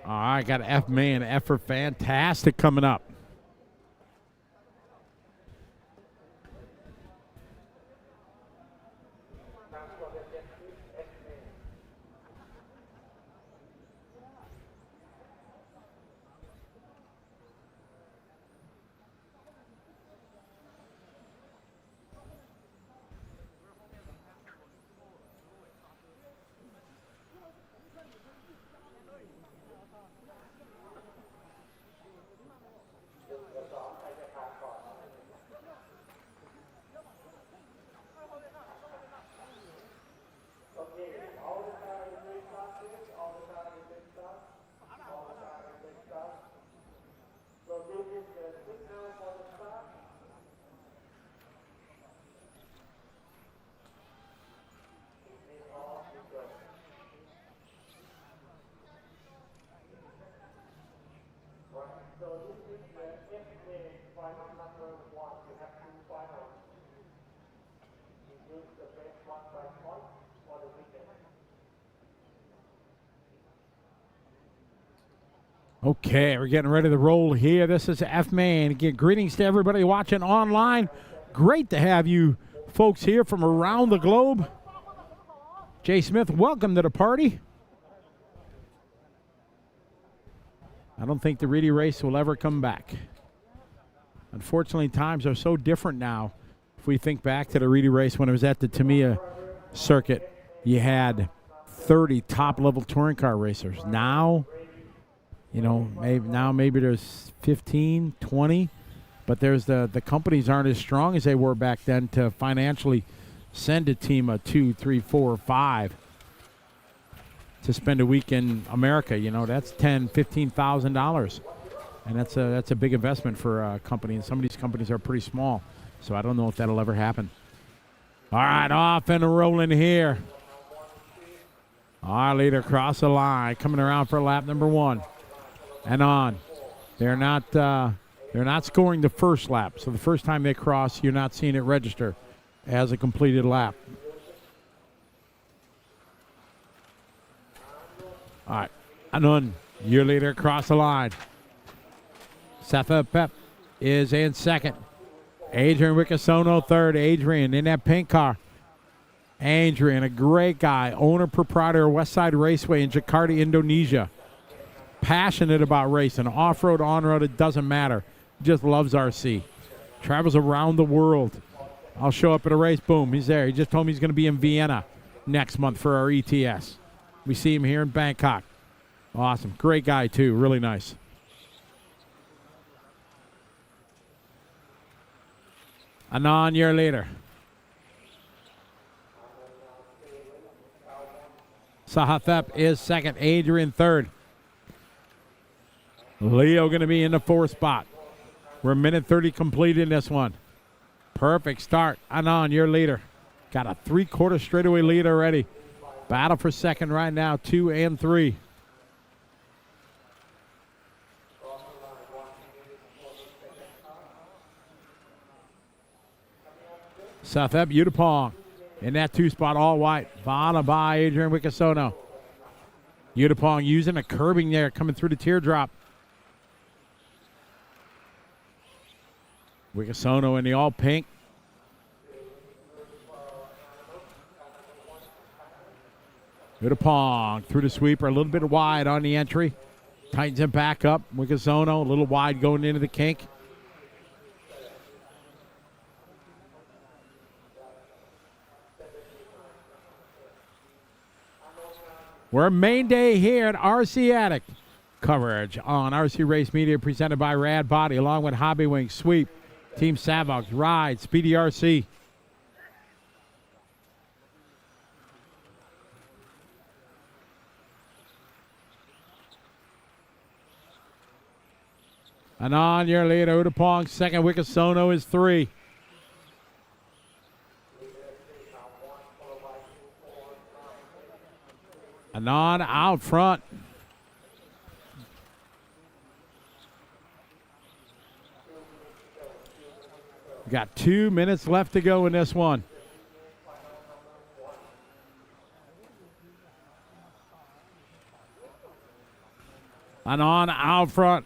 All right, got F-Man, F for Fantastic coming up. Okay, we're getting ready to roll here. This is F-Man. Again, greetings to everybody watching online. Great to have you folks here from around the globe. Jay Smith, welcome to the party. I don't think the Reedy race will ever come back. Unfortunately, times are so different now. If we think back to the Reedy race when it was at the Tamiya circuit, you had 30 top-level touring car racers. Now, you know, maybe there's 15, 20, but there's the companies aren't as strong as they were back then to financially send a team of 2, 3, 4, 5 to spend a week in America. You know, that's $10,000, $15,000, and that's a big investment for a company. And some of these companies are pretty small, so I don't know if that'll ever happen. All right, off and rolling here. Our leader across the line, coming around for lap number 1. And on. They're not scoring the first lap. So the first time they cross, you're not seeing it register as a completed lap. All right. Anun, your leader across the line. Setha Pep is in second. Adrian Wicasono third. Adrian in that pink car. Adrian, a great guy. Owner, proprietor of Westside Raceway in Jakarta, Indonesia. Passionate about racing, off-road, on-road, it doesn't matter. Just loves RC. Travels around the world. I'll show up at a race, boom, he's there. He just told me he's going to be in Vienna next month for our ETS. We see him here in Bangkok. Awesome. Great guy, too. Really nice. Anand, your leader. Sahathep is second. Adrian third. Leo going to be in the 4th spot. We're a minute 30 complete in this one. Perfect start. Anand, your leader. Got a 3/4 straightaway lead already. Battle for second right now, 2 and 3. Southep Utapong in that 2 spot, all white. Vana by Adrian Wicasono. Utapong using a curbing there, coming through the teardrop. Wicasono in the all pink. Utapong through the sweeper, a little bit wide on the entry. Tightens it back up. Wicasono a little wide going into the kink. We're main day here at RC Attic. Coverage on RC Race Media presented by Rad Body along with Hobby Wing, Sweep, Team Savox, Ride, Speedy RC. And on your leader, Udapong. Second, Wickasono is 3. Anon out front. Got 2 minutes left to go in this one. Anon out front.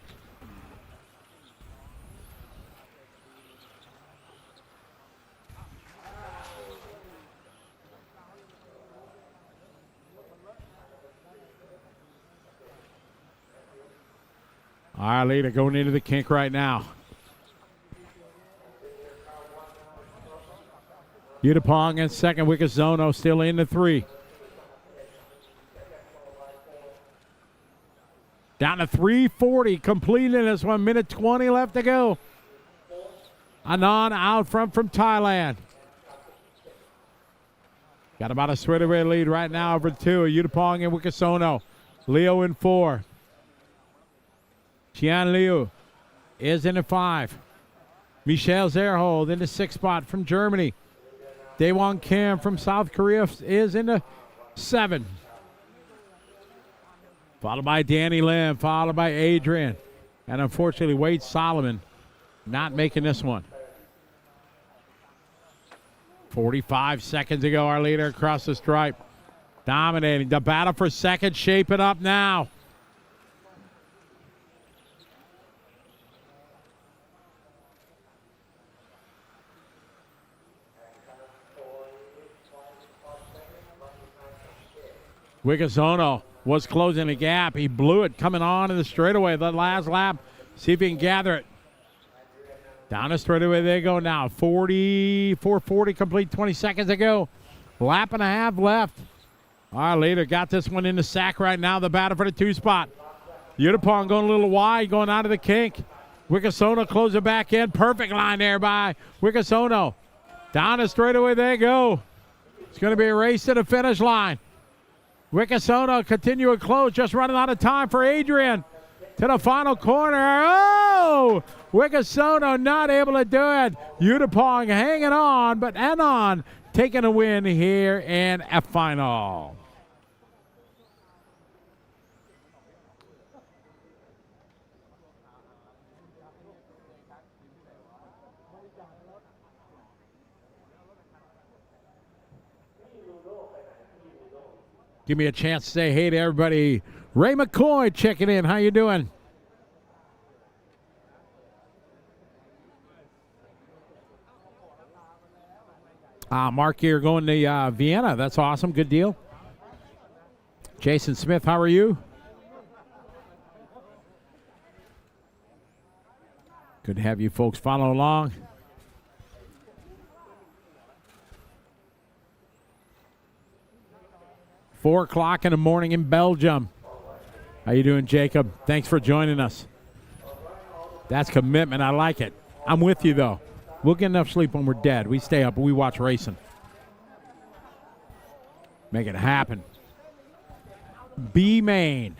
Our leader going into the kink right now. Udapong in second. Wickasono still in the 3. Down to 3:40. Completing this 1 minute 20 left to go. Anon out front from Thailand. Got about a straightaway lead right now over 2. Udapong and Wickasono. Leo in 4. Tian Liu is in the 5. Michelle Zerhold in the 6th spot from Germany. Daewon Kim from South Korea is in the 7. Followed by Danny Lim, followed by Adrian. And unfortunately, Wade Solomon not making this one. 45 seconds ago, our leader across the stripe. Dominating. The battle for second shaping up now. Wickasono was closing the gap. He blew it coming on in the straightaway. The last lap. See if he can gather it. Down the straightaway they go now. 4:40 complete, 20 seconds ago. Lap and a half left. Our leader got this one in the sack right now. The battle for the 2 spot. Udapong going a little wide, going out of the kink. Wickasono closing back in. Perfect line there by Wickasono. Down the straightaway they go. It's going to be a race to the finish line. Wickasono continuing close, just running out of time for Adrian. To the final corner. Oh! Wickasono not able to do it. Udapong hanging on, but Anon taking a win here in a final. Give me a chance to say hey to everybody. Ray McCoy checking in. How you doing? Mark here going to Vienna. That's awesome. Good deal. Jason Smith, how are you? Good to have you folks follow along. Four o'clock in the morning in Belgium. How you doing, Jacob? Thanks for joining us. That's commitment. I like it. I'm with you, though. We'll get enough sleep when we're dead. We stay up and we watch racing. Make it happen. B main.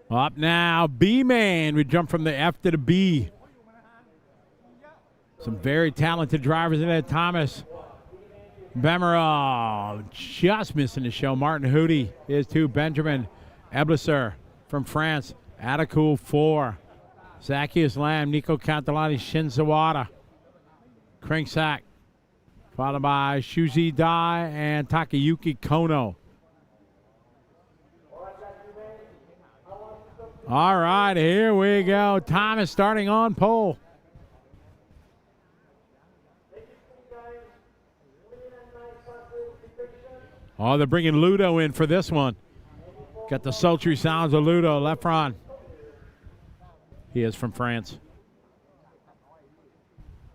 Up now, B-Man. We jump from the F to the B. Some very talented drivers in there. Thomas Bemerol just missing the show. Martin Hootie is 2. Benjamin Eblisser from France. Atacool 4. Zacchaeus Lamb, Nico Cantalani, Shin Zawada. Cranksack. Followed by Shuzi Dai and Takayuki Kono. All right, here we go. Thomas starting on pole. Oh, they're bringing Ludo in for this one. Got the sultry sounds of Ludo, left front. He is from France.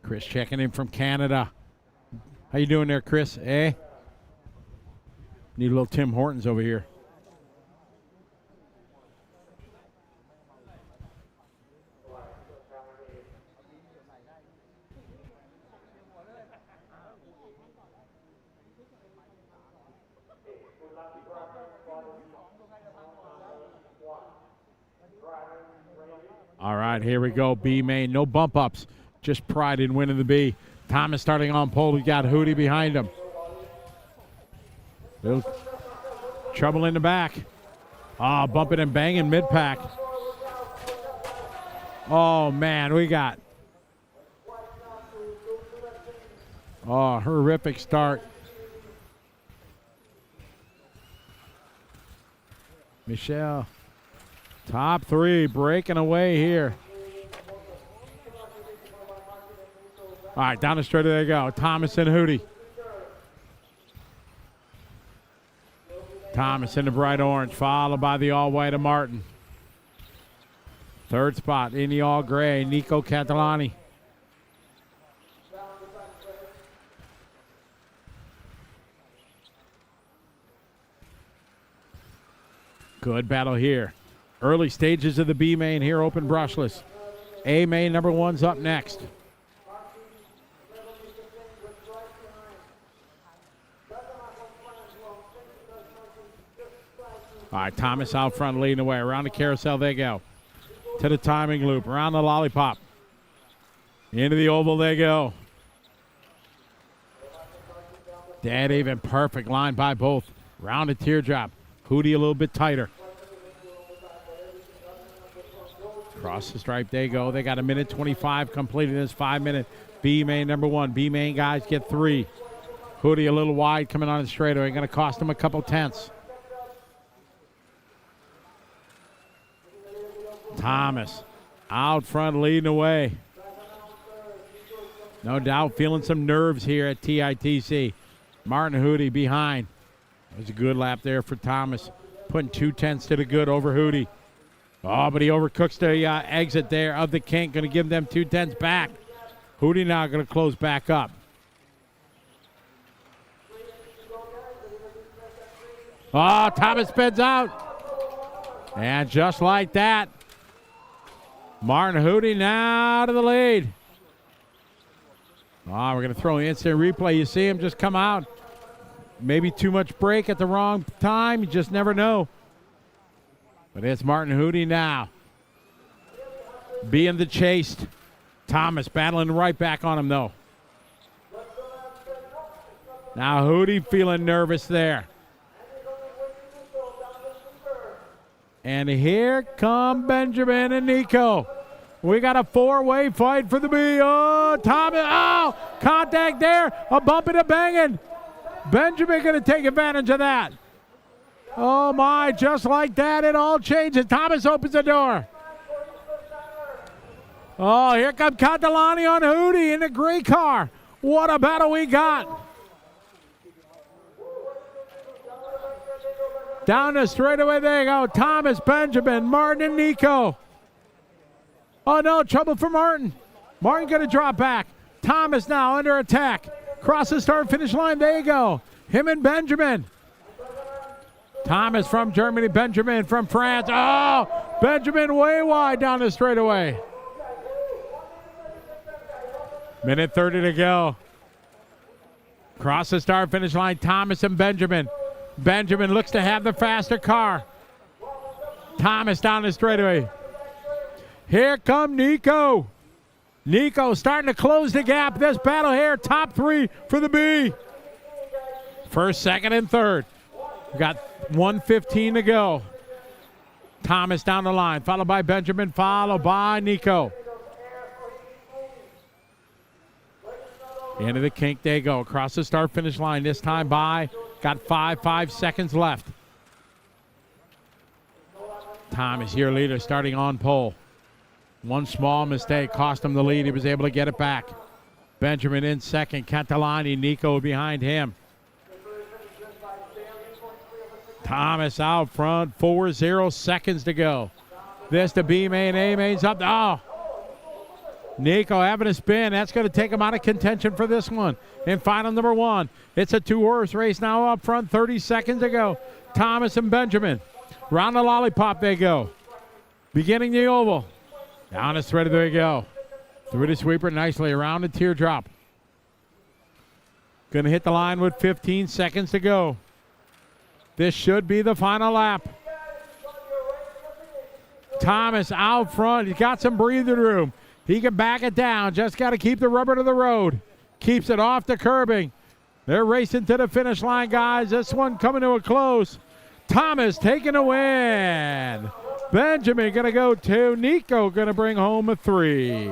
Chris checking in from Canada. How you doing there, Chris? Eh? Need a little Tim Hortons over here. All right, here we go. B main, no bump ups, just pride in winning the B. Thomas starting on pole. We got Hootie behind him. Little trouble in the back. Ah, bumping and banging mid pack. Oh man, we got. Oh, horrific start. Michelle. Top three breaking away here. All right, down the straight, there they go. Thomas and Hootie. Thomas in the bright orange, followed by the all white of Martin. Third spot in the all gray, Nico Catalani. Good battle here. Early stages of the B main here, open brushless. A main number one's up next. All right, Thomas out front leading the way. Around the carousel they go. To the timing loop, around the lollipop. Into the oval they go. Dead even, perfect line by both. Rounded teardrop. Hootie a little bit tighter. Across the stripe they go. They got a minute 25 completed this 5-minute B main number one. B main guys get 3. Hootie a little wide coming on the straightaway. Going to cost him a couple tenths. Thomas out front leading away. No doubt feeling some nerves here at TITC. Martin Hootie behind. It was a good lap there for Thomas. Putting 2 tenths to the good over Hootie. Oh, but he overcooks the exit there of the kink. Going to give them 2 tenths back. Hootie now going to close back up. Oh, Thomas spins out. And just like that, Martin Hootie now to the lead. Oh, we're going to throw an instant replay. You see him just come out. Maybe too much brake at the wrong time. You just never know. But it's Martin Hootie now. Being the chased. Thomas battling right back on him, though. Now Hootie feeling nervous there. And here come Benjamin and Nico. We got a 4-way fight for the B. Oh, Thomas. Oh, contact there. A bumping and banging. Benjamin going to take advantage of that. Oh, my. Just like that, it all changes. Thomas opens the door. Oh, here comes Catalani on Hootie in the gray car. What a battle we got. Down the straightaway, there you go. Thomas, Benjamin, Martin, and Nico. Oh, no, trouble for Martin. Martin going to drop back. Thomas now under attack. Cross the start-finish line, there you go. Him and Benjamin. Thomas from Germany, Benjamin from France. Oh, Benjamin way wide down the straightaway. Minute 30 to go. Cross the start-finish line, Thomas and Benjamin. Benjamin looks to have the faster car. Thomas down the straightaway. Here come Nico. Nico starting to close the gap. This battle here, top 3 for the B. First, second, and third. We got 1:15 to go. Thomas down the line, followed by Benjamin, followed by Nico. Into the kink they go. Across the start-finish line, this time by. Got 5 seconds left. Thomas, your leader, starting on pole. One small mistake cost him the lead. He was able to get it back. Benjamin in second. Catalani, Nico behind him. Thomas out front. 4-0 seconds to go. This to B main. A main's up. Oh! Nico having a spin. That's going to take him out of contention for this one. In final number one. It's a two-horse race now up front. 30 seconds to go. Thomas and Benjamin. Round the lollipop they go. Beginning the oval. Down the thread, there you go. Through the sweeper nicely around the teardrop. Going to hit the line with 15 seconds to go. This should be the final lap. Thomas out front. He's got some breathing room. He can back it down. Just got to keep the rubber to the road. Keeps it off the curbing. They're racing to the finish line, guys. This one coming to a close. Thomas taking a win. Benjamin going to go 2. Nico going to bring home a 3.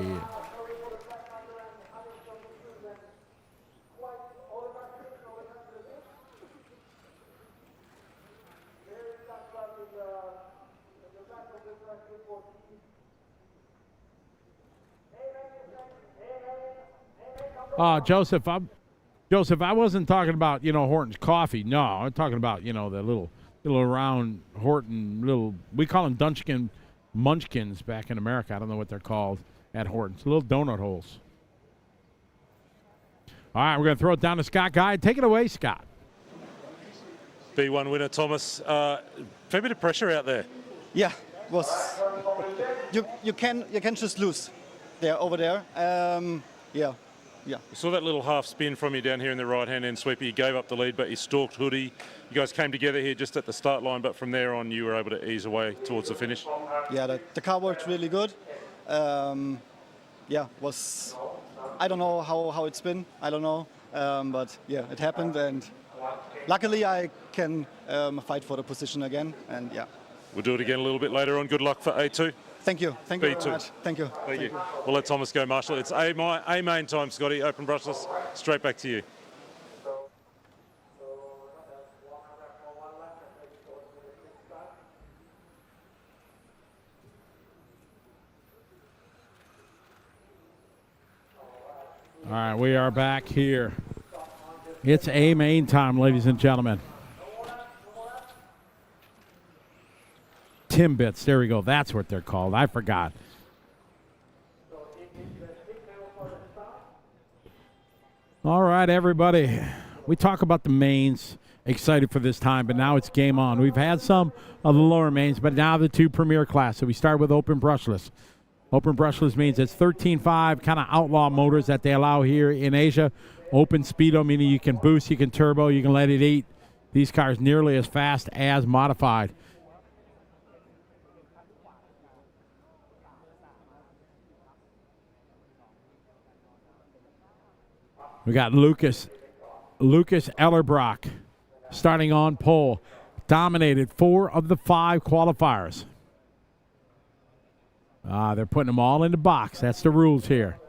Joseph, I wasn't talking about, Horton's coffee. No, I'm talking about, the little round Horton, we call them Dunchkin munchkins back in America. I don't know what they're called at Horton's. Little donut holes. All right, we're going to throw it down to Scott Guy. Take it away, Scott. B1 winner, Thomas. Fair bit of pressure out there. Yeah, was you can just lose over there. Yeah. We saw that little half spin from you down here in the right-hand end sweeper. You gave up the lead, but you stalked Hoodie. You guys came together here just at the start line, but from there on, you were able to ease away towards the finish. Yeah, the car worked really good. I don't know how it's been. I don't know, but yeah, it happened, and luckily I can fight for the position again, and yeah. We'll do it again a little bit later on. Good luck for A2. Thank you. Thank you B2. very much. Thank you. Thank you. We'll let Thomas go, Marshall. It's A main time, Scotty. Open brushless. Straight back to you. All right, we are back here. It's A main time, ladies and gentlemen. Timbits, there we go. That's what they're called. I forgot. All right, everybody. We talk about the mains. Excited for this time, but now it's game on. We've had some of the lower mains, but now the two premier class. So we start with open brushless. Open brushless means it's 13.5 kind of outlaw motors that they allow here in Asia. Open speedo, meaning you can boost, you can turbo, you can let it eat. These cars nearly as fast as modified. We got Lucas Ellerbrock starting on pole. Dominated 4 of the 5 qualifiers. They're putting them all in the box. That's the rules here.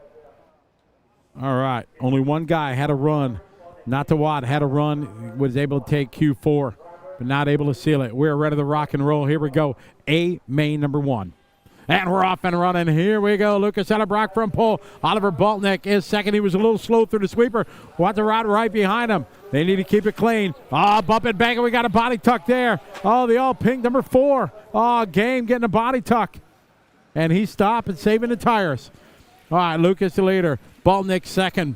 All right. Only one guy had a run. Not the Watt had a run. Was able to take Q4, but not able to seal it. We're ready to rock and roll. Here we go. A main number 1. And we're off and running. Here we go. Lucas Ellerbrock from pole. Oliver Baltnick is second. He was a little slow through the sweeper. Want the rod right behind him. They need to keep it clean. Bump it back, and we got a body tuck there. The all pink number 4. Game getting a body tuck. And he stopped and saving the tires. All right, Lucas the leader. Baltnick second.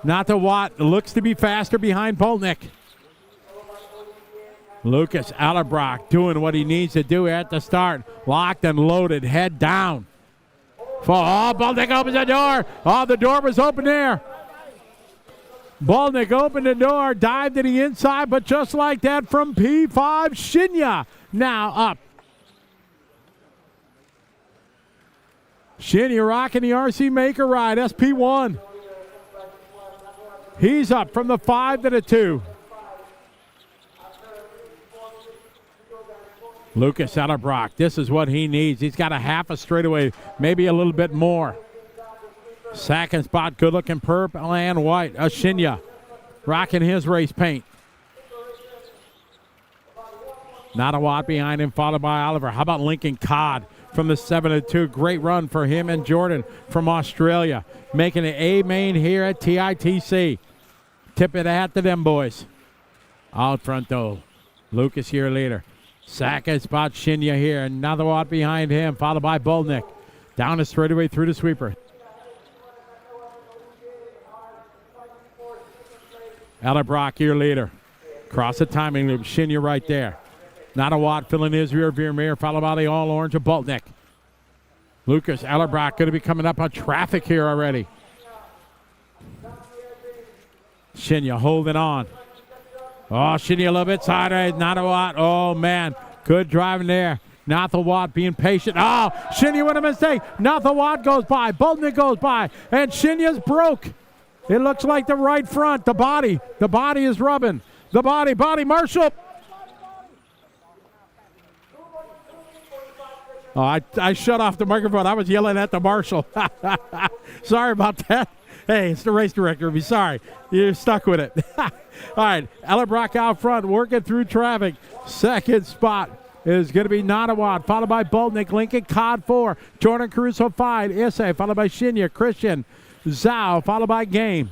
Not the Watt. Looks to be faster behind Baltnick. Lucas Ellerbrock doing what he needs to do at the start. Locked and loaded, head down. Baltnick opens the door. The door was open there. Baltnick opened the door, dived to the inside, but just like that from P5, Shinya now up. Shinya rocking the RC Maker ride, SP1. He's up from the 5 to the 2. Lucas Ellerbrock, this is what he needs. He's got a half a straightaway, maybe a little bit more. Second spot, good-looking purple and white. Shinya rocking his race paint. Not a watt behind him, followed by Oliver. How about Lincoln Codd from the 7-2? Great run for him and Jordan from Australia, making an A main here at TITC. Tip it hat to them boys. Out front though, Lucas here leader. Second spot, Shinya here. Another watt behind him, followed by Bolnick. Down the straightaway through the sweeper. Ellerbrock, your leader. Cross the timing loop. Shinya right there. Not a watt filling his rear mirror, followed by the all orange of Boltnick. Lucas Ellerbrock going to be coming up on traffic here already. Shinya holding on. Oh, Shinya a little bit sideways. Not a watt. Oh, man. Good driving there. Not the watt being patient. Oh, Shinya with a mistake. Not the watt goes by. Boltnick goes by. And Shinya's broke. It looks like the right front. The body is rubbing. The body, Marshall. Oh, I shut off the microphone. I was yelling at the marshal. Sorry about that. Hey, it's the race director. Be sorry. You're stuck with it. All right, Ellerbrock out front, working through traffic. Second spot is going to be Nonawat, followed by Boltnick, Lincoln, Codd 4, Jordan Caruso 5, Issei, followed by Shinya, Christian, Zhao, followed by Game.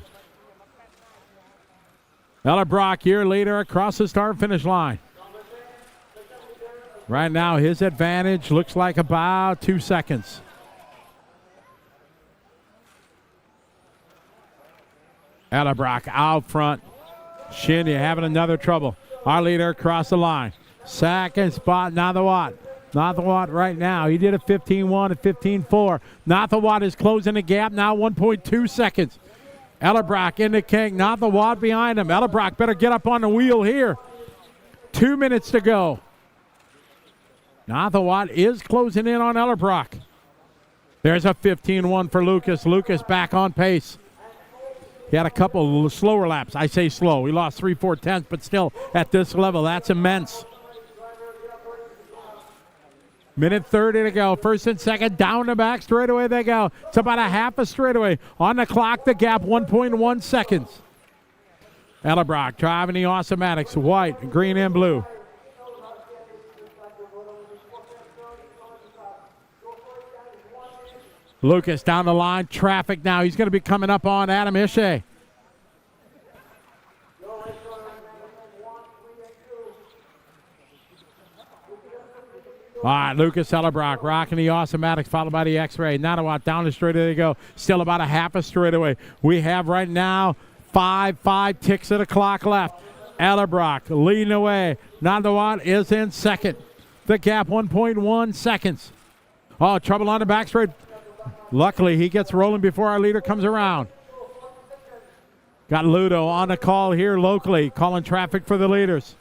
Ellerbrock, your leader, across the start-finish line. Right now, his advantage looks like about 2 seconds. Ellerbrock out front. Shinya having another trouble. Our leader across the line. Second spot, Nathawat. Nathawat right now. He did a 15-1 and 15-4. Nathawat is closing the gap now, 1.2 seconds. Ellerbrock in the king. Nathawat behind him. Ellerbrock better get up on the wheel here. 2 minutes to go. Nathawat is closing in on Ellerbrock. There's a 15-1 for Lucas. Lucas back on pace. He had a couple slower laps. I say slow. He lost 3/4, but still at this level, that's immense. Minute 30 to go. First and second, down the back straightaway they go. It's about a half a straightaway. On the clock, the gap, 1.1 seconds. Ellerbrock driving the Automatics, white, green, and blue. Lucas down the line, traffic now. He's going to be coming up on Adam Ishii. All right, Lucas Ellerbrock rocking the Automatics, followed by the X-Ray. Nanawat down the straightaway they go. Still about a half a straightaway. We have right now 5 ticks of the clock left. Ellerbrock leading away. Nanawat is in second. The gap 1.1 seconds. Oh, trouble on the back straight. Luckily, he gets rolling before our leader comes around. Got Ludo on the call here locally, calling traffic for the leaders.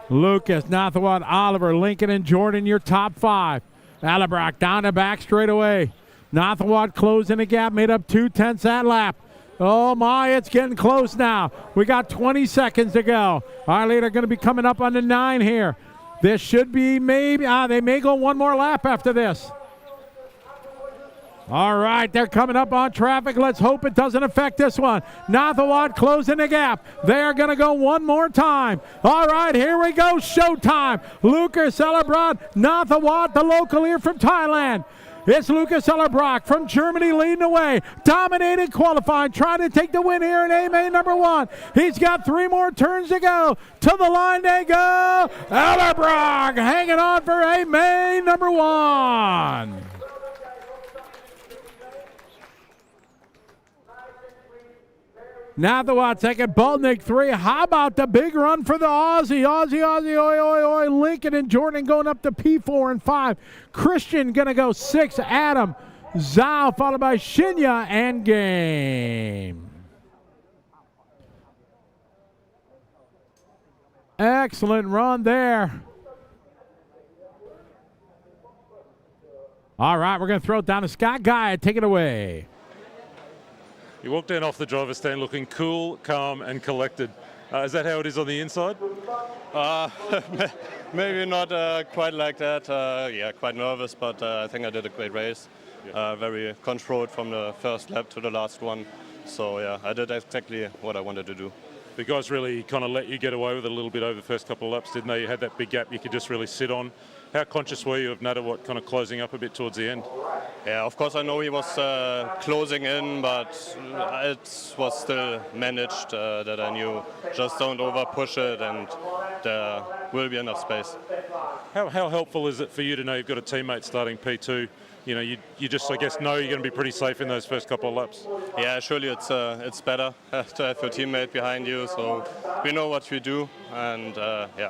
Lucas, Nathawat, Oliver, Lincoln, and Jordan, your top 5. Ellerbrock down the back straight away. Nathawat closing the gap, made up 2/10 that lap. Oh my, it's getting close now. We got 20 seconds to go. Our leader going to be coming up on the 9 here. This should be maybe, they may go one more lap after this. All right, they're coming up on traffic. Let's hope it doesn't affect this one. Nathawat closing the gap. They are going to go one more time. All right, here we go. Showtime. Lucas Ellerbrock, Nathawat, the local here from Thailand. It's Lucas Ellerbrock from Germany leading the way. Dominating qualifying, trying to take the win here in A-Main number 1. He's got 3 more turns to go. To the line they go. Ellerbrock hanging on for A-Main number 1. Nathawat second, Boltnick 3. How about the big run for the Aussie? Oi. Lincoln and Jordan going up to P4 and 5. Christian going to go 6. Adam, Zhao, followed by Shinya and Game. Excellent run there. All right, we're going to throw it down to Scott Guy. Take it away. You walked in off the driver's stand looking cool, calm, and collected. Is that how it is on the inside? Maybe not quite like that. Yeah, quite nervous, but I think I did a great race. Yeah. Very controlled from the first lap to the last one. So yeah, I did exactly what I wanted to do. the guys really kind of let you get away with it a little bit over the first couple of laps, didn't they? You had that big gap you could just really sit on. How conscious were you of Nadawat kind of closing up a bit towards the end? Yeah, of course I know he was closing in, but it was still managed that I knew. Just don't over push it, and there will be enough space. How helpful is it for you to know you've got a teammate starting P2? You know, you just, I guess, know you're going to be pretty safe in those first couple of laps. Yeah, surely it's better to have your teammate behind you, so we know what we do, and yeah.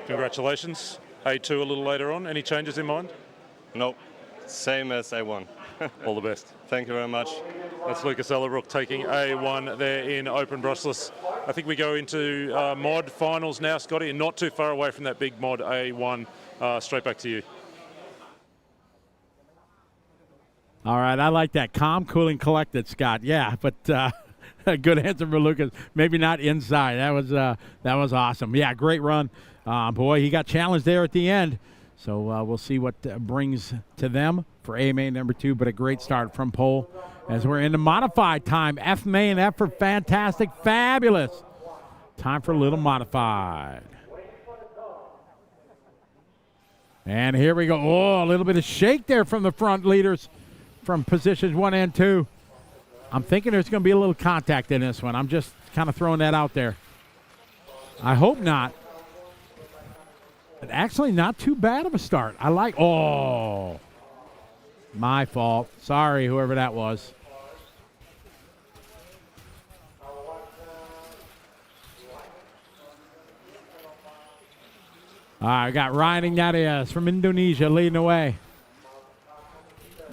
Congratulations. A2 a little later on. Any changes in mind? No, same as A1. All the best. Thank you very much. That's Lucas Ellerbrook taking A1 there in Open Brushless. I think we go into mod finals now, Scotty, and not too far away from that big mod A1. Straight back to you. All right, I like that. Calm, cool, and collected, Scott. Yeah, but a good answer for Lucas. Maybe not inside. That was awesome. Yeah, great run. Boy, he got challenged there at the end. So we'll see what brings to them for A main number 2, but a great start from pole as we're in the modified time. F main, F for fantastic, fabulous. Time for a little modified. And here we go. Oh, a little bit of shake there from the front leaders from positions 1 and 2. I'm thinking there's going to be a little contact in this one. I'm just kind of throwing that out there. I hope not. But actually not too bad of a start. I like, oh, my fault. Sorry, whoever that was. All right, we got Ryan Ignatius from Indonesia leading the way.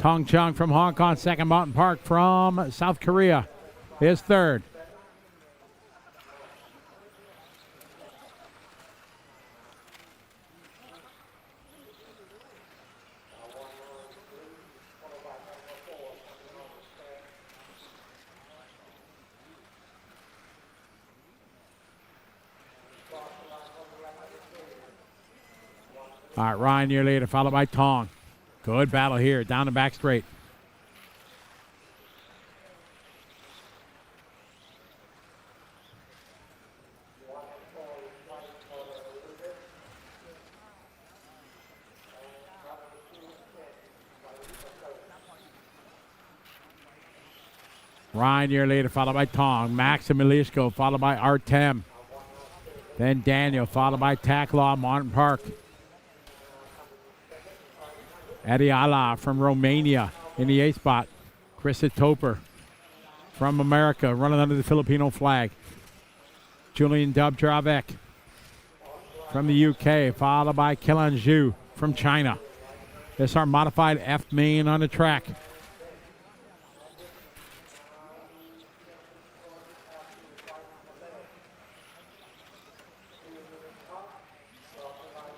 Tong Chung from Hong Kong, second. Mountain Park from South Korea is third. All right, Ryan, your leader, followed by Tong. Good battle here, down the back straight. Ryan, your leader, followed by Tong. Max and Milishko, followed by Artem. Then Daniel, followed by Taklaw, Martin Park. Eddie Ala from Romania in the A spot. Chris Toper from America running under the Filipino flag. Julian Dubtravek from the UK, followed by Kilan Zhu from China. This is our modified F main on the track.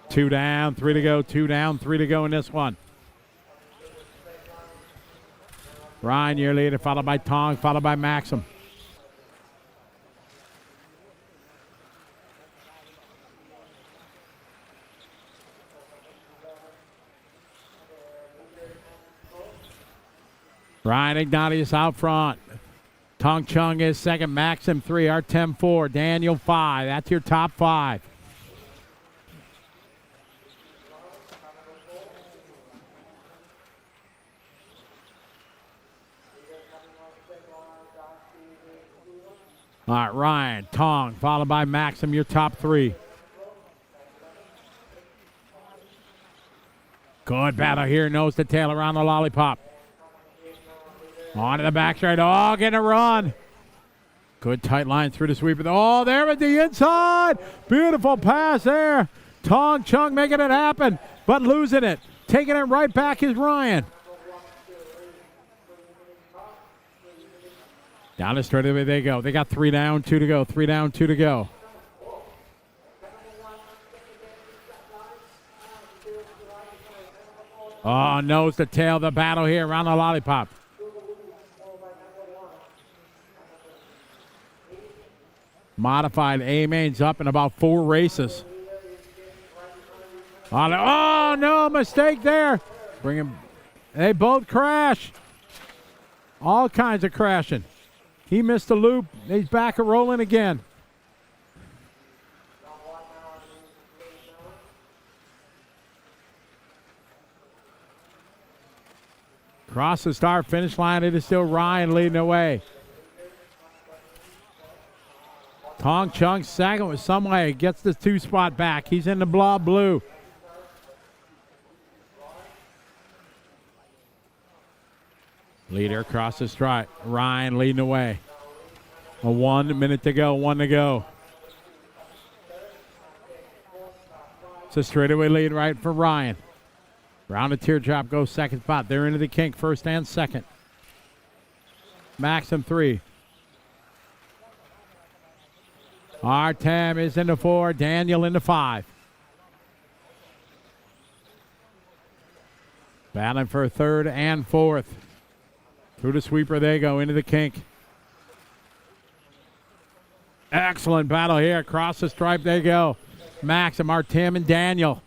Two down, 3 to go, 2 down, 3 to go in this one. Ryan, your leader, followed by Tong, followed by Maxim. Ryan Ignatius out front. Tong Chung is second, Maxim 3, Artem 4, Daniel 5. That's your top 5. All right, Ryan, Tong, followed by Maxim, your top 3. Good battle here, nose to tail around the lollipop. On to the back straight. Oh, getting a run. Good tight line through the sweeper. Oh, there at the inside. Beautiful pass there. Tong Chung making it happen, but losing it. Taking it right back is Ryan. Down the straightaway they go. They got 3 down, 2 to go. 3 down, 2 to go. Oh, nose to tail, the battle here around the lollipop. Modified A mains up in about 4 races. Oh, no, mistake there. Bring him. They both crash. All kinds of crashing. He missed the loop. He's back and rolling again. Across the start finish line, it is still Ryan leading the way. Tong Chung second with some way. Gets the 2 spot back. He's in the blob blue. Leader across the stripe. Ryan leading the way. 1 minute to go. 1 to go. It's a straightaway lead right for Ryan. Round the teardrop goes second spot. They're into the kink, first and second. Maxim 3. Artem is in the 4. Daniel in the 5. Battling for third and fourth. Through the sweeper they go, into the kink. Excellent battle here. Across the stripe they go. Maxim, Artem, and Daniel.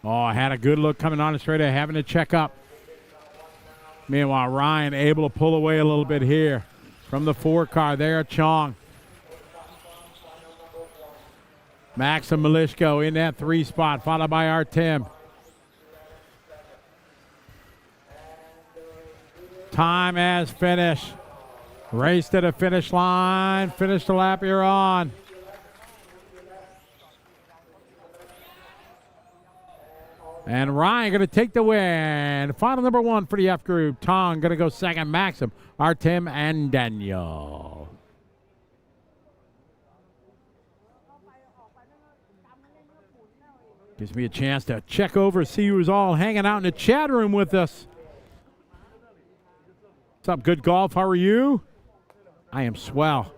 Oh, had a good look coming on the straight, having to check up. Meanwhile, Ryan able to pull away a little bit here from the 4 car. There, Chong. Maxim Malishko in that 3 spot, followed by Artem. Time has finished. Race to the finish line. Finish the lap you're on. And Ryan going to take the win. Final number 1 for the F group. Tong going to go second. Maxim, Artem, and Daniel. Gives me a chance to check over, see who's all hanging out in the chat room with us. What's up, good golf? How are you? I am swell.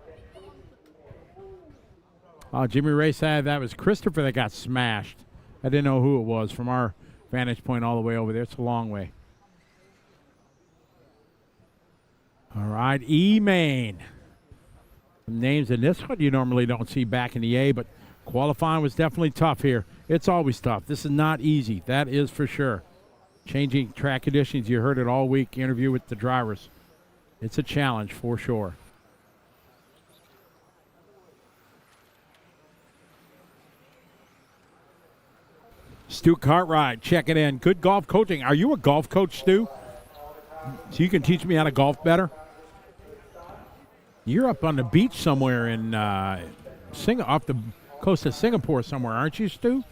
Oh, Jimmy Ray said that was Christopher that got smashed. I didn't know who it was from our vantage point all the way over there. It's a long way. All right, E-Main. Some names in this one you normally don't see back in the A, but qualifying was definitely tough here. It's always tough. This is not easy. That is for sure. Changing track conditions, you heard it all week, interview with the drivers. It's a challenge for sure. Stu Cartwright, check it in. Good golf coaching. Are you a golf coach, Stu? So you can teach me how to golf better? You're up on the beach somewhere in off the coast of Singapore somewhere, aren't you, Stu?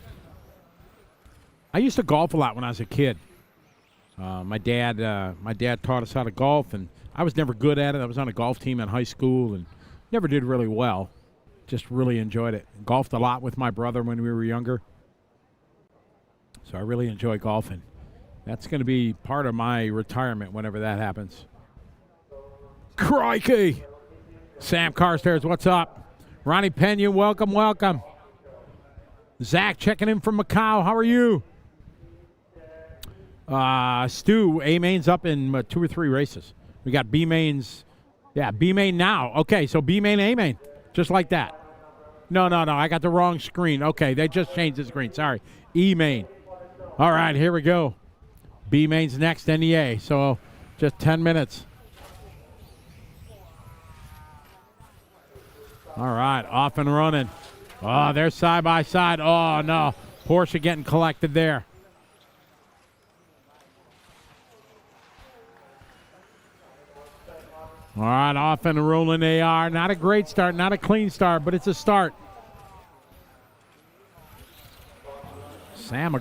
I used to golf a lot when I was a kid. My dad taught us how to golf, and I was never good at it. I was on a golf team in high school and never did really well. Just really enjoyed it. Golfed a lot with my brother when we were younger. So I really enjoy golfing. That's going to be part of my retirement whenever that happens. Crikey! Sam Carstairs, what's up? Ronnie Pena, welcome, welcome. Zach checking in from Macau. How are you? Stu, A-Main's up in 2 or 3 races. We got B-Main's. Yeah, B-Main now. Okay, so B-Main, A-Main. Just like that. No. I got the wrong screen. Okay, they just changed the screen. Sorry. E-Main. All right, here we go. B-Main's next, then the A. So just 10 minutes. All right, off and running. Oh, they're side by side. Oh, no. Porsche getting collected there. All right, off and rolling they are. Not a great start, not a clean start, but it's a start. Sam,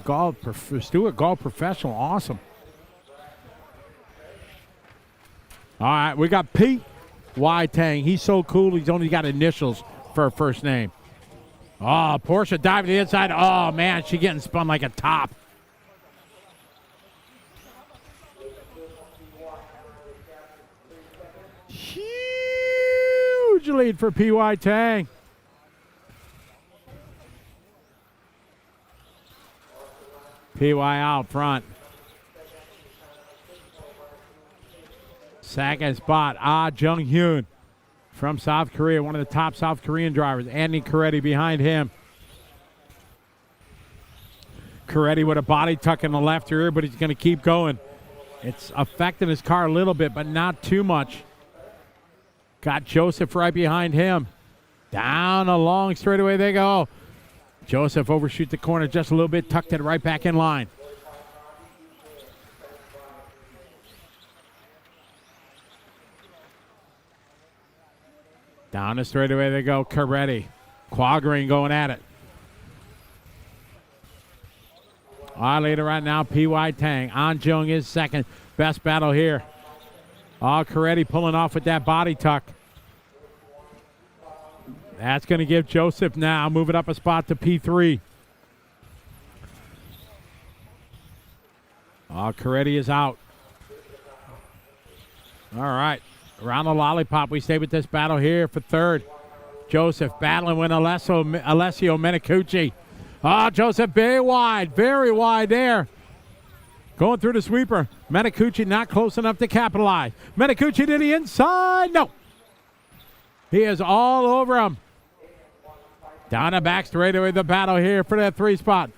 Stu, a golf professional. Awesome. All right, we got Pete Y-Tang. He's so cool, he's only got initials for a first name. Oh, Porsche diving to the inside. Oh, man, she's getting spun like a top. Huge lead for P.Y. Tang. P.Y. out front. Second spot, Jung Hyun from South Korea, one of the top South Korean drivers. Andy Coretti behind him. Coretti with a body tuck in the left rear, but he's going to keep going. It's affecting his car a little bit, but not too much. Got Joseph right behind him. Down a long straightaway they go. Joseph overshoot the corner just a little bit, tucked it right back in line. Down the straightaway they go. Coretti. Quagreen going at it. Our leader right now, P.Y. Tang. An Jung is second. Best battle here. Coretti pulling off with that body tuck. That's going to give Joseph now moving up a spot to P3. Coretti is out. All right. Around the lollipop, we stay with this battle here for third. Joseph battling with Alessio Menicucci. Joseph very wide there. Going through the sweeper. Menicucci not close enough to capitalize. Menicucci to the inside. No. He is all over him. Down the back straightaway, the battle here for that 3 spot.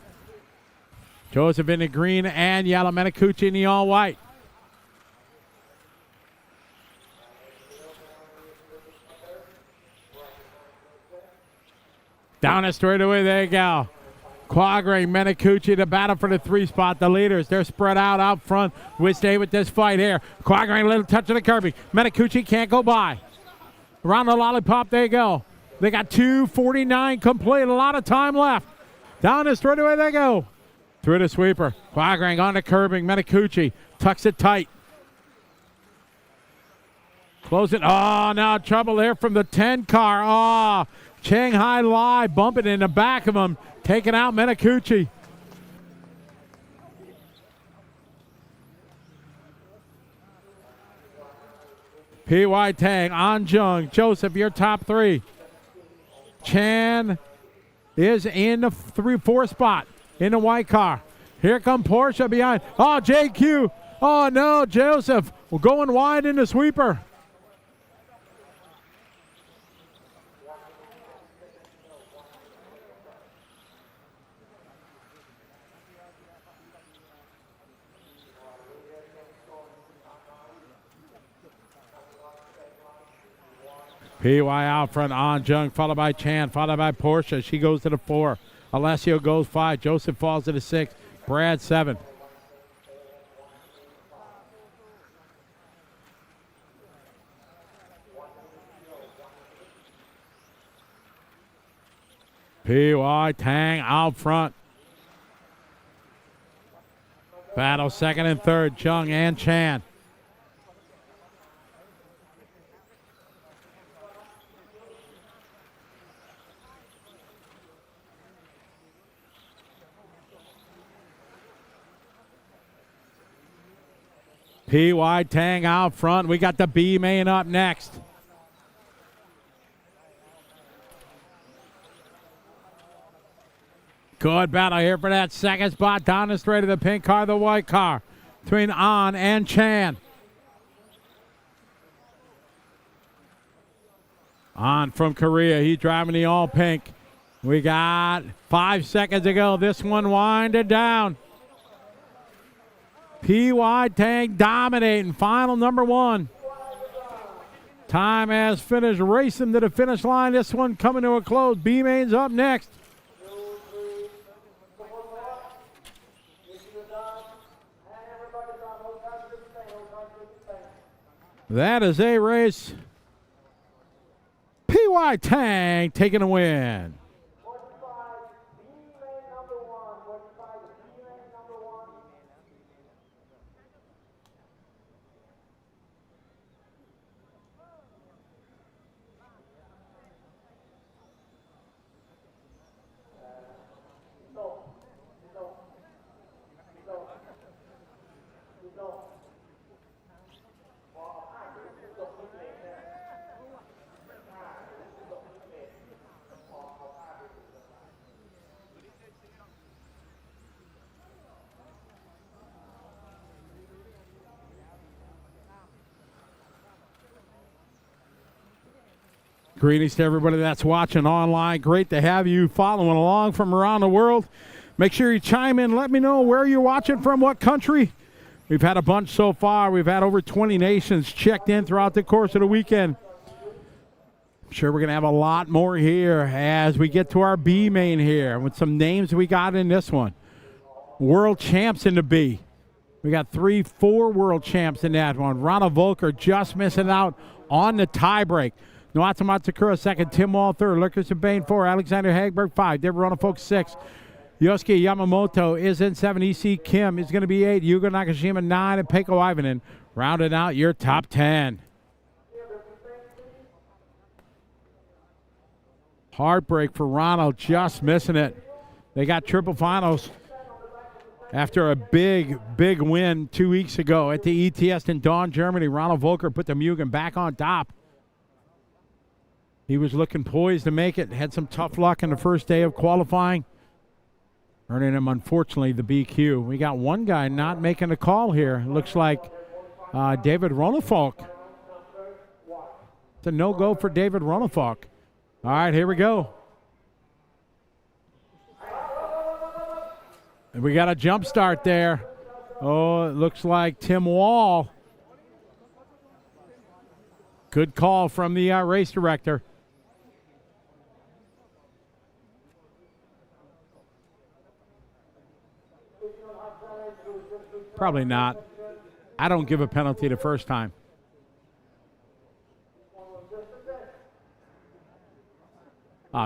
Joseph in the green and yellow. Menicucci in the all white. Down the straightaway, there you go. Quagreen, Menicucci to battle for the 3 spot. The leaders, they're spread out front. We stay with this fight here. Quagreen, a little touch of the curbing. Menicucci can't go by. Around the lollipop, they go. They got 2:49 complete. A lot of time left. Down the straightaway they go. Through the sweeper. Quagreen on the curbing. Menicucci tucks it tight. Close it. Now trouble there from the 10 car. Shanghai Lai bumping in the back of him. Taking out Menicucci. P.Y. Tang, An Jung, Joseph, your top 3. Chan is in the 4 spot in the white car. Here come Porsche behind. JQ. No, Joseph. We're going wide in the sweeper. PY out front, An Jung, followed by Chan, followed by Porsche. She goes to the 4. Alessio goes 5. Joseph falls to the 6. Brad 7. PY Tang out front. Battle second and third, Jung and Chan. P.Y. Tang out front. We got the B main up next. Good battle here for that second spot. Down the straight of the pink car, the white car. Between An and Chan. An from Korea. He's driving the all pink. We got 5 seconds to go. This one winded down. P.Y. Tang dominating. Final number 1. Time has finished. Racing to the finish line. This one coming to a close. B-Main's up next. That is a race. P.Y. Tang taking a win. Greetings to everybody that's watching online. Great to have you following along from around the world. Make sure you chime in. Let me know where you're watching from, what country. We've had a bunch so far. We've had over 20 nations checked in throughout the course of the weekend. I'm sure we're going to have a lot more here as we get to our B main here with some names we got in this one. World champs in the B. We got 3-4 world champs in that one. Ronald Volker just missing out on the tiebreak. Noatsu Matsukura second, Tim Wall third, Lucas Bain 4, Alexander Hagberg 5, David Ronafok 6. Yosuke Yamamoto is in 7, EC Kim is going to be 8, Yugo Nakashima 9, and Pekko Ivanen rounding out your top 10. Heartbreak for Ronald, just missing it. They got triple finals after a big win 2 weeks ago at the ETS in Dawn, Germany. Ronald Volker put the Mugen back on top. He was looking poised to make it, had some tough luck in the first day of qualifying, earning him, unfortunately, the BQ. We got one guy not making a call here. Looks like David Ronafalk. It's a no-go for David Ronafalk. All right, here we go. And we got a jump start there. Oh, it looks like Tim Wall. Good call from the race director. Probably not. I don't give a penalty the first time.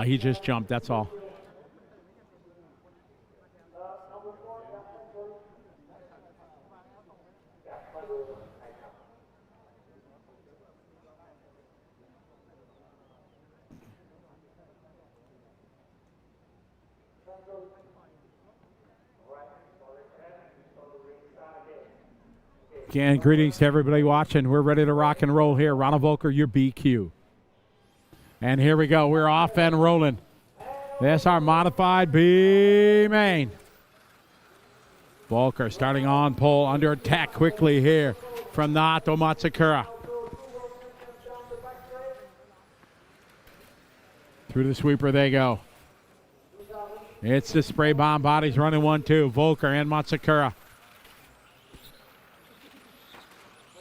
He just jumped, that's all. Again, greetings to everybody watching. We're ready to rock and roll here. Ronald Volker, your BQ. And here we go. We're off and rolling. That's our modified B main. Volker starting on pole, under attack quickly here from Naoto Matsukura. Through the sweeper they go. It's the spray bomb bodies running 1-2. Volker and Matsukura.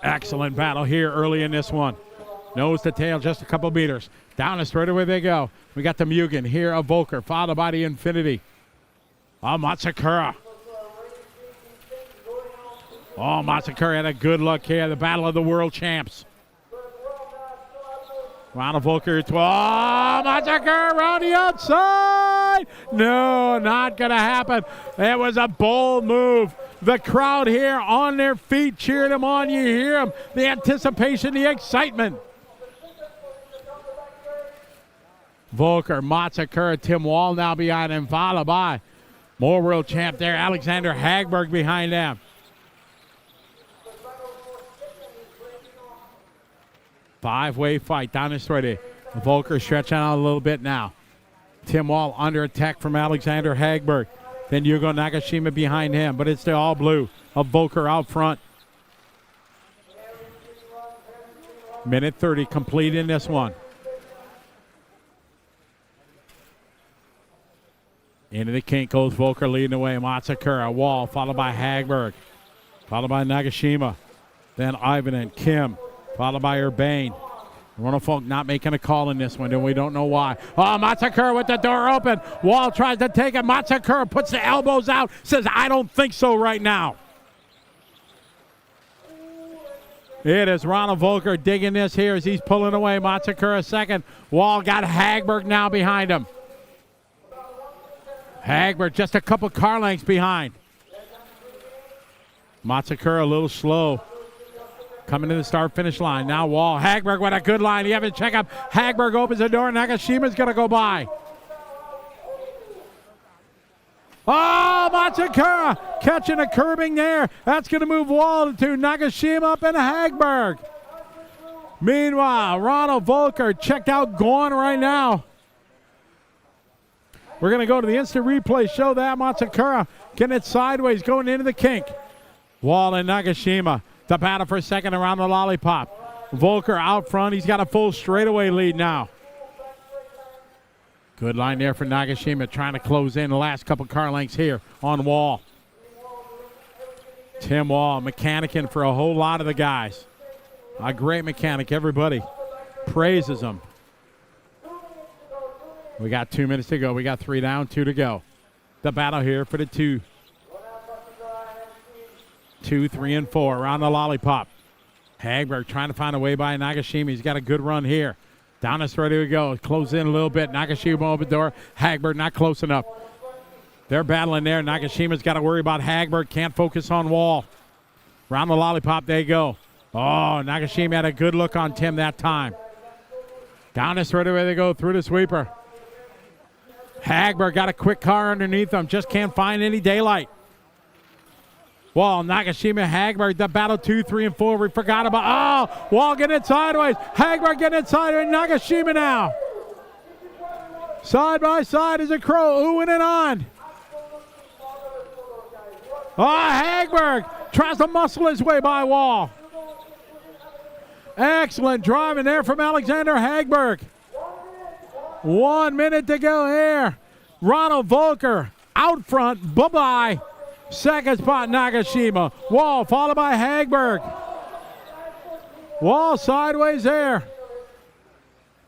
Excellent battle here early in this one. Nose to tail, just a couple meters. Down the straightaway they go. We got the Mugen here of Volker, followed by the Infinity. Oh, Matsukura. Oh, Matsukura had a good look here. The battle of the world champs. Ronald Volker, 12. Oh, Matsukura around the outside. No, not going to happen. It was a bold move. The crowd here on their feet cheering him on. You hear him. The anticipation, the excitement. Volker, Matsukura, Tim Wall now behind him, followed by more world champ there, Alexander Hagberg behind them. Five-way fight down the straight. Volker stretching out a little bit now. Tim Wall under attack from Alexander Hagberg. Then Yugo Nakashima behind him, but it's the all blue of Volker out front. Minute 30 complete in this one. Into the kink goes Volker leading the way. Matsukura, Wall, followed by Hagberg, followed by Nagashima. Then Ivan and Kim, followed by Urbane. Ronafalk not making a call in this one, and we don't know why. Oh, Matsukura with the door open. Wall tries to take it. Matsukura puts the elbows out, says, I don't think so right now. It is Ronald Volker digging this here as he's pulling away. Matsukura second. Wall got Hagberg now behind him. Hagberg just a couple car lengths behind. Matsukura a little slow. Coming to the start-finish line. Now Wall. Hagberg with a good line. You have to check up. Hagberg opens the door. Nagashima's going to go by. Oh, Matsukura catching a curbing there. That's going to move Wall to Nagashima up into Hagberg. Meanwhile, Ronald Volker checked out, gone right now. We're going to go to the instant replay. Show that Matsukura getting it sideways, going into the kink. Wall and Nagashima. The battle for second around the lollipop. Volker out front. He's got a full straightaway lead now. Good line there for Nagashima, trying to close in the last couple car lengths here on Wall. Tim Wall, mechanicking for a whole lot of the guys. A great mechanic. Everybody praises him. We got 2 minutes to go. We got 3 down, 2 to go. The battle here for the 2, 3, and 4 around the lollipop. Hagberg trying to find a way by Nagashima. He's got a good run here. Down this ready we go. Close in a little bit. Nakashima open door. Hagberg not close enough. They're battling there. Nakashima's got to worry about Hagberg. Can't focus on Wall. Round the lollipop they go. Oh, Nakashima had a good look on Tim that time. Down this ready way they go through the sweeper. Hagberg got a quick car underneath him. Just can't find any daylight. Wall, Nakashima, Hagberg, the battle 2, 3, and 4. We forgot about, Wall getting it sideways. Hagberg getting it sideways. Nakashima now. Side by side is a crow. Oohing it on. Hagberg tries to muscle his way by Wall. Excellent driving there from Alexander Hagberg. 1 minute to go here. Ronald Volker out front. Bye-bye. Second spot, Nakashima. Wall followed by Hagberg. Wall sideways there.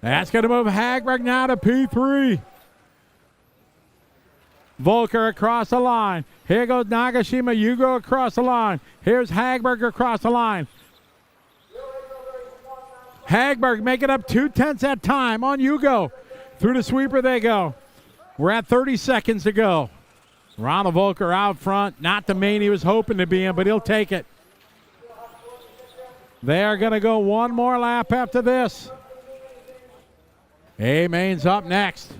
That's going to move Hagberg now to P3. Volker across the line. Here goes Nakashima. You go across the line. Here's Hagberg across the line. Hagberg making up 2/10 that time on Hugo. Through the sweeper they go. We're at 30 seconds to go. Ronald Volker out front. Not the main he was hoping to be in, but he'll take it. They are going to go one more lap after this. A-Main's up next.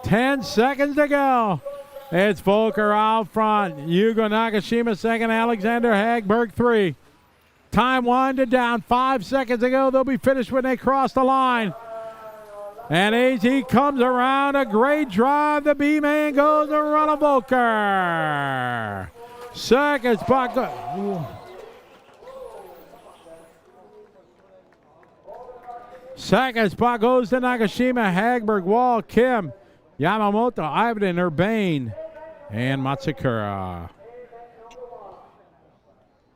10 seconds to go. It's Volker out front. Hugo Nakashima second. Alexander Hagberg 3. Time winded down. 5 seconds to go. They'll be finished when they cross the line. And AZ comes around. A great drive. The B-Man goes to Ronald Volker. Second spot. Second spot goes to Nakashima, Hagberg, Wall, Kim, Yamamoto, Ivan, Urbane, and Matsukura.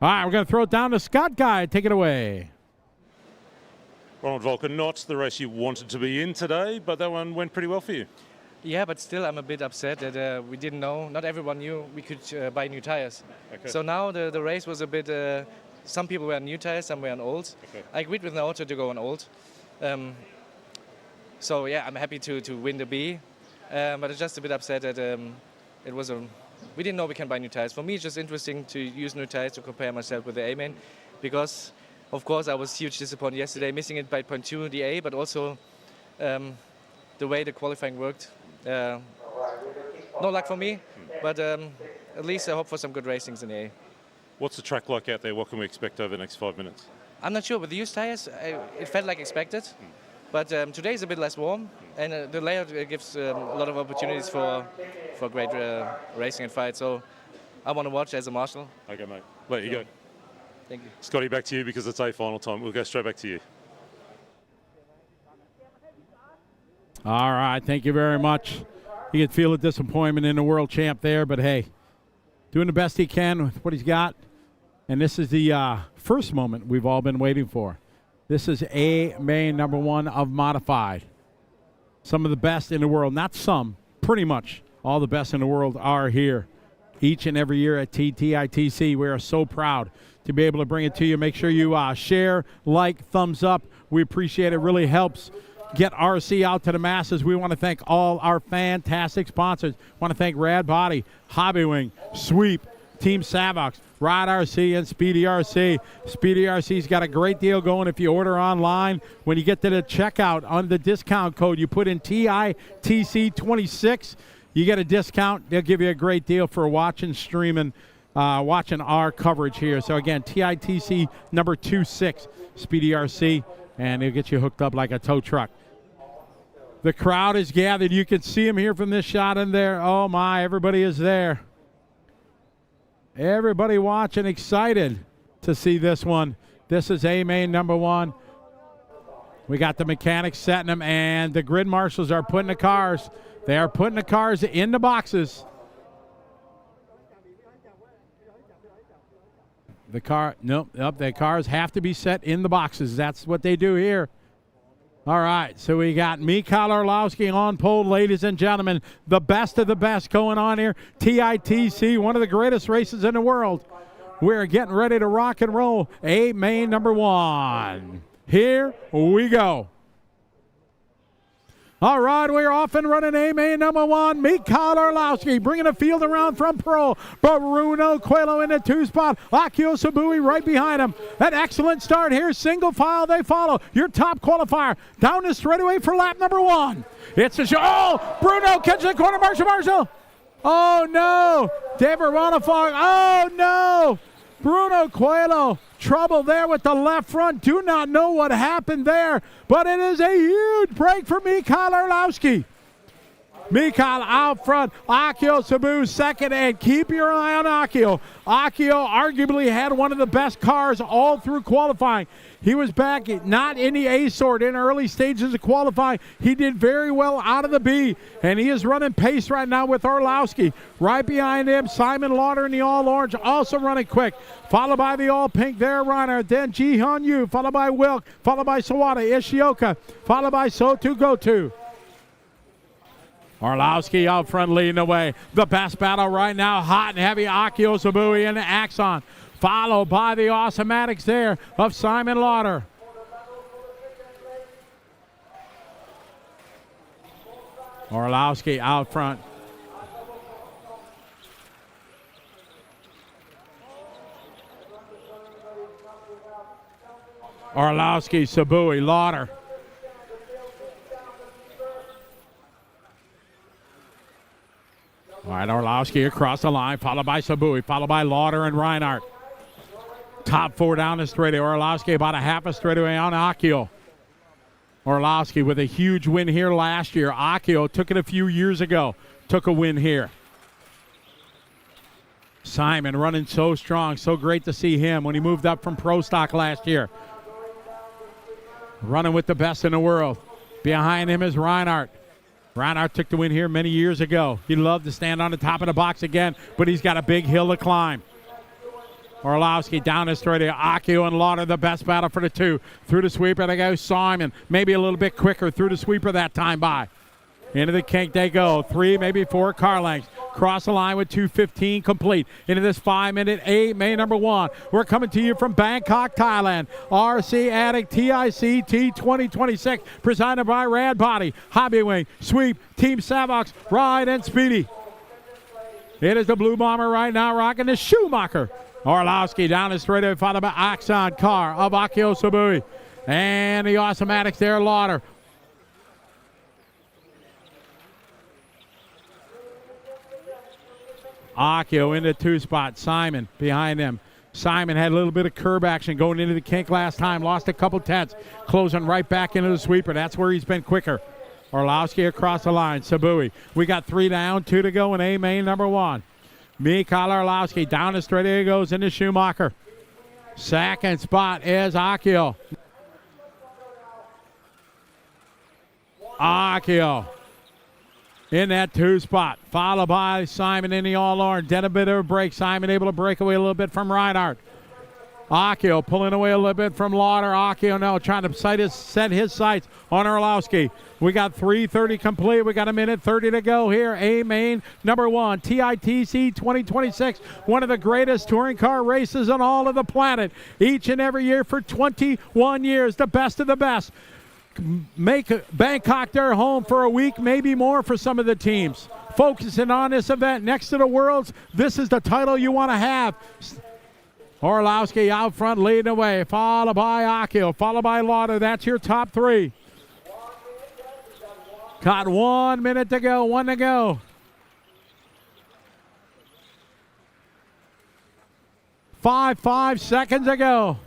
All right, we're going to throw it down to Scott Guy. Take it away. Ronald Volker, not the race you wanted to be in today, but that one went pretty well for you. Yeah, but still I'm a bit upset that we didn't know, not everyone knew we could buy new tires. Okay. So now the race was a bit, some people were on new tires, some were on old. Okay. I agreed with Naoto to go on old. So yeah, I'm happy to win the B, but I'm just a bit upset that it was we didn't know we can buy new tires. For me, it's just interesting to use new tires to compare myself with the A-Main, because of course I was huge disappointed yesterday, missing it by 0.2 the A, but also the way the qualifying worked. No luck for me, but at least I hope for some good racings in the A. What's the track like out there? What can we expect over the next 5 minutes? I'm not sure. With the used tires, it felt like expected. But today is a bit less warm, and the layout gives a lot of opportunities for great racing and fight. So I want to watch as a marshal. Okay, mate. Let you go. Thank you. Scotty, back to you because it's A final time. We'll go straight back to you. All right, thank you very much. You can feel the disappointment in the world champ there, but hey, doing the best he can with what he's got. And this is the first moment we've all been waiting for. This is A-Main #1 of Modified. Some of the best in the world, not some, pretty much all the best in the world are here each and every year at TITC. We are so proud to be able to bring it to you. Make sure you share, like, thumbs up. We appreciate it. It really helps get RC out to the masses. We want to thank all our fantastic sponsors. Want to thank Rad Body, Hobbywing, Sweep, Team Savox, Rod RC, and Speedy RC. Speedy RC's got a great deal going if you order online. When you get to the checkout, on the discount code, you put in TITC26, you get a discount. They'll give you a great deal for watching, streaming, watching our coverage here. So again, TITC number 26, Speedy RC, and it'll get you hooked up like a tow truck. The crowd is gathered. You can see them here from this shot in there. Oh my, everybody is there. Everybody watching, excited to see this one. This is A-Main #1. We got the mechanics setting them, and the grid marshals are putting the cars. They are putting the cars in the boxes. The cars have to be set in the boxes. That's what they do here. All right, so we got Mikhail Orlowski on pole, ladies and gentlemen. The best of the best going on here. TITC, one of the greatest races in the world. We're getting ready to rock and roll. A main number 1. Here we go. All right, we're off and running. A main number 1, Mikhail Orlowski bringing the field around from Pro. Bruno Coelho in the 2 spot. Akio Sabui right behind him. An excellent start here. Single file, they follow. Your top qualifier down the straightaway for lap number 1. It's a show. Oh, Bruno catches the corner. Marshall. Oh, no. David Ronafog. Oh, no. Bruno Coelho, trouble there with the left front. Do not know what happened there, but it is a huge break for Mikhail Orlowski. Mikhail out front, Akio Sabu second, and keep your eye on Akio. Akio arguably had one of the best cars all through qualifying. He was back not in the A sort in early stages of qualifying. He did very well out of the B, and he is running pace right now with Orlowski. Right behind him, Simon Lauder in the all-orange, also running quick. Followed by the all-pink there, Reiner. Then Ji-Hyun Yu, followed by Wilk, followed by Sawada, Ishioka, followed by Sotu Gotu. Orlowski out front leading the way. The best battle right now, hot and heavy, Akio Sabui and Axon. Followed by the Awesomatics there of Simon Lauder. Orlowski out front. Orlowski, Sabui, Lauder. All right, Orlowski across the line, followed by Sabui, followed by Lauder and Reinhardt. Top 4 down the straightaway. Orlowski about a half a straightaway on Akio. Orlowski with a huge win here last year. Akio took it a few years ago. Took a win here. Simon running so strong. So great to see him when he moved up from Pro Stock last year. Running with the best in the world. Behind him is Reinhardt. Reinhardt took the win here many years ago. He'd love to stand on the top of the box again, but he's got a big hill to climb. Orlowski down the straightaway. Akio and Lauder, the best battle for the 2. Through the sweeper, they go Simon. Maybe a little bit quicker through the sweeper that time by. Into the kink they go. 3, maybe 4 car lengths. Cross the line with 2:15 complete. Into this 5-minute A main number 1. We're coming to you from Bangkok, Thailand. RC Addict TICT 2026. Presented by Rad Body, Hobby Wing, Sweep, Team Savox, Ride, and Speedy. It is the Blue Bomber right now rocking the Schumacher. Orlowski down the straightaway, followed by Axon car of Akio Sabui. And the Awesomatics there, Lauder. Akio in the 2 spot. Simon behind him. Simon had a little bit of curb action going into the kink last time. Lost a couple tenths. Closing right back into the sweeper. That's where he's been quicker. Orlowski across the line. Sabui. We got 3 down, 2 to go in A main number 1. Mikhail Orlowski down the straightaway goes into Schumacher. Second spot is Akio. Akio in that 2 spot, followed by Simon in the all-orange. Then a bit of a break. Simon able to break away a little bit from Reinhardt. Akio pulling away a little bit from Lauder. Akio now trying to set his sights on Orlowski. We got 3:30 complete. We got 1:30 to go here. A main number 1, TITC 2026. One of the greatest touring car races on all of the planet. Each and every year for 21 years. The best of the best. Make Bangkok their home for a week, maybe more for some of the teams. Focusing on this event next to the Worlds, this is the title you want to have. Orlowski out front leading the way, followed by Akio, followed by Lauder. That's your top 3. Got 1 minute to go, 1 to go. 5 seconds to go.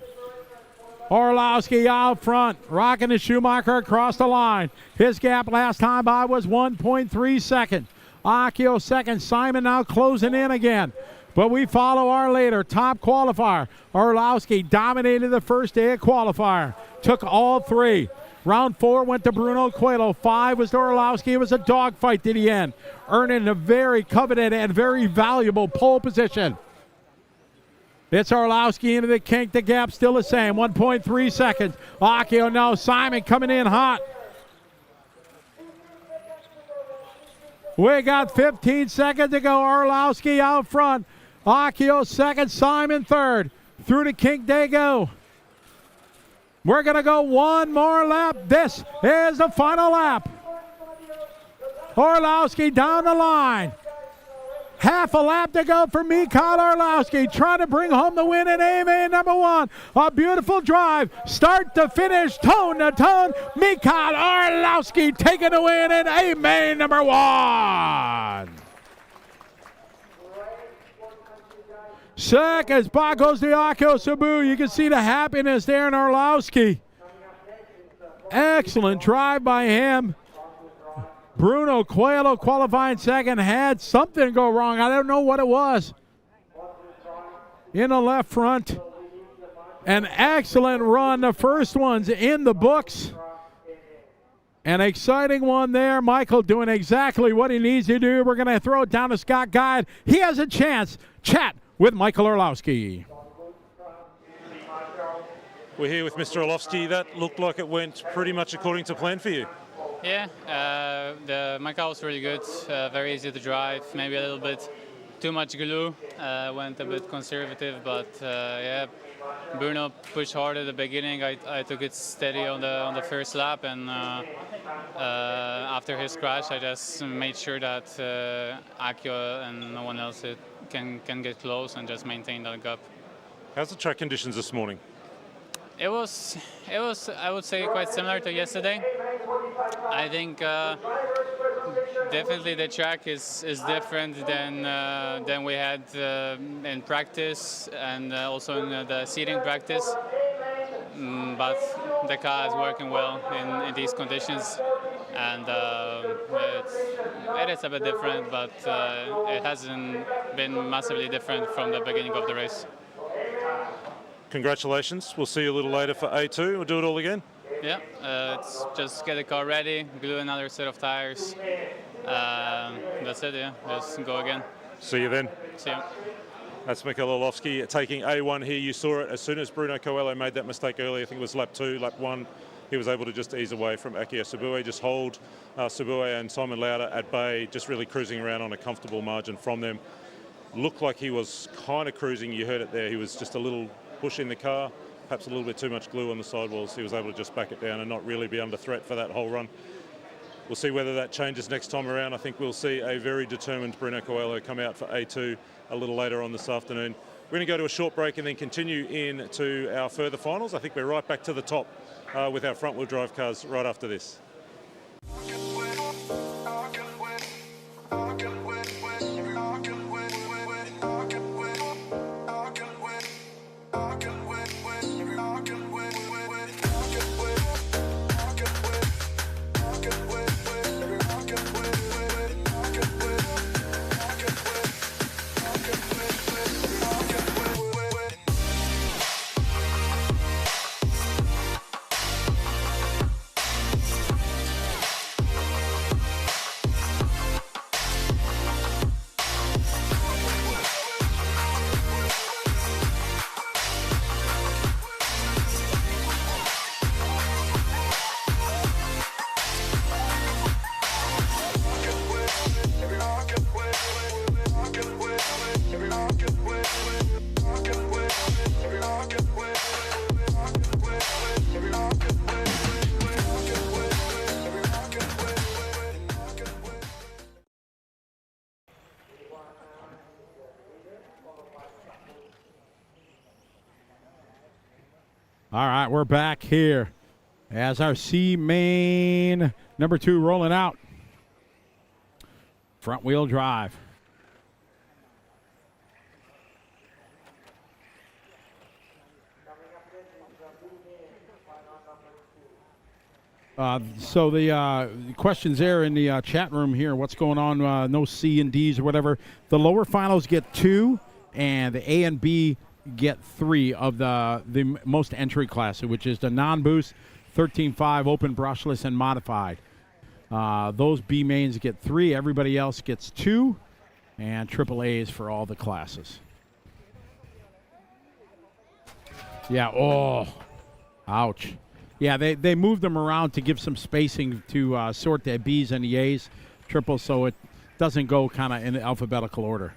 Orlowski out front, rocking the Schumacher across the line. His gap last time by was 1.3 seconds. Akio second. Simon now closing in again. But we follow our leader, top qualifier. Orlowski dominated the first day of qualifier. Took all 3. Round 4 went to Bruno Coelho. 5 was to Orlowski. It was a dogfight to the end, earning a very coveted and very valuable pole position. It's Orlowski into the kink. The gap still the same, 1.3 seconds. Akio, no. Simon coming in hot. We got 15 seconds to go. Orlowski out front. Akio second, Simon third. Through to King they go. We're going to go one more lap. This is the final lap. Orlowski down the line. Half a lap to go for Mikhail Orlowski, trying to bring home the win in AMA number 1. A beautiful drive, start to finish, tone to tone. Mikhail Orlowski taking the win in AMA number 1. Second spot goes to Akio Sabu. You can see the happiness there in Orlowski. Excellent drive by him. Bruno Coelho qualifying second, had something go wrong. I don't know what it was. In the left front. An excellent run. The first one's in the books. An exciting one there. Michael doing exactly what he needs to do. We're going to throw it down to Scott Guide. He has a chance. Chat with Michael Orlowski. We're here with Mr. Orlowski. That looked like it went pretty much according to plan for you. Yeah, my car was really good, very easy to drive, maybe a little bit too much glue, went a bit conservative, but yeah, Bruno pushed hard at the beginning. I took it steady on the first lap, and after his crash, I just made sure that Akio and no one else can get close and just maintain that gap. How's the track conditions this morning? It was I would say quite similar to yesterday. I think definitely the track is different than we had in practice and also in the seating practice. But the car is working well in these conditions, and it is a bit different, but it hasn't been massively different from the beginning of the race. Congratulations. We'll see you a little later for A2. We'll do it all again. Yeah, it's just get the car ready, glue another set of tires. That's it, yeah. Just go again. See you then. See you. That's Mikhail Orlowski taking A1 here. You saw it as soon as Bruno Coelho made that mistake earlier. I think it was lap 2, lap 1. He was able to just ease away from Akio Sabue, just hold Sabue and Simon Lauda at bay, just really cruising around on a comfortable margin from them. Looked like he was kind of cruising. You heard it there. He was just a little push in the car, perhaps a little bit too much glue on the sidewalls. He was able to just back it down and not really be under threat for that whole run. We'll see whether that changes next time around. I think we'll see a very determined Bruno Coelho come out for A2 a little later on this afternoon. We're going to go to a short break and then continue into our further finals. I think we're right back to the top with our front-wheel drive cars right after this. All right, we're back here as our C main number 2 rolling out. Front wheel drive. So the questions there in the chat room here, what's going on, no C and Ds or whatever. The lower finals get 2, and the A and B get 3 of the most entry class, which is the non-boost, 13.5, open, brushless, and modified. Those B mains get 3. Everybody else gets 2, and triple A's for all the classes. Yeah, oh, ouch. Yeah, they moved them around to give some spacing to sort the B's and the A's, triple, so it doesn't go kind of in alphabetical order.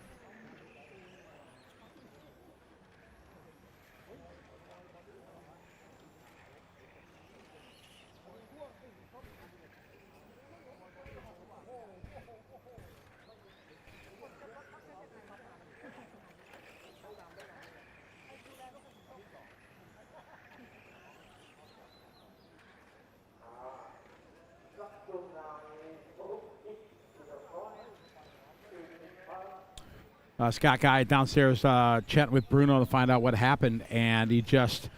Scott Guy downstairs chatting with Bruno to find out what happened, and he just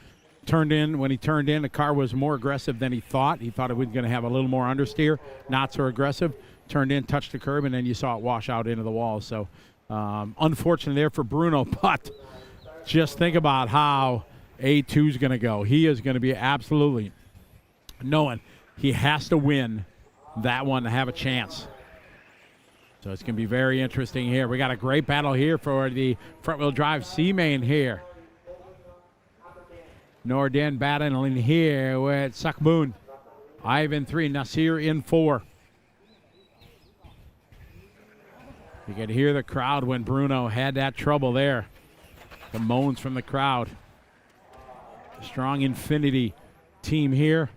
turned in. When he turned in, the car was more aggressive than he thought. He thought it was going to have a little more understeer, not so aggressive. Turned in, touched the curb, and then you saw it wash out into the wall. So unfortunate there for Bruno, but just think about how A2 is going to go. He is going to be absolutely knowing he has to win that one to have a chance. So it's going to be very interesting here. We got a great battle here for the front-wheel drive C-main here. Norden battling here with Sakboon. Ivan 3, Nasir in 4. You could hear the crowd when Bruno had that trouble there. The moans from the crowd. Strong Infinity team here.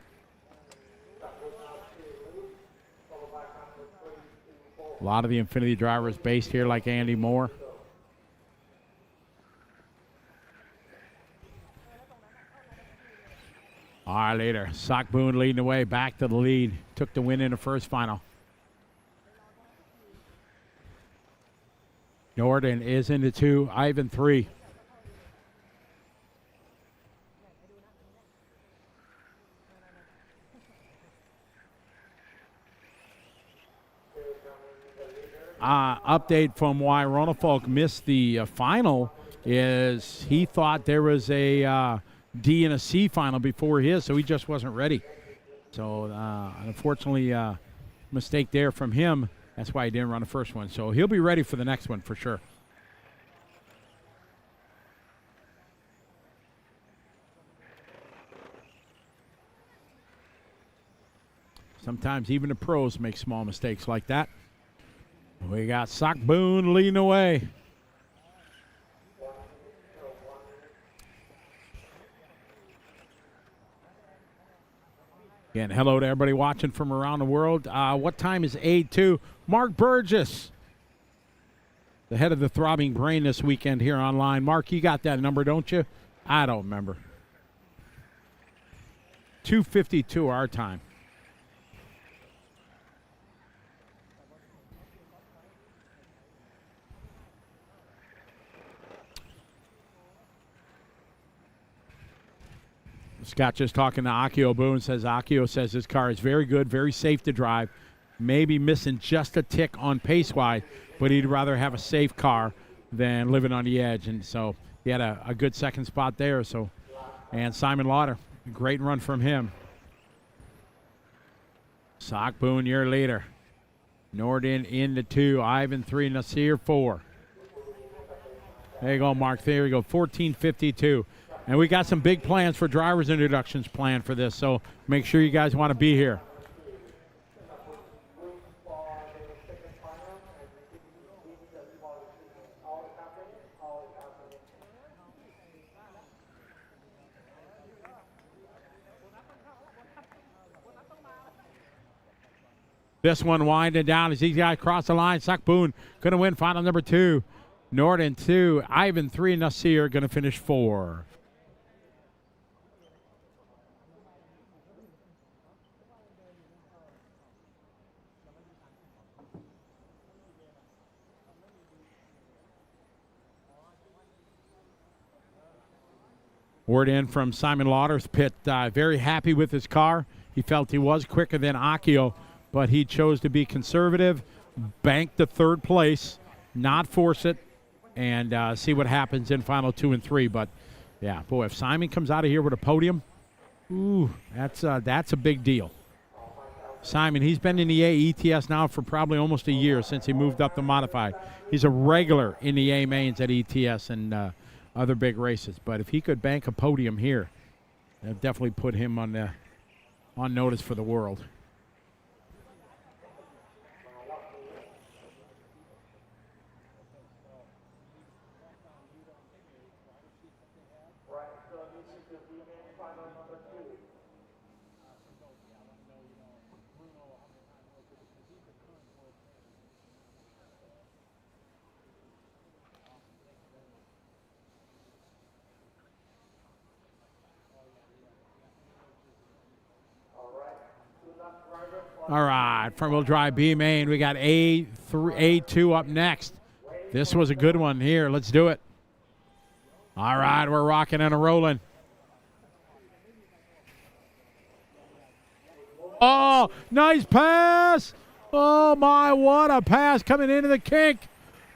A lot of the Infinity drivers based here like Andy Moore. All right, later. Sakboon leading the way back to the lead. Took the win in the first final. Norden is into 2. Ivan 3. Update from why Ronafolk missed the final is he thought there was a D and a C final before his, so he just wasn't ready. So unfortunately, mistake there from him. That's why he didn't run the first one. So he'll be ready for the next one for sure. Sometimes even the pros make small mistakes like that. We got Sakboon leading away. Again, hello to everybody watching from around the world. What time is A2? Mark Burgess, the head of the Throbbing Brain this weekend here online. Mark, you got that number, don't you? I don't remember. 2:52 our time. Scott just talking to Akio Boone. Akio says his car is very good, very safe to drive. Maybe missing just a tick on pace-wise, but he'd rather have a safe car than living on the edge. And so he had a good second spot there. So, and Simon Lauder, great run from him. Sakboon, your leader. Norden into 2. Ivan 3. Nasir 4. There you go, Mark. There you go. 14:52. And we got some big plans for drivers' introductions planned for this, so make sure you guys want to be here. This one winding down as these guys cross the line. Sakboon going to win final number 2. Norden 2. Ivan 3. Nasir going to finish 4. Word in from Simon Lauder's pit. Very happy with his car. He felt he was quicker than Akio, but he chose to be conservative, bank the 3rd place, not force it, and see what happens in final 2 and 3. But, yeah, boy, if Simon comes out of here with a podium, ooh, that's a big deal. Simon, he's been in the A ETS now for probably almost a year since he moved up to modified. He's a regular in the A mains at ETS and other big races. But if he could bank a podium here, that'd definitely put him on notice for the world. All right, front-wheel drive B main. We got A2 up next. This was a good one here. Let's do it. All right, we're rocking and rolling. Oh, nice pass. Oh, my, what a pass coming into the kink.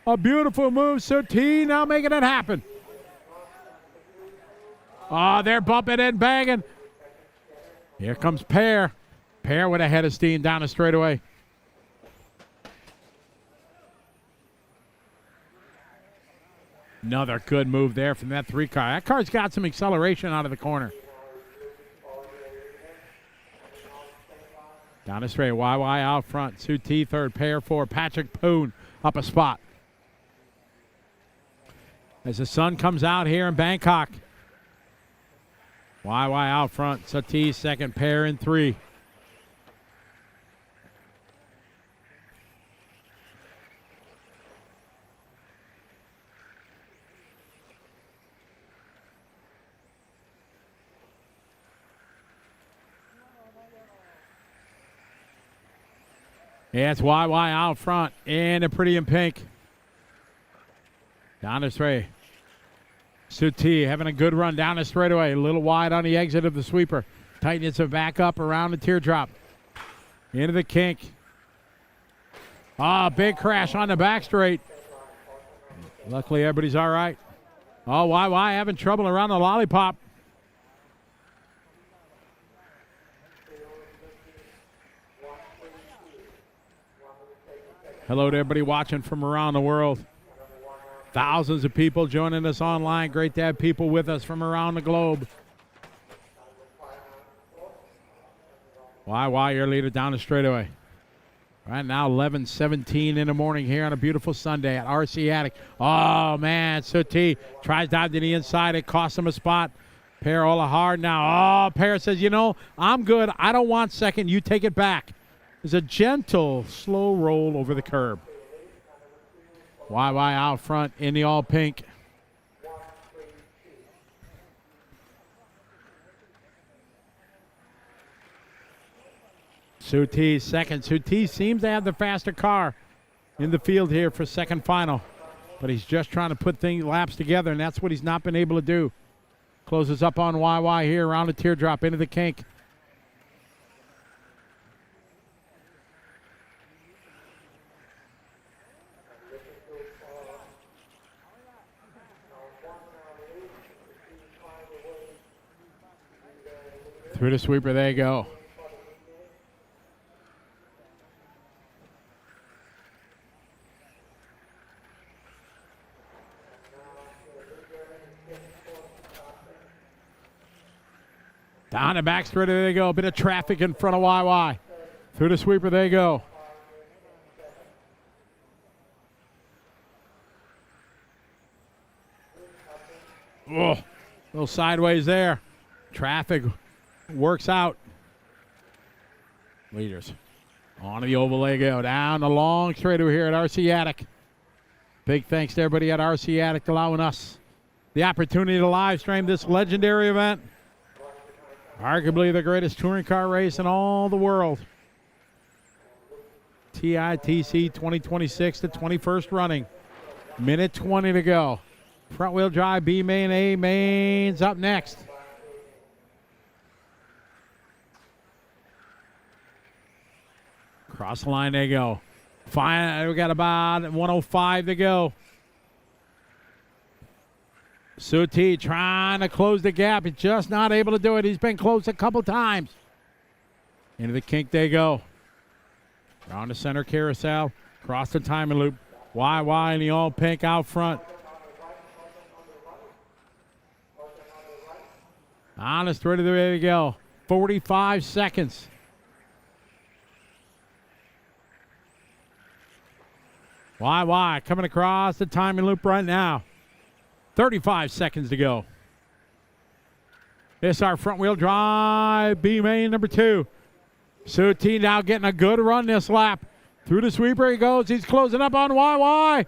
A beautiful move. Suti now making it happen. Oh, they're bumping and banging. Here comes Pear. Pear with a head of steam down the straightaway. Another good move there from that 3 car. That car's got some acceleration out of the corner. Down the straight, YY out front. Suti third, Pear 4, Patrick Poon up a spot. As the sun comes out here in Bangkok. YY out front, Suti second, Pear in 3. Yeah, it's YY out front and a pretty in pink. Down the straight. Suti having a good run down the straightaway. A little wide on the exit of the sweeper. Tightens it back up around the teardrop. Into the kink. Ah, big crash on the back straight. Luckily, everybody's all right. Oh, YY having trouble around the lollipop. Hello to everybody watching from around the world. Thousands of people joining us online. Great to have people with us from around the globe. YY, your leader down the straightaway. Right now, 11:17 in the morning here on a beautiful Sunday at RC Attic. Oh, man, Suti tries dive to the inside. It costs him a spot. Pear all hard now. Oh, Pear says, you know, I'm good. I don't want second. You take it back. There's a gentle, slow roll over the curb. YY out front in the all pink. Suti second. Suti seems to have the faster car in the field here for second final. But he's just trying to put laps together, and that's what he's not been able to do. Closes up on YY here around the teardrop into the kink. Through the sweeper, there you go. Down the back straight, there you go. A bit of traffic in front of YY. Through the sweeper, there you go. Oh, a little sideways there. Traffic works out. Leaders on the oval, they go. Down the long straightaway here at RC Attic. Big thanks to everybody at RC Attic allowing us the opportunity to live stream this legendary event. Arguably the greatest touring car race in all the world. TITC 2026, the 21st running. Minute 20 to go. Front wheel drive, B main, A mains up next. Cross the line they go. Fine, we got about 105 to go. Suti trying to close the gap. He's just not able to do it. He's been close a couple times. Into the kink they go. Around the center carousel. Cross the timing loop. YY in the all pink out front. On the straight of the way to go. 45 seconds. YY coming across the timing loop right now. 35 seconds to go. This is our front wheel drive, B main number 2. Suti now getting a good run this lap. Through the sweeper he goes. He's closing up on YY.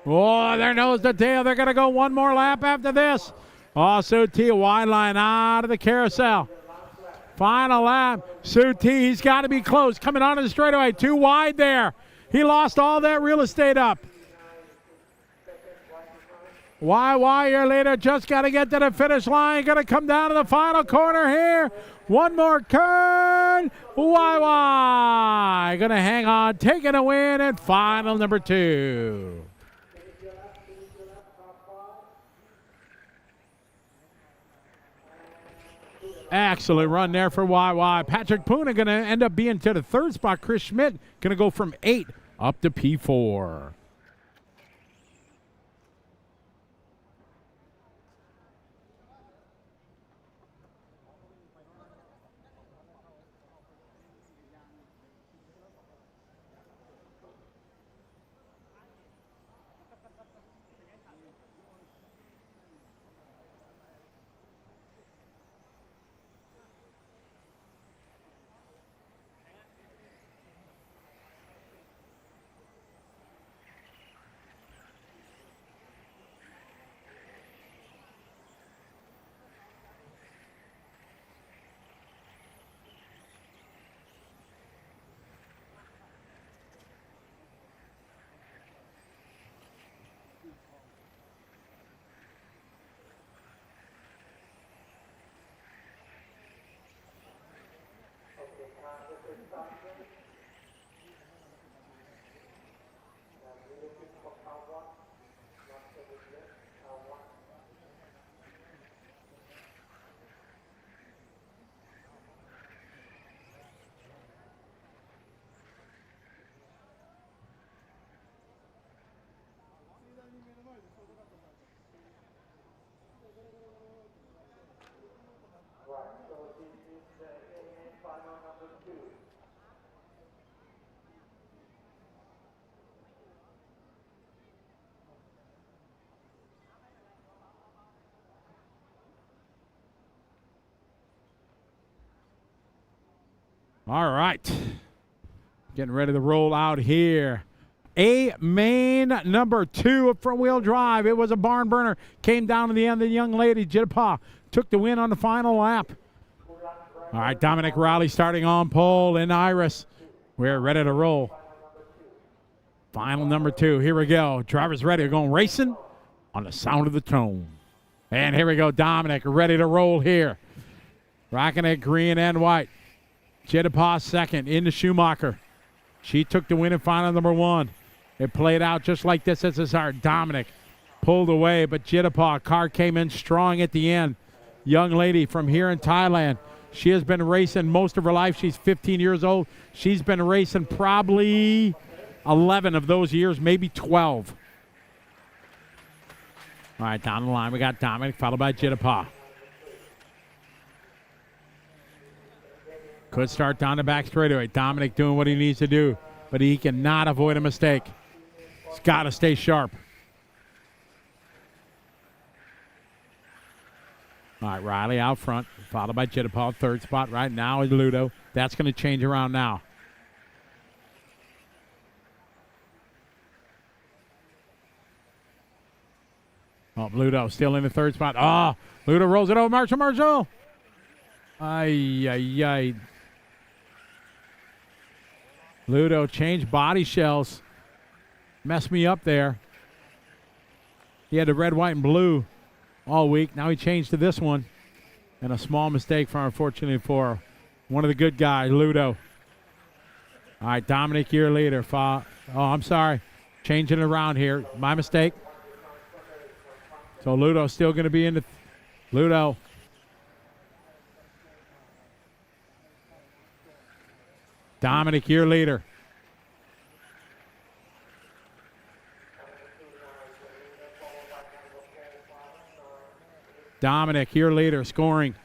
Oh, there knows the tail. They're going to go one more lap after this. Oh, Suti, a wide line out of the carousel. Final lap. Suti, he's got to be close. Coming onto the straightaway. Too wide there. He lost all that real estate up. YY, your leader, just got to get to the finish line. Going to come down to the final corner here. One more turn. YY going to hang on, taking a win at final number 2. Excellent run there for YY. Patrick Puna going to end up being to the 3rd spot. Chris Schmidt going to go from 8 up to P4. All right. Getting ready to roll out here. A main number 2 of front wheel drive. It was a barn burner. Came down to the end. The young lady, Jitapa, took the win on the final lap. All right, Dominic Rowley starting on pole in Iris. We're ready to roll. Final number 2. Here we go. Drivers ready. We're going racing on the sound of the tone. And here we go. Dominic ready to roll here. Rocking it green and white. Jitapa second into Schumacher. She took the win in final number 1. It played out just like this as our Dominic pulled away, but Jitapa car came in strong at the end. Young lady from here in Thailand. She has been racing most of her life. She's 15 years old. She's been racing probably 11 of those years, maybe 12. All right, down the line we got Dominic, followed by Jitapa. Could start down the back straightaway. Dominic doing what he needs to do, but he cannot avoid a mistake. He's got to stay sharp. All right, Riley out front, followed by Jitapa. 3rd spot right now is Ludo. That's going to change around now. Oh, Ludo still in the 3rd spot. Oh, Ludo rolls it over. Marshall. Ay. Ludo changed body shells. Messed me up there. He had the red, white, and blue all week. Now he changed to this one. And a small mistake unfortunately for one of the good guys, Ludo. All right, Dominic, your leader. Oh, I'm sorry. Changing it around here. My mistake. So Ludo's still going to be in the... Ludo. Dominic, your leader. Dominic, your leader, scoring.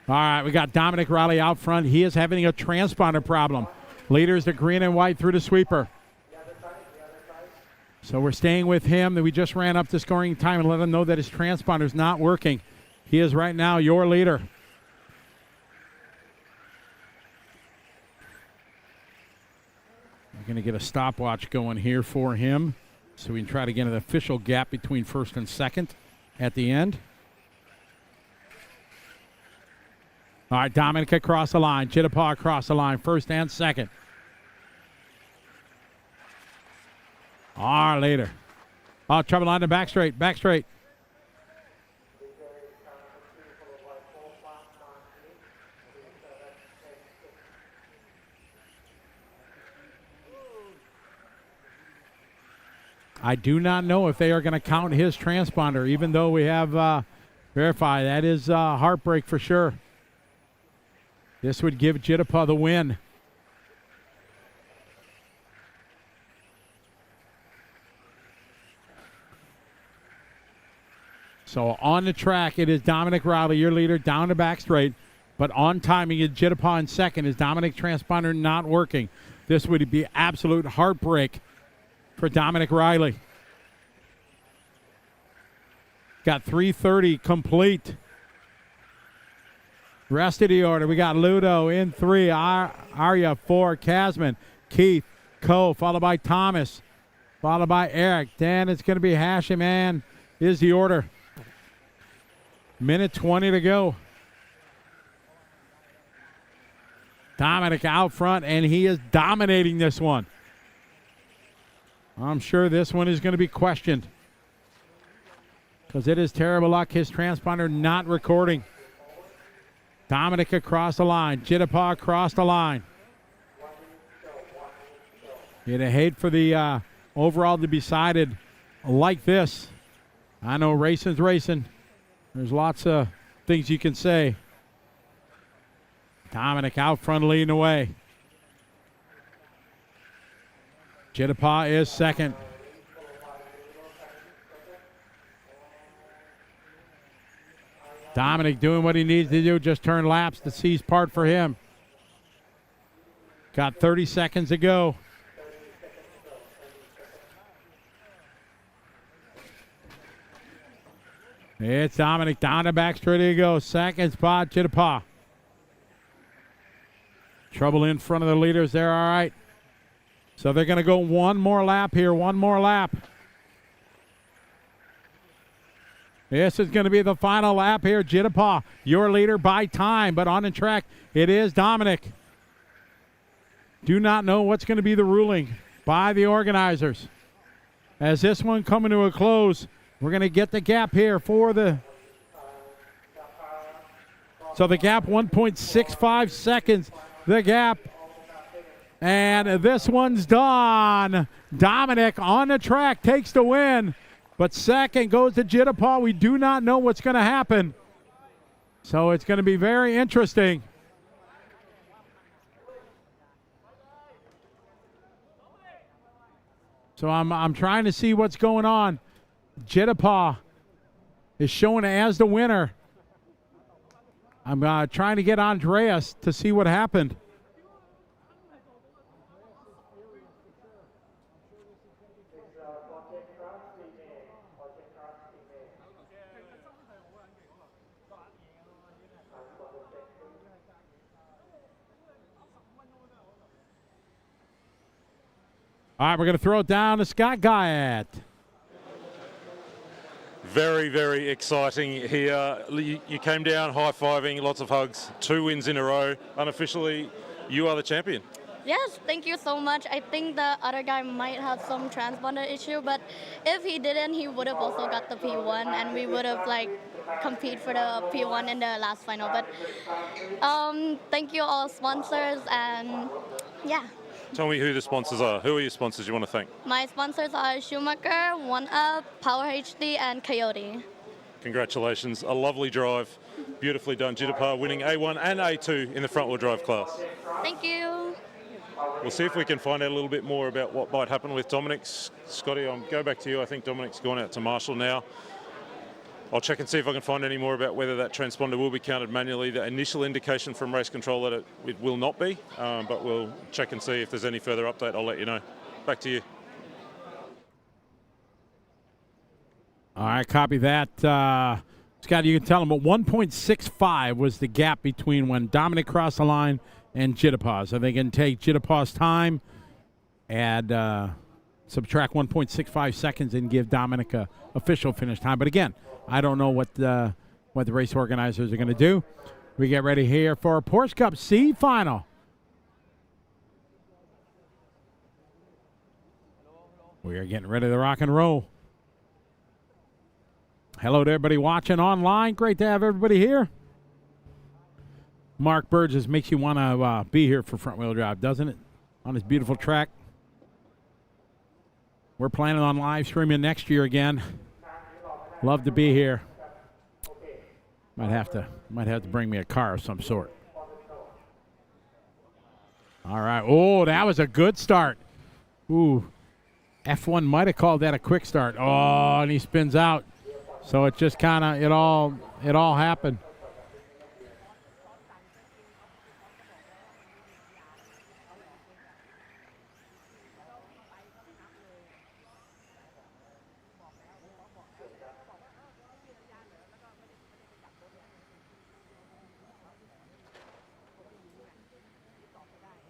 All right, we got Dominic Rowley out front. He is having a transponder problem. Leaders the green and white through the sweeper. So we're staying with him. We just ran up the scoring time and let him know that his transponder is not working. He is right now your leader. We're going to get a stopwatch going here for him so we can try to get an official gap between 1st and 2nd at the end. All right, Dominic across the line. Jittapah across the line, first and second. Later. Oh, trouble on the back straight, back straight. I do not know if they are going to count his transponder, even though we have verified. That is heartbreak for sure. This would give Jittapah the win. So on the track, it is Dominic Riley, your leader, down the back straight. But on timing, is Jittapah in second. Is Dominic transponder not working? This would be absolute heartbreak for Dominic Riley. Got 330 complete. Rest of the order. We got Ludo in 3, Arya 4, Casman, Keith, Coe, followed by Thomas, followed by Eric. Then it's going to be Hashim, and is the order. Minute 20 to go. Dominic out front, and he is dominating this one. I'm sure this one is going to be questioned because it is terrible luck. His transponder not recording. Dominic across the line. Jittapah across the line. You'd hate for the overall to be decided like this. I know racing's racing. There's lots of things you can say. Dominic out front leading away. Jittapah is second. Dominic doing what he needs to do, just turn laps. The C's part for him. Got 30 seconds to go. It's Dominic down the back straight to go. Second spot, Jittapah. Trouble in front of the leaders there, all right. So they're going to go one more lap here, one more lap. This is going to be the final lap here. Jittapah, your leader by time, but on the track, it is Dominic. Do not know what's going to be the ruling by the organizers. As this one coming to a close, we're going to get the gap here for the... So the gap, 1.65 seconds, the gap. And this one's done. Dominic on the track takes the win. But second goes to Jittapah. We do not know what's going to happen. So it's going to be very interesting. So I'm trying to see what's going on. Jittapah is showing as the winner. I'm trying to get Andreas to see what happened. All right, we're going to throw it down to Scott Guyat. Very, very exciting here. You came down high-fiving, lots of hugs, 2 wins in a row. Unofficially, you are the champion. Yes, thank you so much. I think the other guy might have some transponder issue, but if he didn't, he would have also got the P1, and we would have compete for the P1 in the last final. But thank you all sponsors, and yeah. Tell me who the sponsors are. Who are your sponsors you want to thank? My sponsors are Schumacher, 1UP, Power HD, and Coyote. Congratulations. A lovely drive. Beautifully done. Jittapah winning A1 and A2 in the front-wheel drive class. Thank you. We'll see if we can find out a little bit more about what might happen with Dominic. Scotty, I'll go back to you. I think Dominic's gone out to Marshall now. I'll check and see if I can find any more about whether that transponder will be counted manually. The initial indication from race control that it will not be, but we'll check and see if there's any further update. I'll let you know. Back to you. All right, copy that. Scott, you can tell them, but 1.65 was the gap between when Dominic crossed the line and Jittapah. So they can take Jittapah's time, add, subtract 1.65 seconds, and give Dominic a official finish time. But again, I don't know what the race organizers are going to do. We get ready here for Porsche Cup C final. We are getting ready to rock and roll. Hello to everybody watching online. Great to have everybody here. Mark Burgess makes you want to be here for front wheel drive, doesn't it? On this beautiful track. We're planning on live streaming next year again. Love to be here. Might have to bring me a car of some sort. All right. Oh, that was a good start. Ooh. F1 might have called that a quick start. Oh, and he spins out. So it just kind of, it all happened.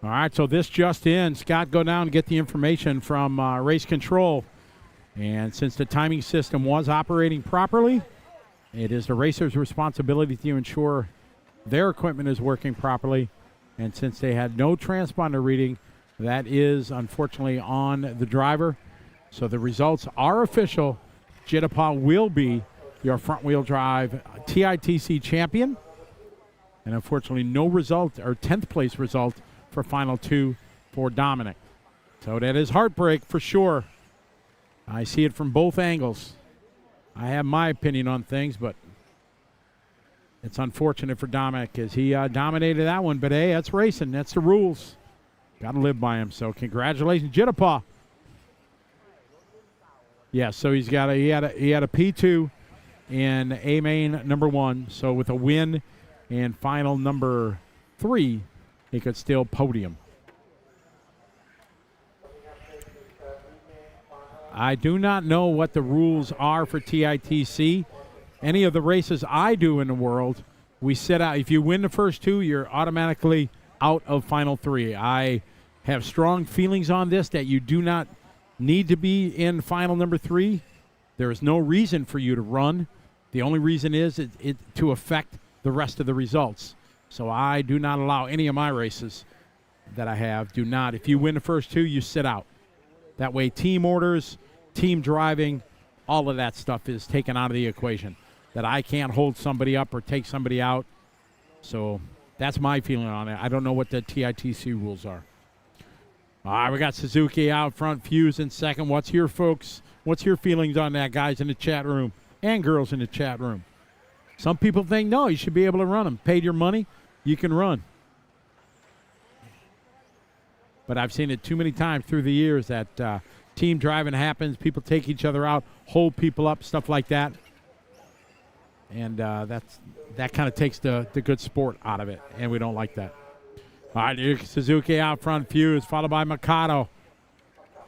All right, so this just in. Scott, go down and get the information from race control. And since the timing system was operating properly, it is the racer's responsibility to ensure their equipment is working properly. And since they had no transponder reading, that is unfortunately on the driver. So the results are official. Jitapa will be your front wheel drive TITC champion. And unfortunately, no result or 10th place result for final 2 for Dominic. So that is heartbreak for sure. I see it from both angles. I have my opinion on things, but it's unfortunate for Dominic as he dominated that one. But hey, that's racing. That's the rules. Got to live by him. So congratulations, Jitapa. Yeah, so he had a P2 in A main number 1. So with a win and final number 3, he could still podium. I do not know what the rules are for TITC. Any of the races I do in the world, we sit out. If you win the first 2, you're automatically out of final 3. I have strong feelings on this that you do not need to be in final number 3. There is no reason for you to run. The only reason is it to affect the rest of the results. So I do not allow any of my races that I have. Do not. If you win the first 2, you sit out. That way team orders, team driving, all of that stuff is taken out of the equation. That I can't hold somebody up or take somebody out. So that's my feeling on it. I don't know what the TITC rules are. All right, we got Suzuki out front, Fuse in second. What's your feelings on that, guys in the chat room and girls in the chat room? Some people think, no, you should be able to run them. Paid your money, you can run. But I've seen it too many times through the years that team driving happens. People take each other out, hold people up, stuff like that. And that kind of takes the good sport out of it, and we don't like that. All right, Suzuki out front, Fuse, followed by Mikado.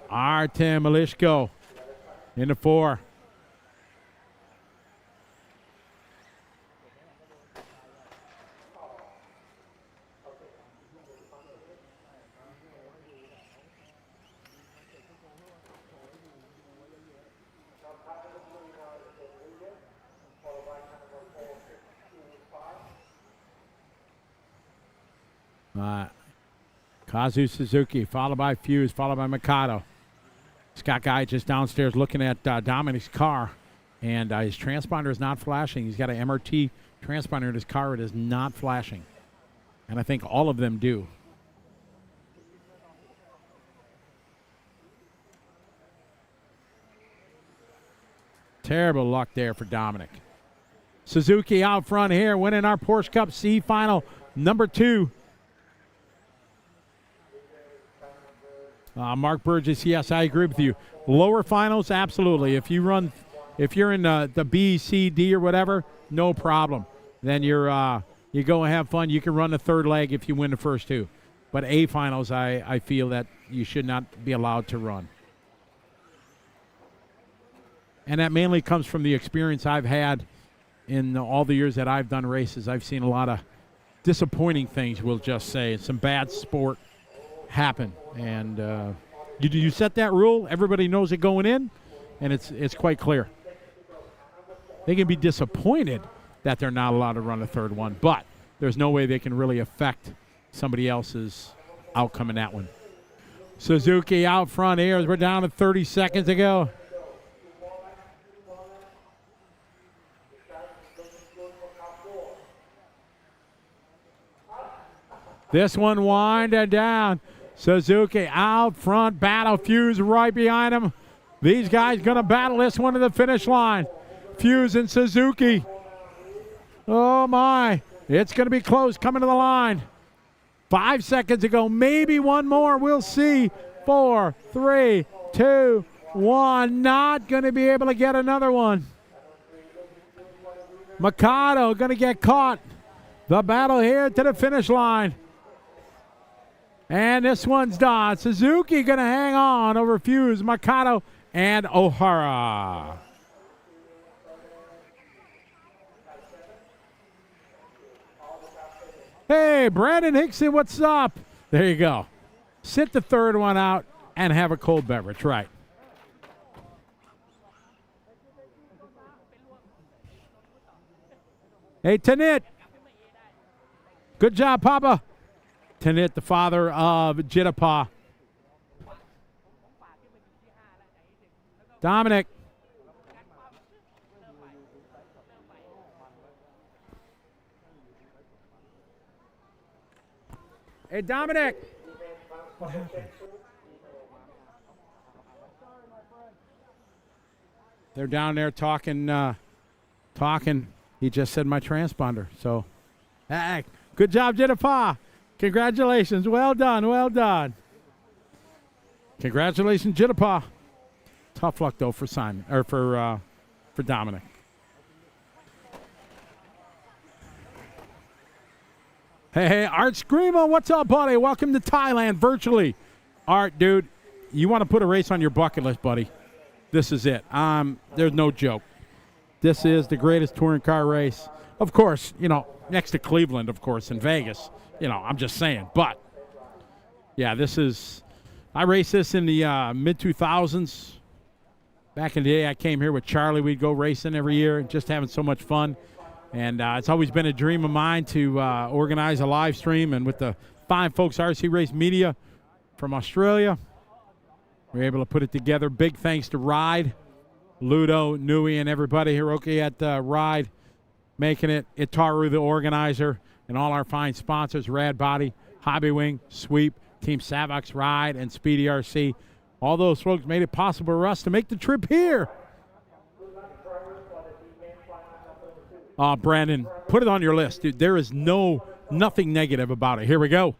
Artem Malishko in the 4. Kazu Suzuki, followed by Fuse, followed by Mikado. Scott Guy just downstairs looking at Dominic's car, and his transponder is not flashing. He's got an MRT transponder in his car. It is not flashing. And I think all of them do. Terrible luck there for Dominic. Suzuki out front here, winning our Porsche Cup C final, number 2. Mark Burgess, yes, I agree with you. Lower finals, absolutely. If you're in the B, C, D, or whatever, no problem. Then you go and have fun. You can run the 3rd leg if you win the first 2. But A finals, I feel that you should not be allowed to run. And that mainly comes from the experience I've had in all the years that I've done races. I've seen a lot of disappointing things, we'll just say. Some bad sport happen, and you set that rule, everybody knows it going in, and it's quite clear. They can be disappointed that they're not allowed to run a 3rd one, but there's no way they can really affect somebody else's outcome in that one. Suzuki out front here as we're down to 30 seconds to go. This one winding down. Suzuki out front, battle. Fuse right behind him. These guys going to battle this one to the finish line. Fuse and Suzuki. Oh, my. It's going to be close coming to the line. 5 seconds ago, maybe one more. We'll see. 4, 3, 2, 1. Not going to be able to get another one. Mikado going to get caught. The battle here to the finish line. And this one's done. Suzuki going to hang on over Fuse, Mikado, and O'Hara. Hey, Brandon Hickson, what's up? There you go. Sit the third one out and have a cold beverage, right? Hey, Tanit. Good job, Papa. Tanit, the father of Jitapa. Dominic. Hey, Dominic. What happened? They're down there talking. He just said my transponder. So, hey, good job, Jitapa. Congratulations. Well done. Well done. Congratulations, Jitapa. Tough luck though for Simon or for Dominic. Hey, Art Screamo, what's up, buddy? Welcome to Thailand virtually. Art, dude, you want to put a race on your bucket list, buddy? This is it. There's no joke. This is the greatest touring car race. Of course, next to Cleveland, of course, and Vegas. I'm just saying. But, yeah, I raced this in the mid-2000s. Back in the day, I came here with Charlie. We'd go racing every year, just having so much fun. And it's always been a dream of mine to organize a live stream. And with the fine folks, RC Race Media from Australia, we were able to put it together. Big thanks to Ride, Ludo, Nui, and everybody, Hiroki at Ride, making it, Itaru, the organizer, and all our fine sponsors, Rad Body, Hobby Wing, Sweep, Team Savox, Ride, and Speedy RC. All those folks made it possible for us to make the trip here. Brandon, put it on your list, dude. There is nothing negative about it. Here we go.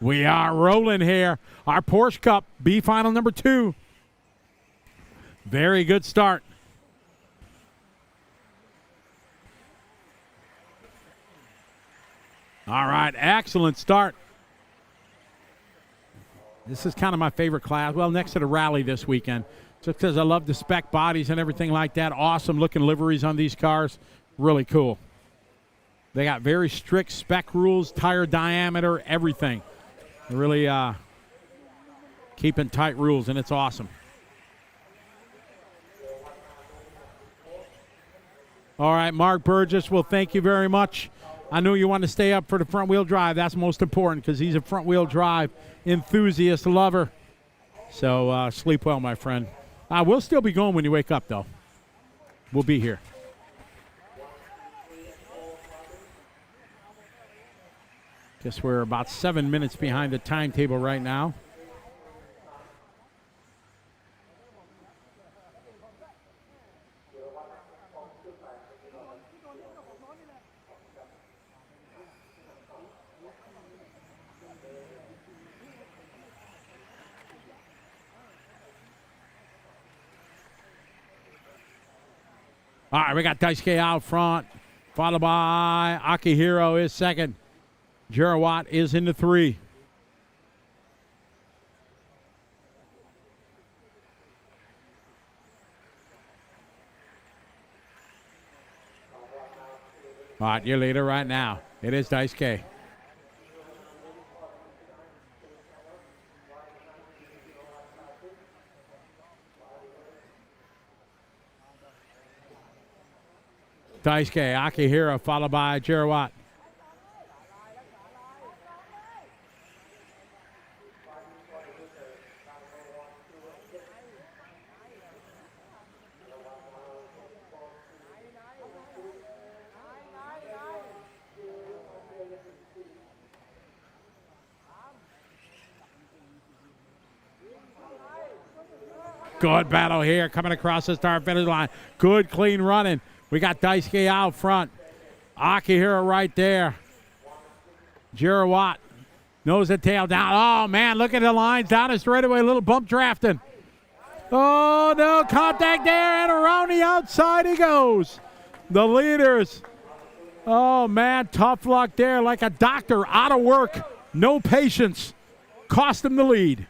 We are rolling here. Our Porsche Cup B final number 2. Very good start. All right, excellent start. This is kind of my favorite class. Well, next to the rally this weekend. Just because I love the spec bodies and everything like that. Awesome looking liveries on these cars. Really cool. They got very strict spec rules, tire diameter, everything. They're really keeping tight rules, and it's awesome. All right, Mark Burgess, well, thank you very much. I knew you wanted to stay up for the front-wheel drive. That's most important because he's a front-wheel drive enthusiast, lover. So sleep well, my friend. We'll still be going when you wake up, though. We'll be here. Guess we're about 7 minutes behind the timetable right now. All right, we got Daisuke out front, followed by Akihiro is second. Jarawat is into 3. All right, your leader right now. It is Daisuke. Daisuke, Akihiro, followed by Jarawat. Good battle here coming across the start finish line. Good clean running. We got Daisuke out front. Akihiro right there. Girawat nose and tail down. Oh, man, look at the lines down the straightaway. A little bump drafting. Oh, no, contact there, and around the outside he goes. The leaders. Oh, man, tough luck there like a doctor out of work. No patience. Cost him the lead.